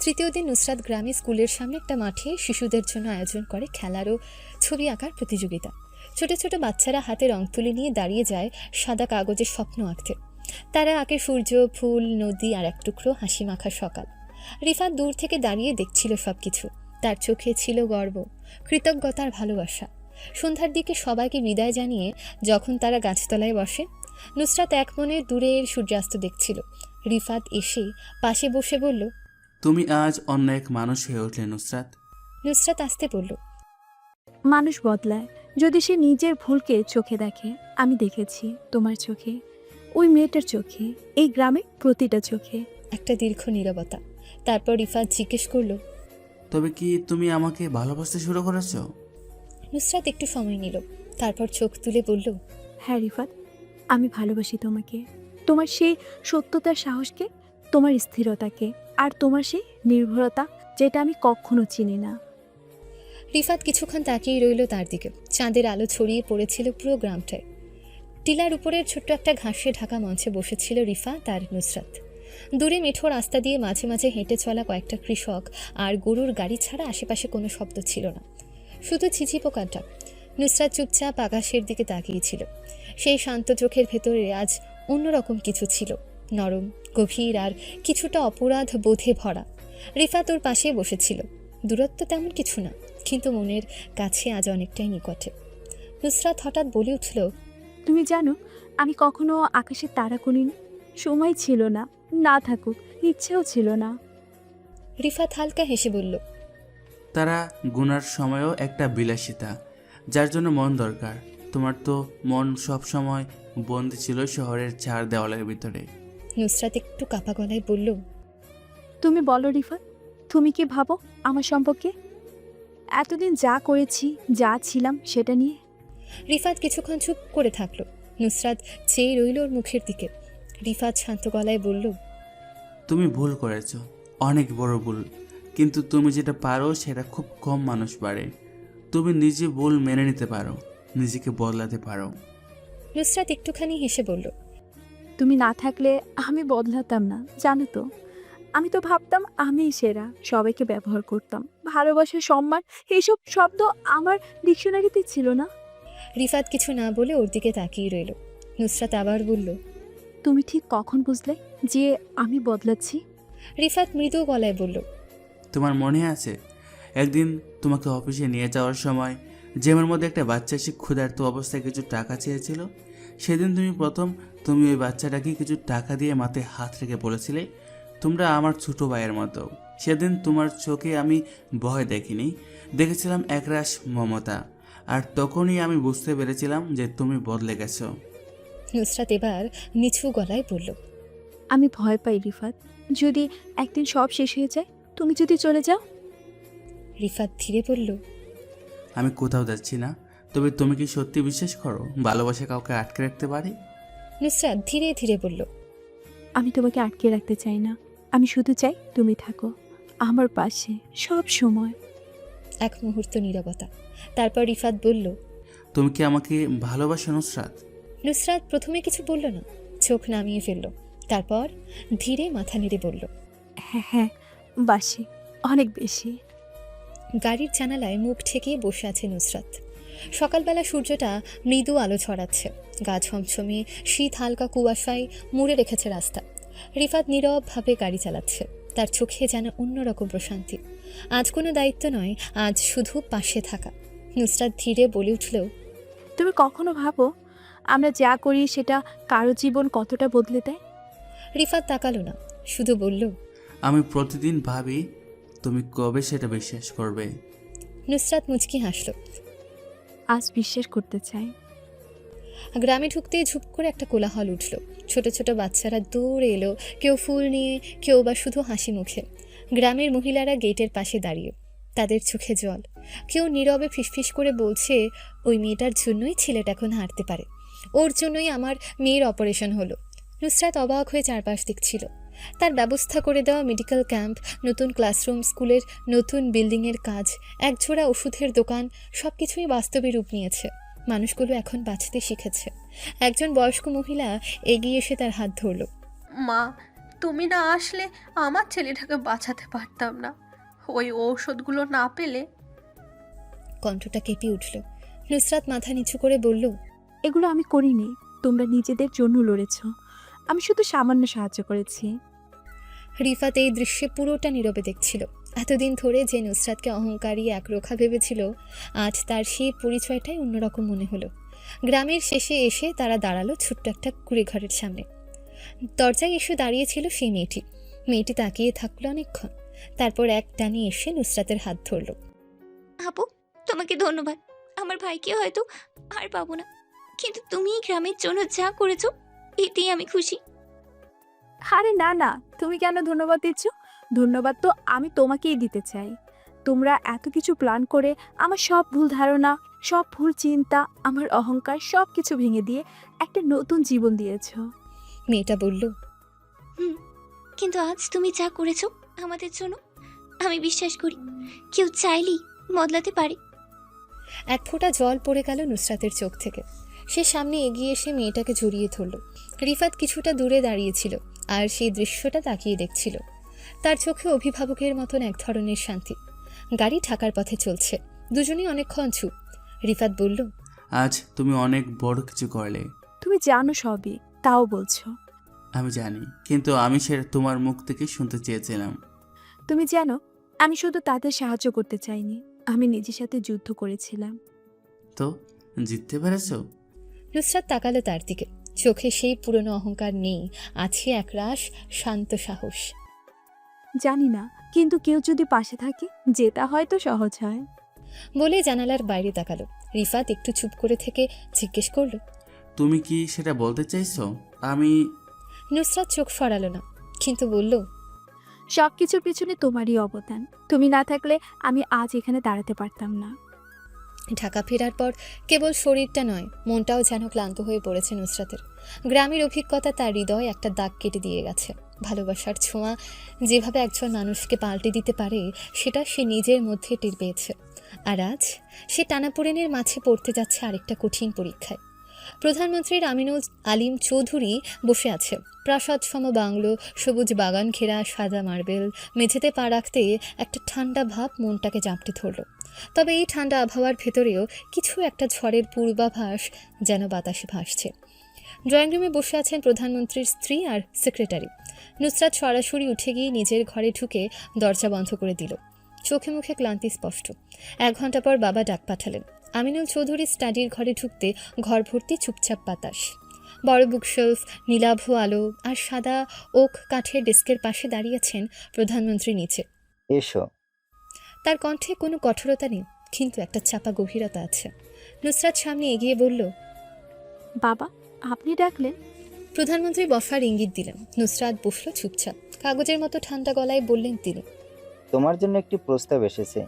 Speaker 3: তৃতীয় দিন নুসরাত গ্রামে স্কুলের সামনে একটা মাঠে শিশুদের জন্য আয়োজন করে খেলার ও ছবি আঁকার প্রতিযোগিতা। ছোট ছোট বাচ্চারা হাতে রং তুলি নিয়ে দাঁড়িয়ে যায় সাদা কাগজের স্বপ্ন আঁকতে। তারা আঁকে সূর্য, ফুল, নদী আর এক টুকরো হাসি মাখা সকাল। রিফাত দূর থেকে দাঁড়িয়ে দেখছিল সব কিছু। তার চোখে ছিল গর্ব, কৃতজ্ঞতার ভালোবাসা। সন্ধ্যার দিকে সবাইকে বিদায় জানিয়ে যখন তারা গাছতলায় বসে, নুসরাত এক মনে দূরের সূর্যাস্ত দেখছিল। রিফাত এসে পাশে বসে বলল,
Speaker 7: তুমি আজ অন্য এক মানুষ হয়ে উঠলে নুসরাত।
Speaker 3: নুসরাত আসতে বলল,
Speaker 2: মানুষ বদলায় যদি সে নিজের ভুলকে চোখে দেখে। আমি দেখেছি তোমার চোখে, ওই মেয়েটার চোখে, এই গ্রামে প্রতিটা চোখে।
Speaker 3: একটা দীর্ঘ নীরবতা। তারপর রিফাত জিজ্ঞেস করলো,
Speaker 7: তবে কি তুমি আমাকে ভালোবাসতে শুরু করেছো?
Speaker 3: নুসরাত একটু সময় নিল, তারপর চোখ তুলে বলল,
Speaker 2: হ্যাঁ রিফাত, আমি ভালোবাসি তোমাকে। তোমার সেই সত্যতার সাহসকে, তোমার স্থিরতাকে, আর তোমার সেই নির্ভরতা যেটা আমি কখনো চিনি না।
Speaker 3: রিফাত কিছুক্ষণ তাকিয়ে রইল তার দিকে। চাঁদের আলো ছড়িয়ে পড়েছিল পুরো গ্রামটায়। টিলার উপরের ছোট্ট একটা ঘাসে ঢাকা মঞ্চে বসেছিল রিফাত আর নুসরাত। দূরে মেঠো রাস্তা দিয়ে মাঝে মাঝে হেঁটে চলা কয়েকটা কৃষক আর গরুর গাড়ি ছাড়া আশেপাশে কোনো শব্দ ছিল না, শুধু ছিছি পোকাটা। নুসরাত চুপচাপ আকাশের দিকে তাকিয়েছিল। সেই শান্ত চোখের ভেতরে আজ অন্যরকম কিছু ছিল, নরম, গভীর আর কিছুটা অপরাধ বোধে ভরা। রিফাত ওর পাশে বসেছিল। দূরত্ব তেমন কিছু না, কিন্তু মনের কাছে আজ অনেকটাই নিকটে। নুসরাত হঠাৎ বলে উঠল,
Speaker 2: তুমি জানো, আমি কখনো আকাশে তারা গুনিনি। সময় ছিল না, না থাকুক ইচ্ছেও ছিল না।
Speaker 3: রিফাত হালকা হেসে বলল,
Speaker 7: তারা গুনার সময়ও একটা বিলাসিতা, যার জন্য মন দরকার। তোমার তো মন সব সময় বন্দি ছিল শহরের 4 দেওয়ালের ভিতরে।
Speaker 3: নুসরাত একটু কাপা গলায় বলল,
Speaker 2: তুমি বলো রিফাত, তুমি কি ভাবো আমার সম্পর্কে? এতদিন যা করেছি, যা ছিলাম সেটা নিয়ে।
Speaker 3: রিফাত কিছুক্ষণ চুপ করে থাকলো। নুসরাত চেয়ে রইল ওর মুখের দিকে। রিফাত শান্ত গলায় বলল,
Speaker 7: তুমি ভুল করেছো, অনেক বড় ভুল। কিন্তু তুমি যেটা পারো সেটা খুব কম মানুষ পারে। তুমি নিজে ভুল মেনে নিতে পারো, নিজেকে বদলাতে পারো।
Speaker 3: নুসরাত একটুখানি হেসে বলল,
Speaker 2: তুমি না থাকলে আমি বদলাতাম না, জানো তো। আমি তো ভাবতাম আমিই সেরা, সবাইকে ব্যবহার করতাম। ভালোবাসা, সম্মান, এইসব শব্দ আমার ডিকশনারিতে ছিল না।
Speaker 3: রিফাত কিছু না বলে ওর দিকে তাকিয়ে রইল। নুসরাত আবার বলল,
Speaker 2: তুমি ঠিক কখন বুঝলে যে আমি বদলাচ্ছি?
Speaker 3: রিফাত মৃদু গলায় বলল,
Speaker 7: তোমার মনে আছে একদিন তোমাকে অফিসে নিয়ে যাওয়ার সময় জেমের মধ্যে একটা বাচ্চা এসে ক্ষুধার্ত অবস্থায় কিছু টাকা চেয়েছিল? সেদিন তুমি ওই বাচ্চাটাকে কিছু টাকা দিয়ে মাথায় হাত রেখে বলেছিলে, তোমরা আমার ছোট ভাইয়ের মতো। সেদিন তোমার চোখে আমি ভয় দেখিনি, দেখেছিলাম একরাশ মমতা। আর তখনই আমি বুঝতে পেরেছিলাম যে তুমি বদলে গেছো।
Speaker 3: নুসরাত এবার নিচু গলায় বলল,
Speaker 2: আমি ভয় পাই রিফাত, যদি একদিন সব শেষ হয়ে যায়, তুমি যদি চলে যাও।
Speaker 3: রিফাত ধীরে বলল,
Speaker 7: আমি কোথাও যাচ্ছি না। তবে তুমি কি সত্যি বিশ্বাস করো ভালোবাসা কাউকে আটকে রাখতে পারে?
Speaker 3: নুসরাত ধীরে ধীরে বলল,
Speaker 2: আমি তোমাকে আটকে রাখতে চাই না, আমি শুধু চাই তুমি থাকো আমার পাশে সব সময়।
Speaker 3: এক মুহূর্ত নীরবতা। তারপর রিফাত বলল,
Speaker 7: তুমি কি আমাকে ভালোবাসো নুসরাত?
Speaker 3: নুসরাত প্রথমে কিছু বলল না, চোখ নামিয়ে ফেলল। তারপর ধীরে মাথা নেড়ে বলল,
Speaker 2: হ্যাঁ হ্যাঁ বাসি, অনেক বেশি।
Speaker 3: গাড়ির জানালায় মুখ ঠেকিয়ে বসে আছে নুসরাত। সকালবেলা সূর্যটা মৃদু আলো ছড়াচ্ছে, গা ছমছমে, শীত হালকা কুয়াশায় মুড়ে রেখেছে রাস্তা। রিফাত নীরবভাবে গাড়ি চালাচ্ছে, তার চোখে যেন অন্যরকম প্রশান্তি। আজ কোনো দায়িত্ব নয়, আজ শুধু পাশে থাকা। নুসরাত ধীরে বলে উঠল,
Speaker 2: তুমি কখনো ভাবো আমরা যা করি সেটা কারো জীবন কতটা বদলে দেয়?
Speaker 3: রিফাত তাকালো না, শুধু বলল,
Speaker 7: আমি প্রতিদিন ভাবি তুমি কবে সেটা বিশ্বাস করবে।
Speaker 3: নুসরাত মুচকি হাসল।
Speaker 2: আজ বিশ্বাস করতে চাই।
Speaker 3: গ্রামে ঢুকতেই ঝুপ করে একটা কোলাহল উঠল। ছোট ছোট বাচ্চারা দৌড়ে এলো, কেউ ফুল নিয়ে, কেউ বা শুধু হাসি মুখে। গ্রামের মহিলারা গেটের পাশে দাঁড়িয়ে, তাদের চোখে জল। কেউ নীরবে ফিসফিস করে বলছে, ওই মেয়েটার জন্যই ছেলেটা এখন হাঁটতে পারে, ওর জন্যই আমার মেয়ের অপারেশন হলো। নুসরাত অবাক হয়ে চারপাশ দেখছিল। তার ব্যবস্থা করে দেওয়া মেডিকেল ক্যাম্প, নতুন ক্লাসরুম, স্কুলের নতুন বিল্ডিংয়ের কাজ, একজোড়া ওষুধের দোকান, সব কিছুই বাস্তবে রূপ নিয়েছে। মানুষগুলো এখন বাঁচতে শিখেছে। একজন বয়স্ক মহিলা এগিয়ে এসে তার হাত ধরল।
Speaker 20: মা, তুমি না আসলে আমার ছেলেটাকে বাঁচাতে পারতাম না। ওই ঔষধগুলো না পেলে।
Speaker 3: কণ্ঠটা কেঁপে উঠল। নুসরাত মাথা নিচু করে বলল,
Speaker 2: এগুলো আমি করিনি, তোমরা নিজেদের জন্য লড়েছ, আমি শুধু সামান্য সাহায্য করেছি।
Speaker 3: রিফাত এই দৃশ্যে পুরোটা নীরবে দেখছিল। এতদিন ধরে যে নুসরাতকে অহংকারী একরোখা ভেবেছিল, আজ তার সেই পরিচয়টাই অন্যরকম মনে হলো। গ্রামের শেষে এসে তারা দাঁড়ালো ছোট্ট একটা কুড়েঘরের সামনে। দরজায় এসে দাঁড়িয়েছিল সেই মেয়েটি। মেয়েটি তাকিয়ে থাকলো অনেকক্ষণ, তারপর এক টানে এসে নুসরাতের হাত ধরল।
Speaker 10: আপু, তোমাকে ধন্যবাদ। আমার ভাইকে হয়তো আর পাবো না, কিন্তু তুমি গ্রামের জন্য যা করেছো এতেই আমি খুশি।
Speaker 2: আরে না না, তুমি কেন ধন্যবাদ দিচ্ছ? ধন্যবাদ তো আমি তোমাকেই দিতে চাই। তোমরা এত কিছু প্ল্যান করে আমার সব ভুল ধারণা, সব ভুল চিন্তা, আমার অহংকার সব কিছু ভেঙে দিয়ে একটা নতুন জীবন দিয়েছ।
Speaker 3: মেয়েটা বলল,
Speaker 10: কিন্তু আজ তুমি যা করেছো আমাদের জন্য, আমি বিশ্বাস করি কেউ চাইলেই বদলাতে পারে।
Speaker 3: এক ফোঁটা জল পড়ে গেল নুসরাতের চোখ থেকে। সে সামনে এগিয়ে এসে মেয়েটাকে জড়িয়ে ধরল। রিফাত কিছুটা দূরে দাঁড়িয়েছিল আর সেই দৃশ্যটা তাকিয়ে দেখছিল। তার চোখে অভিভাবকের মতন এক ধরনের শান্তি। গাড়ি ঢাকার পথে চলছে, দুজনেই অনেকক্ষণ চুপ। রিফাত বলল,
Speaker 7: আজ তুমি অনেক বড় কিছু করলে।
Speaker 2: তুমি জানো সবই, তাও বলছো।
Speaker 7: আমি জানি, কিন্তু আমি সেটা তোমার মুখ থেকে শুনতে চেয়েছিলাম।
Speaker 2: তুমি জানো, আমি শুধু তাদের সাহায্য করতে চাইনি, আমি নিজের সাথে যুদ্ধ করেছিলাম।
Speaker 7: তো জিততে পেরেছো?
Speaker 3: নুসরাত তাকালো তার দিকে। চোখে সেই পুরনো অহংকার নেই, আছে একরাশ শান্ত সাহস।
Speaker 2: জানি না, কিন্তু কেউ যদি পাশে থাকে জেতা হয়তো সহজ হয়।
Speaker 3: বলে জানালার বাইরে তাকালো। রিফাত একটু চুপ করে থেকে জিজ্ঞেস করলো,
Speaker 7: তুমি কি সেটা বলতে চাইছো? আমি
Speaker 3: নুসরাত চোখ ফরালো না, কিন্তু বলল,
Speaker 2: সব কিছুর পিছনে তোমারই অবদান। তুমি না থাকলে আমি আজ এখানে দাঁড়াতে পারতাম না।
Speaker 3: ঢাকা ফেরার পর কেবল শরীরটা নয়, মনটাও যেন ক্লান্ত হয়ে পড়েছে নুসরাতের। গ্রামের অভিজ্ঞতা তার হৃদয় একটা দাগ কেটে দিয়ে গেছে। ভালোবাসার ছোঁয়া যেভাবে একজন মানুষকে পাল্টে দিতে পারে, সেটা সে নিজের মধ্যে টের পেয়েছে। আর আজ সে টানাপোড়েনের মাঝে পড়তে যাচ্ছে আরেকটা কঠিন পরীক্ষায়। প্রধানমন্ত্রীর আমিনুল আলিম চৌধুরী বসে আছে। প্রাসাদ সম বাংলো, সবুজ বাগান ঘেরা সাদা মার্বেল, মেঝেতে পা রাখতে একটা ঠান্ডা ভাব মনটাকে জাপটে ধরল। তবে এই ঠান্ডা আবহাওয়ার ভেতরেও কিছু একটা ঝড়ের পূর্বাভাস যেন বাতাসে ভাসছে। ড্রয়িং রুমে বসে আছেন প্রধানমন্ত্রীর স্ত্রী আর সেক্রেটারি। নুসরাত সরাসরি উঠে গিয়ে নিজের ঘরে ঢুকে দরজা বন্ধ করে দিল। চোখে মুখে ক্লান্তি স্পষ্ট। 1 ঘন্টা পর বাবা ডাক পাঠালেন। আমিনুল চৌধুরী স্টাডির ঘরে ঢুকতে ঘর ভর্তি চুপচাপ বাতাস। বড় বুকশেলফ, নীলাভ আলো আর সাদা ওক কাঠের ডেস্কের পাশে দাঁড়িয়েছেন প্রধানমন্ত্রী নিচে।
Speaker 1: এসো।
Speaker 3: তার কণ্ঠে কোনো কঠোরতা নেই, কিন্তু একটা চাপা গভীরতা আছে। নুসরাত সামনে এগিয়ে বলল,
Speaker 2: বাবা, আপনি ডাকলেন?
Speaker 3: প্রধানমন্ত্রী বসার ইঙ্গিত দিলেন। নুসরাত বসল চুপচাপ। কাগজের মতো ঠান্ডা গলায় বললেন তিনি,
Speaker 1: তোমার জন্য একটি প্রস্তাব এসেছে।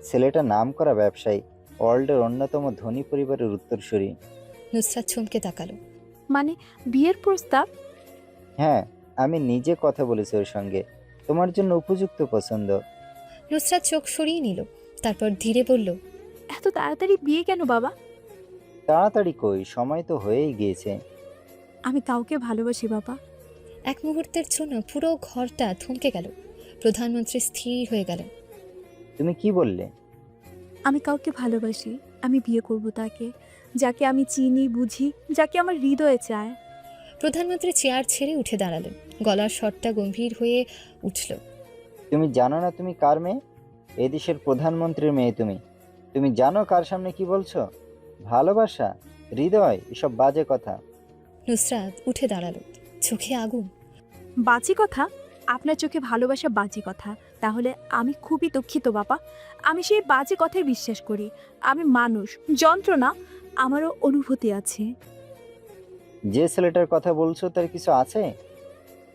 Speaker 1: ছেলেটা নামকরা ব্যবসায়ী, ওয়ার্ল্ডের অন্যতম ধনী পরিবারের উত্তরসূরি।
Speaker 3: নুসরাত চমকে তাকালো।
Speaker 2: মানে বিয়ের প্রস্তাব?
Speaker 1: হ্যাঁ, আমি নিজে কথা বলেছি ওর সঙ্গে। তোমার জন্য উপযুক্ত পছন্দ।
Speaker 3: নুসরাত চোখ সরিয়ে নিল, তারপর ধীরে বলল,
Speaker 2: এত তাড়াতাড়ি বিয়ে কেন বাবা?
Speaker 1: তাড়াতাড়ি কই, সময় তো হয়েই গিয়েছে।
Speaker 2: আমি কাউকে ভালোবাসি বাবা।
Speaker 3: এক মুহূর্তের জন্য পুরো ঘরটা থমকে গেল। প্রধানমন্ত্রী স্থির হয়ে গেলেন।
Speaker 1: তুমি কি বললে?
Speaker 2: আমি কাউকে ভালোবাসি। আমি বিয়ে করব তাকে, যাকে আমি চিনি বুঝি, যাকে আমার হৃদয়ে চায়।
Speaker 3: প্রধানমন্ত্রী চেয়ার ছেড়ে উঠে দাঁড়ালেন। গলার স্বরটা গম্ভীর হয়ে উঠল।
Speaker 1: তুমি জানো না তুমি কার মেয়ে? এই দেশের প্রধানমন্ত্রীর মেয়ে তুমি। তুমি জানো কার সামনে কি বলছো? ভালোবাসা, হৃদয়, এসব বাজে কথা।
Speaker 3: নুসরাত উঠে দাঁড়ালো, চোখে আগুন।
Speaker 2: বাজে কথা? আপনার চোখে ভালোবাসা বাজে কথা? তাহলে আমি খুবই দুঃখিত বাবা। আমি সেই বাজে কথায় বিশ্বাস করি। আমি মানুষ, যন্ত্রণা। আমারও অনুভূতি আছে।
Speaker 1: যে ছেলেটার কথা বলছো তার কিছু আছে?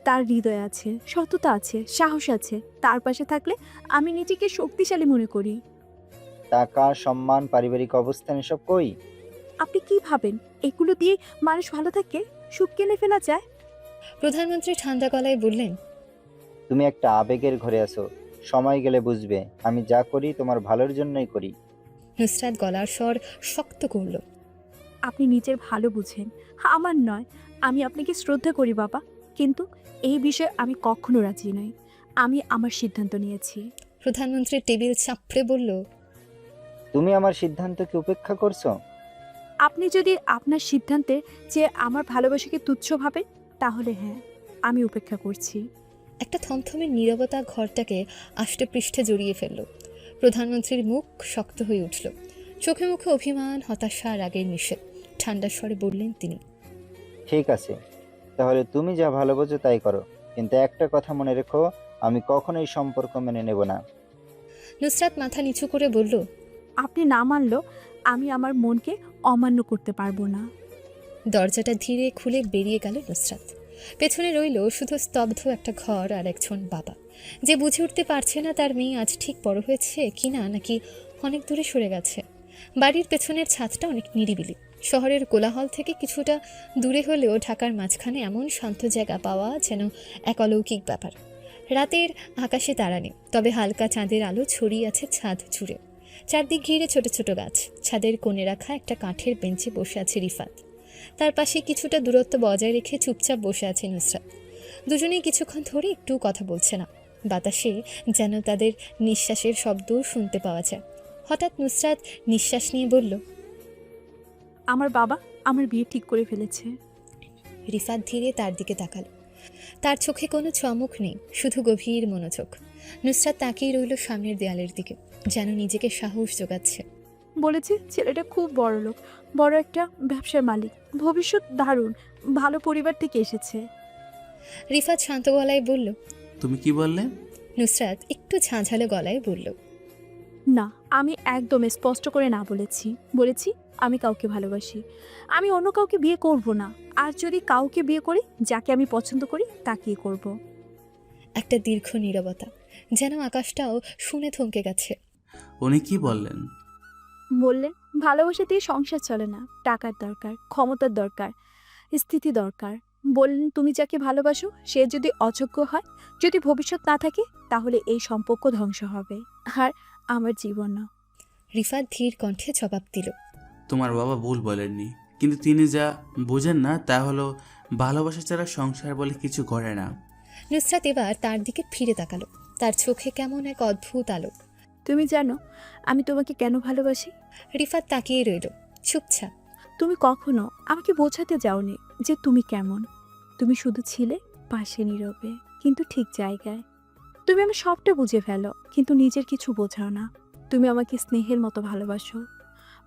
Speaker 2: তার হৃদয় আছে, সততা আছে, সাহস আছে। তার পাশে থাকলে আমি নিজেকে শক্তিশালী মনে করি।
Speaker 1: টাকা, সম্মান, পারিবারিক অবস্থান এসব কই?
Speaker 2: আপনি কি ভাবেন এগুলো দিয়ে মানুষ ভালো থাকে, সুখ কিনে ফেলা যায়?
Speaker 3: প্রধানমন্ত্রী ঠান্ডা গলায় বললেন,
Speaker 1: তুমি একটা আবেগের ঘরে আছো। সময় গেলে বুঝবে আমি যা করি তোমার ভালোর জন্যই করি।
Speaker 3: নুসরাত গলার স্বর শক্ত করল।
Speaker 2: আপনি নিজের ভালো বুঝেন, আমার নয়। আমি আপনাকে শ্রদ্ধা করি বাবা, কিন্তু এই বিষয়ে আমি কখনো রাজি নই। আমি আমার সিদ্ধান্ত নিয়েছি।
Speaker 3: প্রধানমন্ত্রী টেবিল চাপড়ে বলল,
Speaker 1: তুমি আমার সিদ্ধান্তকে উপেক্ষা করছো?
Speaker 2: আপনি যদি আপনার সিদ্ধান্তে যে আমার ভালোবাসাকে তুচ্ছ ভাবেন, তাহলে হ্যাঁ, আমি উপেক্ষা করছি।
Speaker 3: একটা থমথমে নীরবতা ঘরটাকে আষ্টে পৃষ্ঠে জড়িয়ে ফেলল। প্রধানমন্ত্রীর মুখ শক্ত হয়ে উঠল। চোখে মুখে অভিমান, হতাশা, রাগের মিশে ঠান্ডা স্বরে বললেন তিনি,
Speaker 1: ঠিক আছে, তাহলে তুমি যা ভালো বোঝো তাই করো, কিন্তু একটা কথা মনে রেখো, আমি কখনোই সম্পর্ক মেনে নেব না।
Speaker 3: নুসরাত মাথা নিচু করে বলল,
Speaker 2: আপনি না মানলেও আমি আমার মনকে অমান্য করতে পারবো না।
Speaker 3: দরজাটা ধীরে খুলে বেরিয়ে গেল নুসরাত। পেছনে রইল শুধু স্তব্ধ একটা ঘর আর একজন বাবা, যে বুঝে উঠতে পারছে না তার মেয়ে আজ ঠিক বড় হয়েছে কিনা, নাকি অনেক দূরে সরে গেছে। বাড়ির পেছনের ছাদটা অনেক নিরিবিলি। শহরের কোলাহল থেকে কিছুটা দূরে হলেও ঢাকার মাঝখানে এমন শান্ত জায়গা পাওয়া যেন এক অলৌকিক ব্যাপার। রাতের আকাশে তারা নেই, তবে হালকা চাঁদের আলো ছড়িয়ে আছে ছাদ জুড়ে। চারদিক ঘিরে ছোট ছোট গাছ। ছাদের কোণে রাখা একটা কাঠের বেঞ্চে বসে আছে রিফাত। তার পাশে কিছুটা দূরত্ব বজায় রেখে চুপচাপ বসে আছে নুসরাত। দুজনেই কিছুক্ষণ ধরে একটু কথা বলছে না। বাতাসে যেন তাদের নিঃশ্বাসের শব্দ শুনতে পাওয়া যায়। হঠাৎ নুসরাত নিঃশ্বাস নিয়ে বলল,
Speaker 2: আমার বাবা আমার বিয়ে ঠিক করে ফেলেছে।
Speaker 3: রিফাত ধীরে তার দিকে তাকালো। তার চোখে কোনো চমক নেই, শুধু গভীর মনোযোগ। নুসরাত তাকিয়ে রইল সামনের দেয়ালের দিকে, যেন নিজেকে সাহস জোগাচ্ছে।
Speaker 2: বলেছে ছেলেটা খুব বড় লোক, বড় একটা ব্যবসার মালিক, ভবিষ্যৎ দারুণ, ভালো পরিবার থেকে এসেছে।
Speaker 3: রিফাত শান্ত গলায় বলল,
Speaker 7: তুমি কি বললে?
Speaker 3: নুসরাত একটু ঝাঁঝালো গলায় বলল,
Speaker 2: না, আমি একদম স্পষ্ট করে না বলেছি আমি কাউকে ভালোবাসি। আমি অন্য কাউকে বিয়ে করব না। আর যদি কাউকে বিয়ে করি, যাকে আমি পছন্দ করি তাকেই করব।
Speaker 3: একটা দীর্ঘ নীরবতা, যেন আকাশটাও শুনে থমকে গেছে।
Speaker 7: উনি কি বললেন?
Speaker 2: বললেন ভালোবাসা দিয়ে সংসার চলে না, টাকার দরকার, ক্ষমতার দরকার, স্থিতি দরকার। বললেন তুমি যাকে ভালোবাসো সে যদি অযোগ্য হয়, যদি ভবিষ্যৎ না থাকে, তাহলে এই সম্পর্ক ধ্বংস হবে, আর আমার জীবন না।
Speaker 3: রিফাত ধীর কণ্ঠে জবাব দিল,
Speaker 7: তোমার বাবা ভুল বলেননি, কিন্তু তিনি যা বোঝেন না তা হলো ভালোবাসা ছাড়া সংসার বলে কিছু করে না।
Speaker 3: নুসরাত এবার তার দিকে ফিরে তাকালো। তার চোখে কেমন এক অদ্ভুত আলো।
Speaker 2: তুমি জানো আমি তোমাকে কেন ভালোবাসি?
Speaker 3: রিফাত তাকিয়ে রইল চুপচাপ।
Speaker 2: তুমি কখনো আমাকে বোঝাতে যাওনি যে তুমি কেমন। তুমি শুধু ছিলে পাশে নীরবে, কিন্তু ঠিক জায়গায়। তুমি আমার সবটা বুঝে ফেলো, কিন্তু নিজের কিছু বোঝাও না। তুমি আমাকে স্নেহের মতো ভালোবাসো,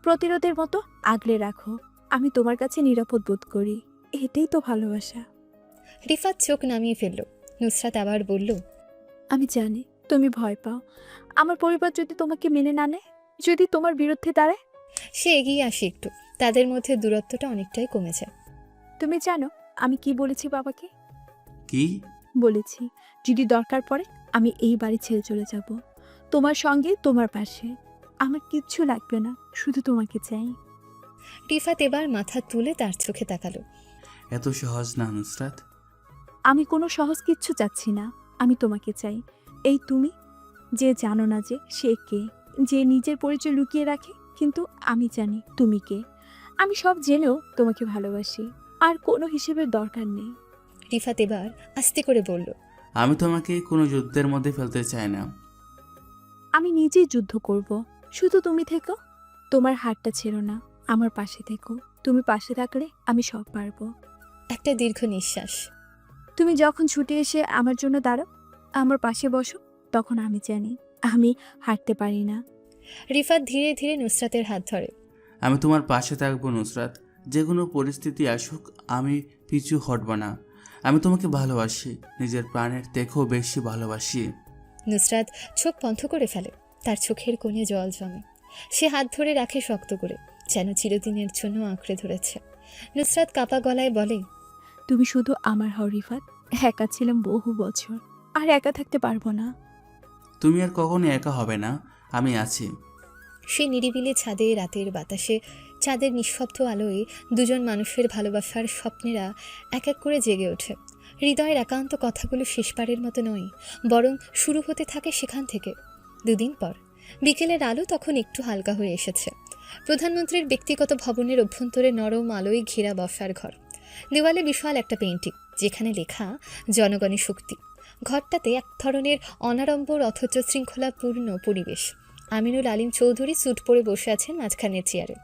Speaker 2: প্রতিরোধের মতো আগলে রাখো। আমি তোমার কাছে নিরাপদ বোধ করি। এটাই তো ভালোবাসা।
Speaker 3: রিফাত চোখ নামিয়ে ফেলল। নুসরাত আবার বলল,
Speaker 2: আমি জানি তুমি ভয় পাও। আমার পরিবার যদি তোমাকে মেনে না নেয়, যদি তোমার বিরুদ্ধে দাঁড়ায়।
Speaker 3: সে এগিয়ে আসে একটু। তাদের মধ্যে দূরত্বটা অনেকটাই কমে যায়।
Speaker 2: তুমি জানো আমি কি বলেছি বাবাকে?
Speaker 7: কি?
Speaker 2: বলেছি যদি দরকার পড়ে আমি এই বাড়ি ছেড়ে চলে যাব, তোমার সঙ্গে, তোমার পাশে। আমার কিচ্ছু লাগবে না, শুধু তোমাকে চাই।
Speaker 3: রিফাত এবার মাথা তুলে তার চোখে তাকালো।
Speaker 7: এত সহজ না নুসরাত।
Speaker 2: আমি কোনো সহজ কিচ্ছু চাচ্ছি না, আমি তোমাকে চাই। এই তুমি যে জানো না যে সে কে, যে নিজের পরিচয় লুকিয়ে রাখে, কিন্তু আমি জানি তুমি কে। আমি সব জেনেও তোমাকে ভালোবাসি, আর কোনো হিসেবের দরকার নেই।
Speaker 3: রিফাত এবার আস্তে করে বলল,
Speaker 7: আমি তোমাকে কোনো যুদ্ধের মধ্যে ফেলতে চাই না।
Speaker 2: আমি নিজেই যুদ্ধ করব, শুধু তুমি থেকো। তোমার হাতটা ছেড়ো না, আমার পাশে থেকো। তুমি পাশে থাকলে আমি সব পারবো।
Speaker 3: একটা দীর্ঘ নিঃশ্বাস।
Speaker 2: তুমি যখন ছুটে এসে আমার জন্য দাঁড়াও, আমার পাশে বসো, তখন আমি জানি আমি হাঁটতে পারি না।
Speaker 3: রিফাত ধীরে ধীরে নুসরাতের হাত ধরে।
Speaker 7: আমি তোমার পাশে থাকবো নুসরাত, যে কোনো পরিস্থিতি আসুক আমি পিছু হটব না। আমি তোমাকে ভালোবাসি, নিজের প্রাণের থেকেও বেশি ভালোবাসি।
Speaker 3: নুসরাত চোখ বন্ধ করে ফেলে। তার চোখের কোণে জল জমে। সে হাত ধরে রাখে শক্ত করে, যেন চিরদিনের জন্য আঁকড়ে ধরেছে। নুসরাত কাপা গলায় বলে,
Speaker 2: তুমি শুধু আমার হও রিফাত। একা ছিলাম বহু বছর, আর একা থাকতে পারবো না।
Speaker 7: তুমি আর কখনো একা হবে না, আমি আছি।
Speaker 3: সে নিরিবিলি ছাদে, রাতের বাতাসে, চাঁদের নিঃশব্দ আলোয় দুজন মানুষের ভালোবাসার স্বপ্নেরা এক এক করে জেগে ওঠে। হৃদয়ের একান্ত কথাগুলো শেষবারের মতো নয়, বরং শুরু হতে থাকে সেখান থেকে। দুদিন পর বিকেলের আলো তখন একটু হালকা হয়ে এসেছে। প্রধানমন্ত্রীর ব্যক্তিগত ভবনের অভ্যন্তরে নরম আলোয় ঘেরা বসার ঘর। দেওয়ালে বিশাল একটা পেইন্টিং, যেখানে লেখা জনগণের শক্তি। ঘরটাতে এক ধরনের অনাড়ম্বর অথচ শৃঙ্খলাপূর্ণ পরিবেশ। আমিনুল আলিম চৌধুরী স্যুট পরে বসে আছেন মাঝখানের চেয়ারে।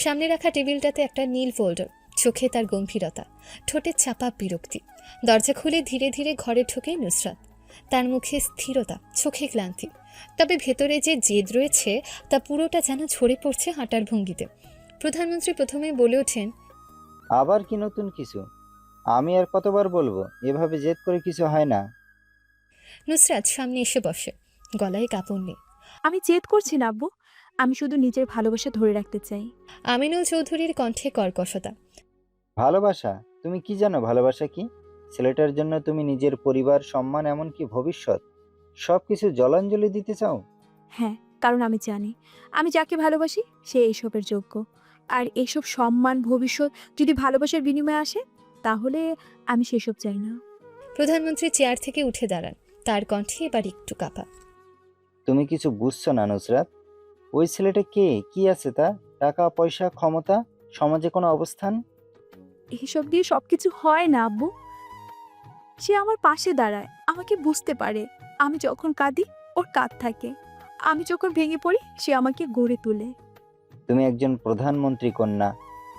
Speaker 3: সামনে রাখা টেবিলটাতে একটা নীল ফোল্ডার। চোখে তার গম্ভীরতা, ঠোঁটে চাপা বিরক্তি। দরজা খুলে ধীরে ধীরে ঘরে ঢোকে নুসরাত। তার মুখে স্থিরতা, চোখে ক্লান্তি, তবে ভেতরে যে জেদ রয়েছে তা পুরোটা যেন ঝরে পড়ছে হাঁটার ভঙ্গিতে। প্রধানমন্ত্রী প্রথমে বলে ওঠেন,
Speaker 1: আবার কি নতুন কিছু? আমি আর কতবার বলবো, এভাবে জেদ করে কিছু হয় না।
Speaker 3: নুসরাত সামনে এসে বসে, গলায় কাপড় নেই।
Speaker 2: আমি জেদ করছি না আব্বু, আমি শুধু নিজের ভালোবাসা ধরে রাখতে চাই।
Speaker 3: আমিনুল চৌধুরীর কণ্ঠে কর্কশতা।
Speaker 1: ভালোবাসা? তুমি কি জানো ভালোবাসা কি? ছেলেটার জন্য তুমি নিজের পরিবার, সম্মান, এমনকি ভবিষ্যৎ সবকিছু জলাঞ্জলি দিতে চাও?
Speaker 2: হ্যাঁ, কারণ আমি জানি আমি যাকে ভালোবাসি সে এইসবের যোগ্য। আর এইসব সম্মান, ভবিষ্যৎ যদি ভালোবাসার বিনিময়ে আসে, তাহলে আমি সেসব চাই না।
Speaker 3: প্রধানমন্ত্রী চেয়ার থেকে উঠে দাঁড়ান। তার কণ্ঠে এবার একটু কাঁপা।
Speaker 1: তুমি কিছু বুঝছো না নুসরাত। ওই ছেলেটা কে, কি আছে তার? টাকা, পয়সা, ক্ষমতা, সমাজে কোনো অবস্থান?
Speaker 2: এইসব দিয়ে সবকিছু হয় না আব্বু। সে আমার পাশে দাঁড়ায়, আমাকে বুঝতে পারে। আমি যখন কাঁদি ওর কাঁধ থাকে, আমি যখন ভেঙে পড়ি সে আমাকে গড়ে তোলে।
Speaker 1: তুমি একজন প্রধানমন্ত্রী কন্যা,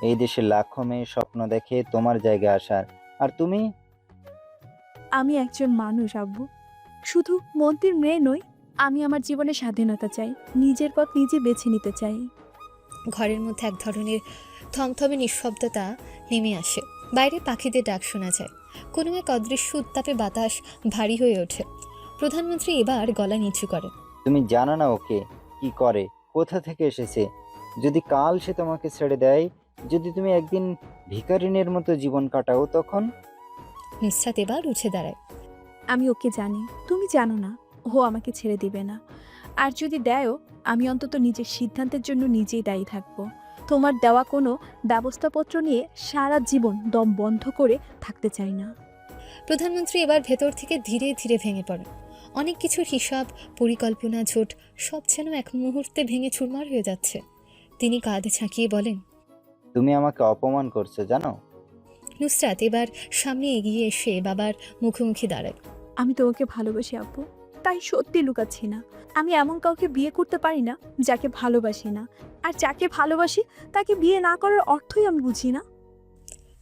Speaker 1: এই দেশে লাখো মেয়ে স্বপ্ন দেখে তোমার জায়গায় আসার, আর তুমি?
Speaker 2: আমি একজন মানুষ আব্বু, শুধু মন্ত্রীর মেয়ে নই। আমি আমার জীবনে স্বাধীনতা চাই, নিজের পথ নিজে বেছে নিতে চাই।
Speaker 3: ঘরের মধ্যে এক ধরনের থমথমে নিঃশব্দতা নেমে আসে। বাইরে পাখিদের ডাক শোনা যায়। কোনো এক অদৃশ্য উত্তাপে বাতাস ভারী হয়ে ওঠে। প্রধানমন্ত্রী এবার গলা নিচু করেন।
Speaker 1: তুমি জানো না ওকে কি করে, কোথা থেকে এসেছে? যদি কাল সে তোমাকে ছেড়ে দেয়, যদি তুমি একদিন ভিখারিনীর মতো জীবন কাটাও, তখন?
Speaker 3: নুসরাত এবার উঠে দাঁড়ায়।
Speaker 2: আমি ওকে জানি, তুমি জানো না। ও আমাকে ছেড়ে দিবে না, আর যদি দেয়ও আমি অন্তত নিজের সিদ্ধান্তের জন্য নিজেই দায়ী থাকবো। তোমার দেওয়া কোনো ব্যবস্থাপত্র নিয়ে সারা জীবন দম বন্ধ করে থাকতে চাই না।
Speaker 3: প্রধানমন্ত্রী এবার ভেতর থেকে ধীরে ধীরে ভেঙে পড়েন। অনেক কিছুর হিসাব, পরিকল্পনা, ঝোট সব যেন এক মুহূর্তে ভেঙে চুরমার হয়ে যাচ্ছে। তিনি কাঁধে ঝাঁকিয়ে বলেন,
Speaker 1: তুমি আমাকে অপমান করছো জানো?
Speaker 3: নুসরাত এবার সামনে এগিয়ে এসে বাবার মুখোমুখি দাঁড়ায়।
Speaker 2: আমি তোমাকে ভালোবাসি আব্বু, তাই সত্যি লুকাচ্ছি না। আমি এমন কাউকে বিয়ে করতে পারি না যাকে ভালোবাসি না, আর যাকে ভালোবাসি তাকে বিয়ে না করার অর্থই আমি বুঝি না।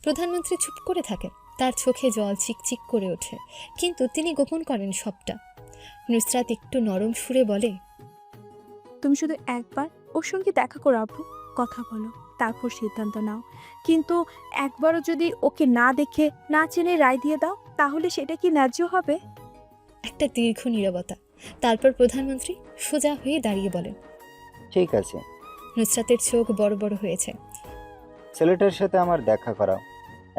Speaker 3: প্রধানমন্ত্রী চুপ করে থাকেন। তার চোখে জল চিকচিক করে ওঠে, কিন্তু তিনি গোপন করেন সবটা। নুসরাত একটু নরম সুরে বলে,
Speaker 2: তুমি শুধু একবার ওর সঙ্গে দেখা করো আব্বু, কথা বলো। তারপর সিদ্ধান্ত নাও। কিন্তু একবারও যদি ওকে না দেখে না চেনে রায় দিয়ে দাও, তাহলে সেটা কি ন্যায্য হবে?
Speaker 3: একটা দীর্ঘ নীরবতা। তারপর প্রধানমন্ত্রী সোজা হয়ে দাঁড়িয়ে বলেন।
Speaker 1: ঠিক আছে,
Speaker 3: নুসরাতের চোখ বড় বড় হয়েছে।
Speaker 1: ছেলেটার সাথে আমার দেখা করাও,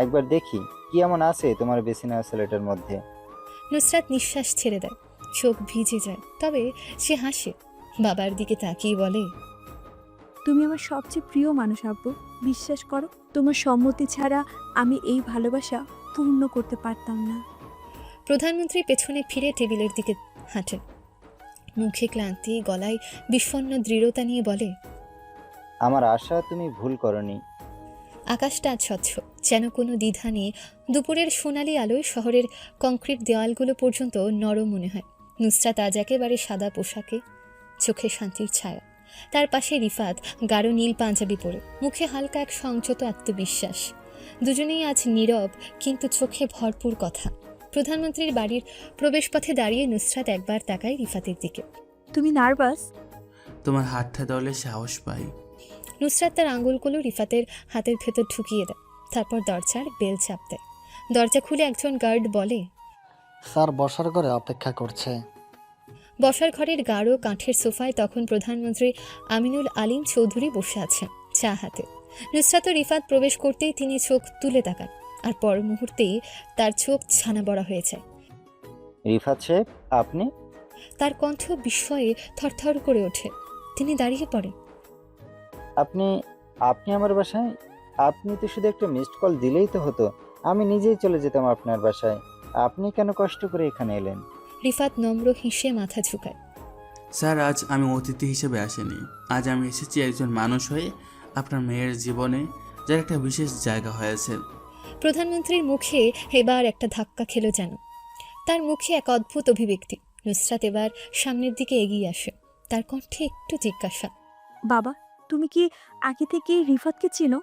Speaker 1: একবার দেখি কি এমন আছে তোমার বেছে নেওয়া ছেলেটার মধ্যে।
Speaker 3: নুসরাত নিঃশ্বাস ছেড়ে দেয়, চোখ ভিজে যায়, তবে সে হাসে, বাবার দিকে তাকিয়ে বলে,
Speaker 2: তুমি আমার সবচেয়ে প্রিয় মানুষ আব্বু। বিশ্বাস করো, তোমার সম্মতি ছাড়া আমি এই ভালোবাসা পূর্ণ করতে পারতাম না।
Speaker 3: প্রধানমন্ত্রী পেছনে ফিরে টেবিলের দিকে হাঁটেন, মুখে ক্লান্তি, গলায় বিষণ্ণ দৃঢ়তা নিয়ে বলে,
Speaker 1: আমার আশা তুমি ভুল করনি।
Speaker 3: আকাশটা আজ স্বচ্ছ, যেন কোনো দ্বিধা নেই। দুপুরের সোনালি আলোয় শহরের কংক্রিট দেওয়ালগুলো পর্যন্ত নরম মনে হয়। নুসরাত আজ একেবারে সাদা পোশাকে, চোখে শান্তির ছায়া। তার পাশে রিফাত, গাঢ় নীল পাঞ্জাবি পরে, মুখে হালকা এক সংযত আত্মবিশ্বাস। দুজনেই আজ নীরব, কিন্তু চোখে ভরপুর কথা। প্রধানমন্ত্রীর বাড়ির প্রবেশপথে দাঁড়িয়ে নুসরাত একবার তাকায় রিফাতের দিকে।
Speaker 2: তুমি নার্ভাস?
Speaker 7: তোমার হাতটা ধরলে সাহস পাই।
Speaker 3: নুসরাত তার আঙুলগুলো রিফাতের হাতের ভেতর ঢুকিয়ে দেয়, তারপর দরজার বেল চাপ দেয়। দরজা খুলে একজন গার্ড বলে,
Speaker 6: স্যার বসার ঘরে অপেক্ষা করছে।
Speaker 3: বসার ঘরের গাঢ় কাঠের সোফায় তখন প্রধানমন্ত্রী আমিনুল আলিম চৌধুরী বসে আছেন, চা হাতে। নুসরাত ও রিফাত প্রবেশ করতেই তিনি চোখ তুলে তাকান, আর পর মুহূর্তেই তার চোখ ছানা বড়া হয়ে যায়।
Speaker 1: রিফাত সাহেব, আপনি?
Speaker 3: তার কণ্ঠ বিস্ময়ে থরথর করে ওঠে। তিনি দাঁড়িয়ে পড়ে।
Speaker 1: আপনি আপনি আমার বাসায়? আপনি তো শুধু একটা মিসড কল দিলেই তো হতো, আমি নিজেই চলে যেতাম আপনার বাসায়। আপনি কেন কষ্ট করে এখানে এলেন?
Speaker 3: রিফাত নম্র হেসে মাথা ঝুঁকায়।
Speaker 7: স্যার, আজ আমি অতিথি হিসেবে আসিনি। আজ আমি এসেছি একজন মানুষ হয়ে, আপনার মেয়ের জীবনে যার একটা বিশেষ জায়গা হয়েছে।
Speaker 3: প্রধানমন্ত্রীর মুখে এবার একটা ধাক্কা খেলো যেন। তার মুখে এক অদ্ভুত অভিব্যক্তি। নুসরাত এবার সামনের দিকে এগিয়ে আসে, তার কণ্ঠে একটু জিজ্ঞাসা।
Speaker 2: বাবা, তুমি কি আগে থেকেই রিফাতকে চিনো?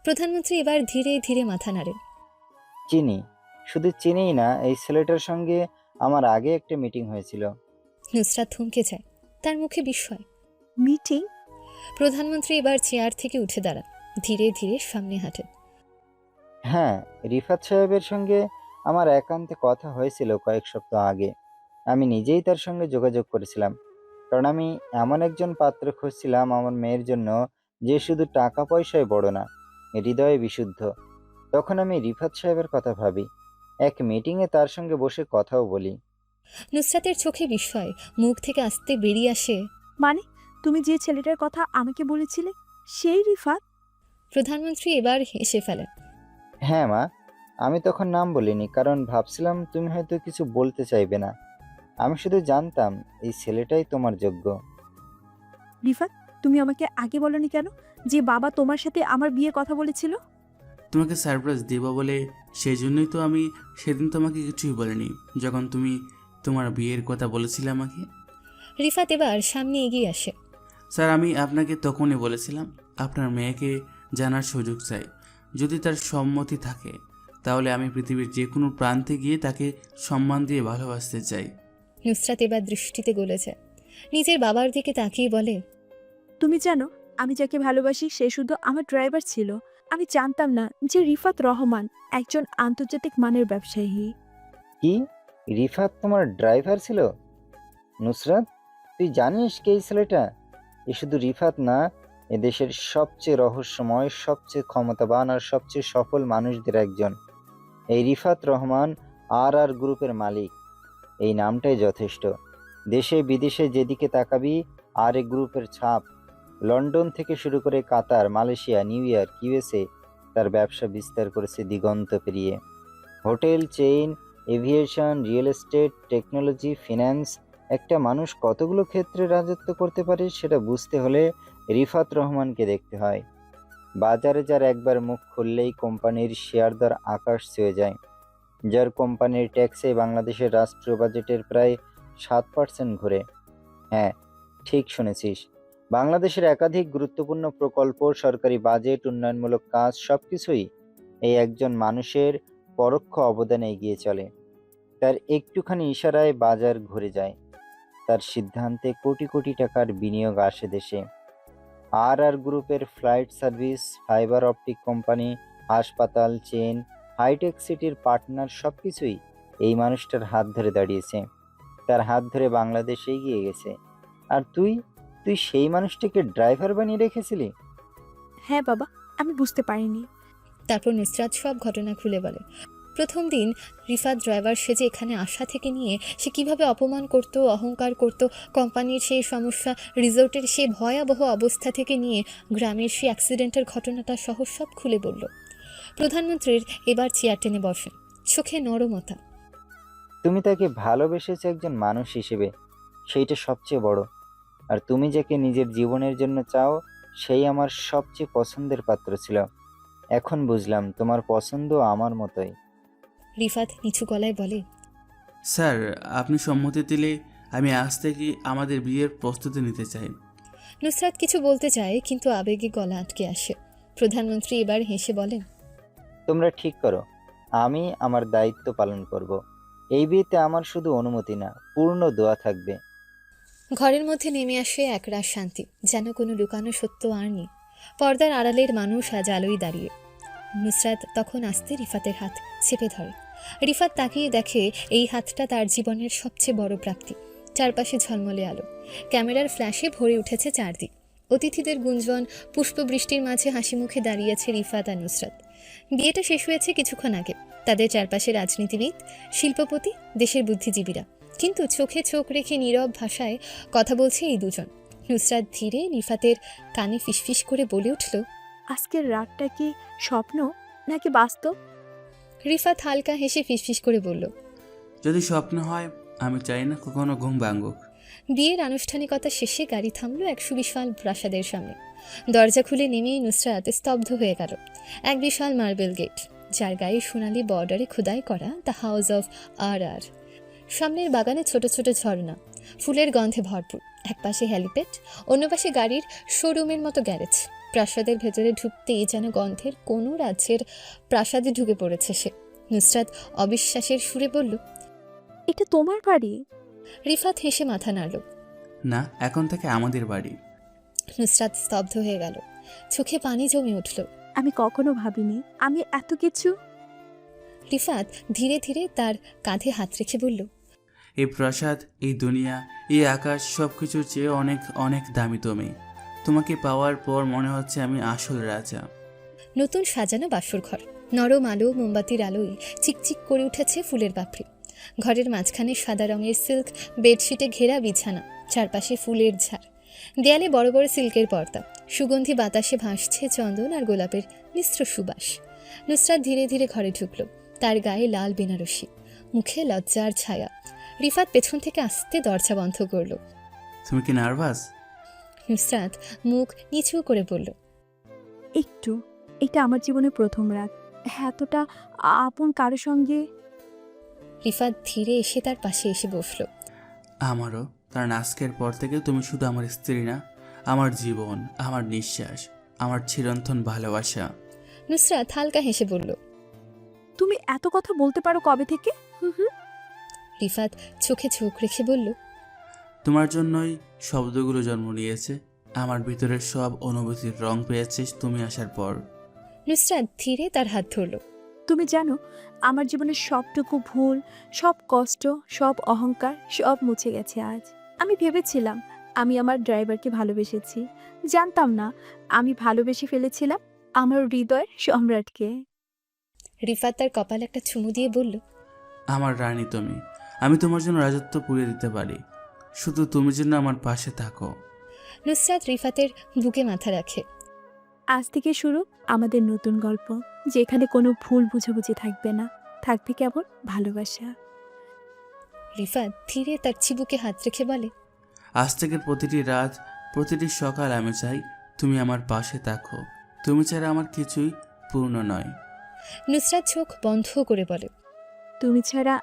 Speaker 3: প্রধানমন্ত্রী এবার ধীরে ধীরে মাথা নাড়েন।
Speaker 1: চিনি, শুধু চিনিই না, এই ছেলেটার সঙ্গে আমার আগে একটা মিটিং হয়েছিল।
Speaker 3: নুসরাত থমকে যায়, তার মুখে বিস্ময়।
Speaker 2: মিটিং?
Speaker 3: প্রধানমন্ত্রী এবার চেয়ার থেকে উঠে দাঁড়ান, ধীরে ধীরে সামনে হাঁটেন।
Speaker 1: হ্যাঁ, রিফাত সাহেবের সঙ্গে আমার একান্তে কথা হয়েছিল কয়েক সপ্তাহ আগে। আমি নিজেই তার সঙ্গে যোগাযোগ করেছিলাম, কারণ আমি এমন একজন পাত্র খুঁজছিলাম আমার মেয়ের জন্য, যে শুধু টাকা পয়সায় বড় না, হৃদয়ে বিশুদ্ধ। তখন আমি রিফাত সাহেবের কথা ভাবি, এক মিটিংয়ে তার সঙ্গে বসে কথাও বলি।
Speaker 3: নুসরাতের চোখে বিস্ময়, মুখ থেকে আসতে বেরিয়ে আসে,
Speaker 2: মানে তুমি যে ছেলেটার কথা আমাকে বলেছিলে, সেই রিফাত?
Speaker 3: প্রধানমন্ত্রী এবার হেসে ফেলেন।
Speaker 1: হ্যাঁ মা, আমি তখন নাম বলিনি, কারণ ভাবছিলাম তুমি হয়তো কিছু বলতে চাইবে না। আমি শুধু জানতাম এই ছেলেটাই তোমার যোগ্য।
Speaker 2: রিফাত, তুমি আমাকে আগে বলনি কেন যে বাবা তোমার সাথে আমার বিয়ে কথা বলেছিল?
Speaker 7: তোমাকে সারপ্রাইজ দেব বলে, সেই জন্যই তো আমি সেদিন তোমাকে কিছুই বলিনি, যখন তুমি তোমার বিয়ের কথা বলেছিলে আমাকে।
Speaker 3: রিফাত এবার সামনে এগিয়ে আসে।
Speaker 7: স্যার, আমি আপনাকে তখনই বলেছিলাম আপনার মেয়েকে জানার সুযোগ চাই। যদি তার সম্মতি থাকে, তাহলে আমি পৃথিবীর যে কোনো প্রান্তে গিয়ে তাকে সম্মান দিয়ে ভালোবাসতে চাই।
Speaker 3: নুসরাত এবার দৃষ্টিতে গলে যায়, নিজের বাবার দিকে তাকিয়ে বলে,
Speaker 2: তুমি জানো, আমি যাকে ভালোবাসি সে শুধু আমার ড্রাইভার ছিল। আমি জানতাম না যে রিফাত রহমান একজন আন্তর্জাতিক মানের ব্যবসায়ী।
Speaker 1: কি, রিফাত তোমার ড্রাইভার ছিল? নুসরাত, তুই জানিস কে এই ছেলেটা? এ শুধু রিফাত না, এদেশের সবচেয়ে রহস্যময়, সবচেয়ে ক্ষমতাবান আর সবচেয়ে সফল মানুষদের একজন। এই রিফাত রহমান আর গ্রুপের মালিক। এই নামটাই যথেষ্ট। দেশে বিদেশে যেদিকে তাকাবি আর এ গ্রুপের ছাপ। লন্ডন থেকে শুরু করে কাতার, মালয়েশিয়া, নিউ ইয়র্ক, ইউএসএ তার ব্যবসা বিস্তার করেছে দিগন্ত পেরিয়ে। Hotel chain, aviation, real estate, technology, finance, একটা মানুষ কতগুলো ক্ষেত্রে রাজত্ব করতে পারে সেটা বুঝতে হলে রিফাত রহমানকে দেখতে হয়। বাজারে যার একবার মুখ খুললেই কোম্পানির শেয়ার দর আকাশ ছুঁয়ে যায়, যার কোম্পানির ট্যাক্সে বাংলাদেশের রাষ্ট্রীয় বাজেটের প্রায় 7% ঘুরে। হ্যাঁ, ঠিক শুনেছিস, বাংলাদেশের একাধিক গুরুত্বপূর্ণ প্রকল্প, সরকারি বাজেট, উন্নয়নমূলক কাজ সবকিছুই এই একজন মানুষের পরোক্ষ অবদানে এগিয়ে চলে। তার একটুখানি ইশারায় বাজার ঘুরে যায়, তার সিদ্ধান্তে কোটি কোটি টাকার বিনিয়োগ আসে দেশে। আর গ্রুপের flight service, fibre optic company, হাসপাতাল চেন, হাইটেক সিটির পার্টনার সবকিছুই এই মানুষটার হাত ধরে দাঁড়িয়েছে, তার হাত ধরে বাংলাদেশে এগিয়ে গেছে। আর তুই তুই সেই মানুষটাকে ড্রাইভার বানিয়ে রেখেছিলি?
Speaker 2: হ্যাঁ বাবা, আমি বুঝতে পারিনি।
Speaker 3: তারপর নুসরাত সব ঘটনা খুলে বলে। প্রথম দিন রিফাত ড্রাইভার সেজে এখানে আসা থেকে নিয়ে সে কিভাবে অপমান করত, অহংকার করত, কোম্পানির সেই সমস্যা, রিসোর্টের সেই ভয়াবহ অবস্থা থেকে নিয়ে গ্রামের সেই অ্যাক্সিডেন্টের ঘটনাটা সহ সব খুলে বলল। প্রধানমন্ত্রীর এবার চেয়ার টেনে বসেন, চোখে নরমতা।
Speaker 1: তুমি তাকে ভালোবেসেছো একজন মানুষ হিসেবে, সেইটা সবচেয়ে বড়। আর তুমি যাকে নিজের জীবনের জন্য চাও, সেই আমার সবচেয়ে পছন্দের পাত্র ছিল। এখন বুঝলাম তোমার পছন্দ আমার মতোই।
Speaker 3: রিফাত নিচু গলায় বলে,
Speaker 7: স্যার, আপনি সম্মতি দিলে আমি আজ থেকে আমাদের বিয়ের প্রস্তুতি নিতে চাই।
Speaker 3: নুসরাত কিছু বলতে চায়, কিন্তু আবেগে গলা আটকে আসে। প্রধানমন্ত্রী এবার হেসে বলেন,
Speaker 1: তোমরা ঠিক করো, আমি আমার দায়িত্ব পালন করব। এই বিয়েতে আমার শুধু অনুমতি না, পূর্ণ দোয়া থাকবে।
Speaker 3: ঘরের মধ্যে নেমে আসে একরাশ শান্তি, যেন কোনো লুকানো সত্য আর নেই। পর্দার আড়ালের মানুষ আজ আলোয় দাঁড়িয়ে। নুসরাত তখন আস্তে রিফাতের হাত চেপে ধরে। রিফাত তাকিয়ে দেখে এই হাতটা তার জীবনের সবচেয়ে বড় প্রাপ্তি। চারপাশে ঝলমলে আলো, ক্যামেরার ফ্ল্যাশে ভরে উঠেছে চারদিক। অতিথিদের গুঞ্জন, পুষ্পবৃষ্টির মাঝে হাসি মুখে দাঁড়িয়েছে রিফাত আর নুসরাত। বিয়েটা শেষ হয়েছে কিছুক্ষণ আগে। তাদের চারপাশে রাজনীতিবিদ, শিল্পপতি, দেশের বুদ্ধিজীবীরা, কিন্তু চোখে চোখ রেখে নীরব ভাষায় কথা বলছে এই দুজন। নুসরাত ধীরে রিফাতের কানে ফিসফিস করে বলে উঠল,
Speaker 2: আজকের রাতটা কি স্বপ্ন নাকি বাস্তব?
Speaker 3: রিফাত হালকা হেসে ফিসফিস করে বলল,
Speaker 7: যদি স্বপ্ন হয়, আমি চাই না কখনো ঘুম ভাঙুক।
Speaker 3: বিয়ের আনুষ্ঠানিকতা শেষে গাড়ি থামলো এক সুবিশাল প্রাসাদের সামনে। দরজা খুলে নেমেই নুসরাত স্তব্ধ হয়ে গেল। এক বিশাল মার্বেল গেট, যার গায়ে সোনালি বর্ডারে খোদাই করা দ্য হাউস অফ আর। সামনের বাগানে ছোট ছোট ঝর্ণা, ফুলের গন্ধে ভরপুর। একপাশে হেলিপ্যাড, অন্য পাশে গাড়ির শোরুমের মতো গ্যারেজ। প্রাসাদের ভেতরে ঢুকতেই যেন গন্ধের কোনো রাজ্যের প্রাসাদে ঢুকে পড়েছে সে। নুসরাত অবিশ্বাসের সুরে বলল,
Speaker 2: এটা তোমার বাড়ি?
Speaker 3: রিফাত হেসে মাথা নাড়ল।
Speaker 7: না, এখন থেকে আমাদের বাড়ি।
Speaker 3: নুসরাত স্তব্ধ হয়ে গেল, চোখে পানি জমে উঠল।
Speaker 2: আমি কখনো ভাবিনি আমি এত কিছু।
Speaker 3: রিফাত ধীরে ধীরে তার কাঁধে হাত রেখে বলল,
Speaker 7: এই প্রাসাদ, এই দুনিয়া, এই আকাশ, সব কিছুর চেয়ে অনেক অনেক দামি তুমি। তোমাকে পাওয়ার পর মনে হচ্ছে আমি আসল রাজা।
Speaker 3: নতুন সাজানো বাসর ঘর, নরম আলো, মোমবাতির আলোয় চিকচিক করে উঠেছে ফুলের পাপড়ি। ঘরের মাঝখানে সাদা রঙের সিল্ক বেডশিটে ঘেরা বিছানা, চারপাশে ফুলের ঝাড়, দেয়ালে বড় বড় সিল্কের পর্দা। সুগন্ধি বাতাসে ভাসছে চন্দন আর গোলাপের মিশ্র সুবাস। নুসরাত ধীরে ধীরে ঘরে ঢুকল, তার গায়ে লাল বেনারসি, মুখে লজ্জার ছায়া। রিফাত পেছন থেকে আস্তে দরজা বন্ধ করল।
Speaker 7: তুমি কি নার্ভাস?
Speaker 3: নুসরাত মুখ নিচু করে বলল,
Speaker 2: একটু। এটা আমার জীবনের প্রথম রাত, এতটা আপন কারো সঙ্গে।
Speaker 3: রিফাত ধীরে এসে তার পাশে এসে বসল।
Speaker 7: আমারও, কারণ আজকের পর থেকে তুমি শুধু আমার স্ত্রী না, আমার জীবন, আমার নিঃশ্বাস, আমার চিরন্তন ভালোবাসা।
Speaker 3: নুসরাত হালকা হেসে বলল,
Speaker 2: তুমি এত কথা বলতে পারো কবে থেকে?
Speaker 3: রিফাত চোখে চোখ রেখে বলল,
Speaker 7: তোমার জন্যই শব্দগুলো জন্ম নিয়েছে, আমার ভিতরের সব অনুভূতির রং পেয়েছে তুমি আসার পর।
Speaker 3: নুসরাত ধীরে তার হাত ধরল।
Speaker 2: তুমি জানো, আমার জীবনের সবটুকু ভুল, সব কষ্ট, সব অহংকার সব মুছে গেছে আজ। আমি ভেবেছিলাম আমি আমার ড্রাইভারকে ভালোবেসেছি, জানতাম না আমি ভালোবেসে ফেলেছিলাম আমার হৃদয়ের সম্রাটকে।
Speaker 3: রিফাত তার কপালে একটা চুমু দিয়ে বলল,
Speaker 7: আমার রানী তুমি, আমি তোমার জন্য রাজত্ব পুড়িয়ে দিতে পারি, শুধু তুমি যেন আমার পাশে থাকো।
Speaker 3: নুসরাত রিফাতের বুকে মাথা রাখে।
Speaker 2: আজ থেকে শুরু আমাদের নতুন গল্প, যেখানে কোনো ভুল বুঝাবুঝি থাকবে না, থাকবে কেবল ভালোবাসা।
Speaker 3: রিফাত ধীরে তার চিবুকে হাত রেখে বলে,
Speaker 7: আজ থেকে প্রতিটি রাত, প্রতিটি সকাল আমি চাই তুমি আমার পাশে থাকো। তুমি ছাড়া আমার কিছুই পূর্ণ নয়।
Speaker 3: নুসরাত চোখ বন্ধ করে বলে,
Speaker 2: তুমি ছাড়া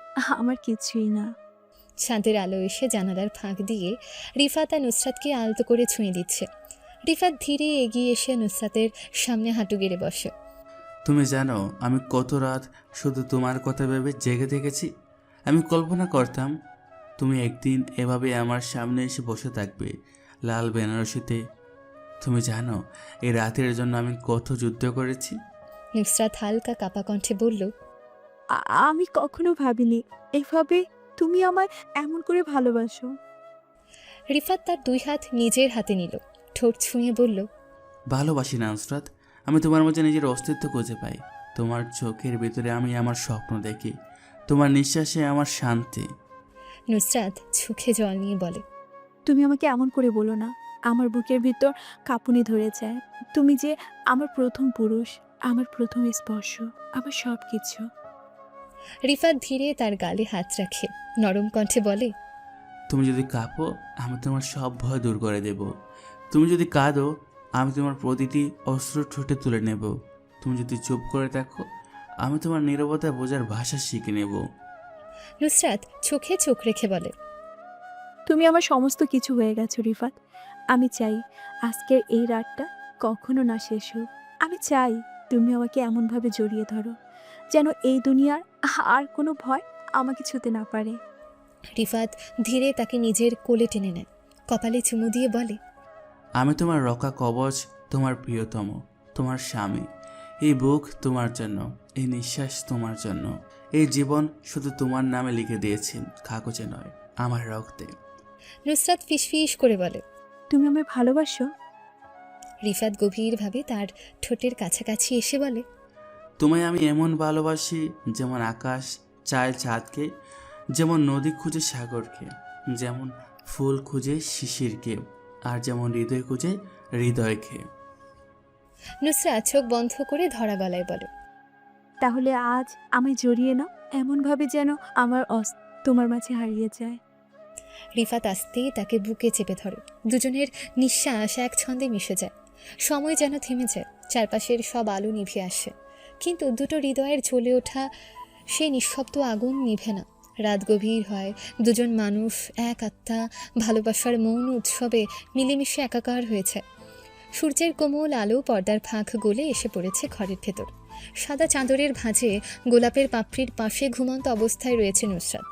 Speaker 2: আমার কিছুই না।
Speaker 3: চাঁদের আলো এসে জানালার ফাঁক দিয়ে রিফাত আর নুসরাতকে আলতো করে ছুঁয়ে দিচ্ছে। রিফাত ধীরে এগিয়ে এসে নুসরাতের সামনে হাঁটু গেড়ে বসে।
Speaker 7: তুমি জানো আমি কত রাত শুধু তোমার কথা ভেবে জেগে থেকেছি। আমি কল্পনা করতাম তুমি একদিন এভাবে আমার সামনে এসে বসে থাকবে, লাল বেনারসিতে, তুমি জানো এই রাতের জন্য আমি কত যুদ্ধ করেছি?
Speaker 3: নুসরাত হালকা কাপা কণ্ঠে বলল,
Speaker 2: আমি কখনো ভাবিনি এভাবে তুমি আমায় এমন করে ভালোবাসো।
Speaker 3: রিফাত তার 2 হাত নিজের হাতে নিল, ঠোঁট ছুঁয়ে বলল,
Speaker 7: ভালোবাসি না নুসরাত, আমি তোমার মধ্যে নিজের অস্তিত্ব খুঁজে পাই। তোমার চোখের ভিতরে আমি আমার স্বপ্ন দেখি, তোমার নিঃশ্বাসে আমার শান্তি।
Speaker 3: নুসরাত চোখে জল নিয়ে বলে,
Speaker 2: তুমি আমাকে এমন করে বলো না, আমার বুকের ভিতর কাঁপুনি ধরে যায়। তুমি যে আমার প্রথম পুরুষ, আমার প্রথম স্পর্শ, আমার সব কিছু।
Speaker 3: রিফাত ধীরে তার গালে হাত রাখে, নরম কণ্ঠে বলে,
Speaker 7: তুমি যদি কাঁপো আমি তোমার সব ভয় দূর করে দেব। তুমি যদি কাঁদো আমি তোমার প্রতিটি অস্ত্র ঠোঁটে তুলে নেব। তুমি যদি চুপ করে থাকো আমি তোমার নীরবতা বোঝার ভাষা শিখে নেব।
Speaker 3: নুসরাত চোখে চোখ রেখে বলে,
Speaker 2: তুমি আমার সমস্ত কিছু হয়ে গেছো রিফাত। আমি চাই আজকের এই রাতটা কখনো না শেষ হোক। আমি চাই তুমি আমাকে এমনভাবে জড়িয়ে ধরো যেন এই দুনিয়ার আর কোনো ভয় আমাকে ছুঁতে না পারে।
Speaker 3: রিফাত ধীরে তাকে নিজের কোলে টেনে নেয়, কপালে চুমু দিয়ে বলে,
Speaker 7: আমি তোমার রক্ষা কবচ, তোমার প্রিয়তম, তোমার স্বামী। এই বুক তোমার জন্য, এই নিঃশ্বাস তোমার জন্য, এই জীবন শুধু তোমার নামে লিখে দিয়েছি, কাগজে নয়, আমার রক্তে।
Speaker 3: নুসরাত ফিসফিস করে বলে,
Speaker 2: তুমি আমায় ভালোবাসো?
Speaker 3: রিফাত গভীরভাবে তার ঠোঁটের কাছাকাছি এসে বলে,
Speaker 7: তোমায় আমি এমন ভালোবাসি যেমন আকাশ চায় চাঁদকে, যেমন নদী খুঁজে সাগরকে, যেমন ফুল খুঁজে শিশিরকে, আর যেমন হৃদয় খুঁজে হৃদয়কে।
Speaker 3: নুসরাত চোখ বন্ধ করে ধরা গলায় বলে,
Speaker 2: তাহলে আজ আমায় জড়িয়ে নাও এমনভাবে যেন আমার তোমার মাঝে হারিয়ে যায়।
Speaker 3: রিফাত আস্তে তাকে বুকে চেপে ধরে, দুজনের নিঃশ্বাস এক ছন্দে মিশে যায়। সময় যেন থেমে যায়, চারপাশের সব আলো নিভে আসে, কিন্তু দুটো হৃদয়ের জ্বলে ওঠা সেই নিঃশব্দ আগুন নিভে না। রাত গভীর হয়, দুজন মানুষ এক আত্মা ভালোবাসার মৌন উৎসবে মিলেমিশে একাকার হয়েছে। সূর্যের কোমল আলো পর্দার ফাঁক গলে এসে পড়েছে ঘরের ভেতর। সাদা চাদরের ভাঁজে গোলাপের পাপড়ির পাশে ঘুমন্ত অবস্থায় রয়েছে নুসরাত,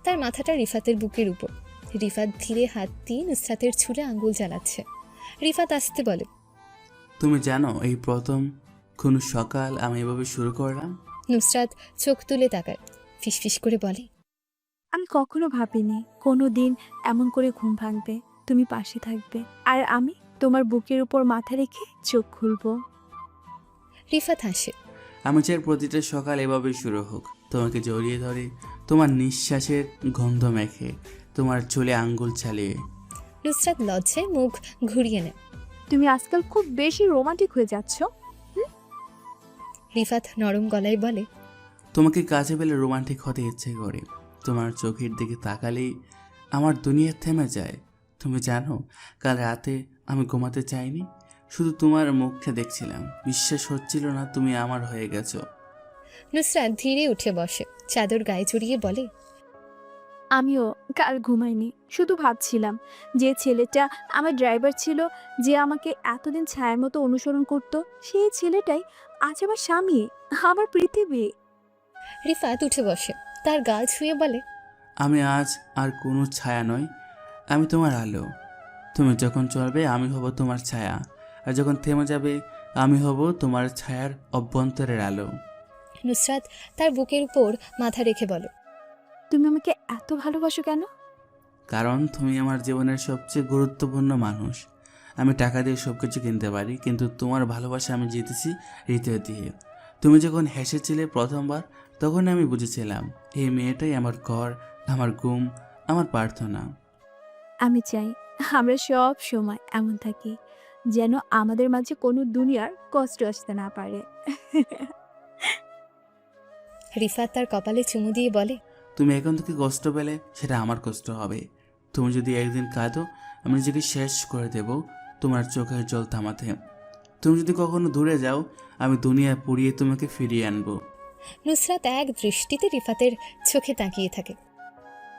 Speaker 3: তার মাথাটা রিফাতের বুকের উপর। রিফাত ধীরে হাত দিয়ে নুসরাতের ছুঁড়ে আঙ্গুল জ্বালাচ্ছে। রিফাত আসতে বলে,
Speaker 7: তুমি জানো এই প্রথম কোনো সকাল আমি এভাবে শুরু করলাম।
Speaker 3: নুসরাত চোখ তুলে তাকায়, ফিসফিস করে বলে,
Speaker 2: আমি কখনো ভাবিনি কোনো দিন এমন করে ঘুম ভাঙবে, তুমি পাশে থাকবে, আর আমি তোমার বুকের উপর মাথা রেখে চোখ খুলবো।
Speaker 3: রিফাত হাসে,
Speaker 7: আমি চাই প্রতিটা সকাল এভাবে শুরু হোক, তোমাকে জড়িয়ে ধরে, তোমার নিঃশ্বাসের গন্ধ মেখে, তোমার চুলে আঙ্গুল চালিয়ে।
Speaker 3: নুসরাত লজ্জায় মুখ ঘুরিয়ে নেয়।
Speaker 2: তুমি আজকাল খুব বেশি রোমান্টিক হয়ে যাচ্ছ।
Speaker 3: রিফাত নরম গলায় বলে,
Speaker 7: তোমাকে কাছে পেলে রোমান্টিক হতে ইচ্ছে করে, তোমার চোখের দিকে তাকালেই আমার দুনিয়া থেমে যায়। তুমি জানো কাল রাতে আমি ঘুমাতে চাইনি, শুধু তোমার মুখটা দেখছিলাম, বিশ্বাস হচ্ছিল না তুমি আমার হয়ে গেছো।
Speaker 3: নুসরাত ধীরে উঠে বসে, চাদর গায়ে জড়িয়ে বলে,
Speaker 2: আমিও কাল ঘুমাইনি, শুধু ভাবছিলাম যে ছেলেটা আমার ড্রাইভার ছিল, যে আমাকে এতদিন ছায়ার মতো অনুসরণ করত, সেই ছেলেটাই আজ আমার স্বামী, আমার পৃথিবী।
Speaker 3: রিফাত উঠে বসে, তার গাল ছুঁয়ে বলে,
Speaker 7: আমি আজ আর কোনো ছায়া নই, আমি তোমার আলো। তুমি যখন চলবে আমি হব তোমার ছায়া, আর যখন থেমে যাবে আমি হব তোমার ছায়ার অভ্যন্তরের আলো।
Speaker 3: নুসরাত তার বুকের উপর মাথা রেখে বলে,
Speaker 2: তুমি আমাকে এত ভালোবাসো কেন?
Speaker 7: কারণ তুমি আমার জীবনের সবচেয়ে গুরুত্বপূর্ণ মানুষ। আমি টাকা দিয়ে সব কিছু কিনতে পারি, কিন্তু তোমার ভালোবাসা আমি জিতেছি হৃদয় দিয়ে। তুমি যখন হেসেছিলে প্রথমবার, তখন আমি বুঝেছিলাম এই মেয়েটাই আমার ঘর, আমার ঘুম, আমার প্রার্থনা।
Speaker 2: আমি চাই আমরা সব সময় এমন থাকি যেন আমাদের মাঝে কোনো দুনিয়ার কষ্ট আসতে না পারে।
Speaker 3: রিফাত তার কপালে চুমু দিয়ে বলে,
Speaker 7: তুমি এখন থেকে কষ্ট পেলে সেটা আমার কষ্ট হবে। তুমি যদি একদিন কাঁদো আমি নিজেকে শেষ করে দেব তোমার চোখের জল থামাতে। তুমি যদি কখনো দূরে যাও আমি দুনিয়া পুড়িয়ে তোমাকে ফিরিয়ে আনবো।
Speaker 3: নুসরাত এক দৃষ্টিতে রিফাতের চোখে তাকিয়ে থাকে।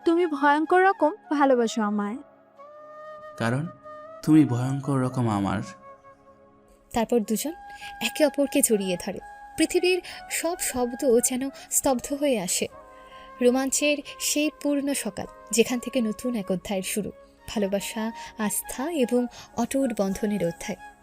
Speaker 2: তুমি ভয়ঙ্কর রকম ভালোবাসো আমায়।
Speaker 7: কারণ তুমি ভয়ঙ্কর রকম আমার।
Speaker 3: তারপর দুজন একে অপরকে জড়িয়ে ধরে। পৃথিবীর সব শব্দ যেন স্তব্ধ হয়ে আসে। রোমাঞ্চের সেই পূর্ণ সকাল, যেখান থেকে নতুন এক অধ্যায়ের শুরু। ভালোবাসা, আস্থা এবং অটুট বন্ধনের অধ্যায়।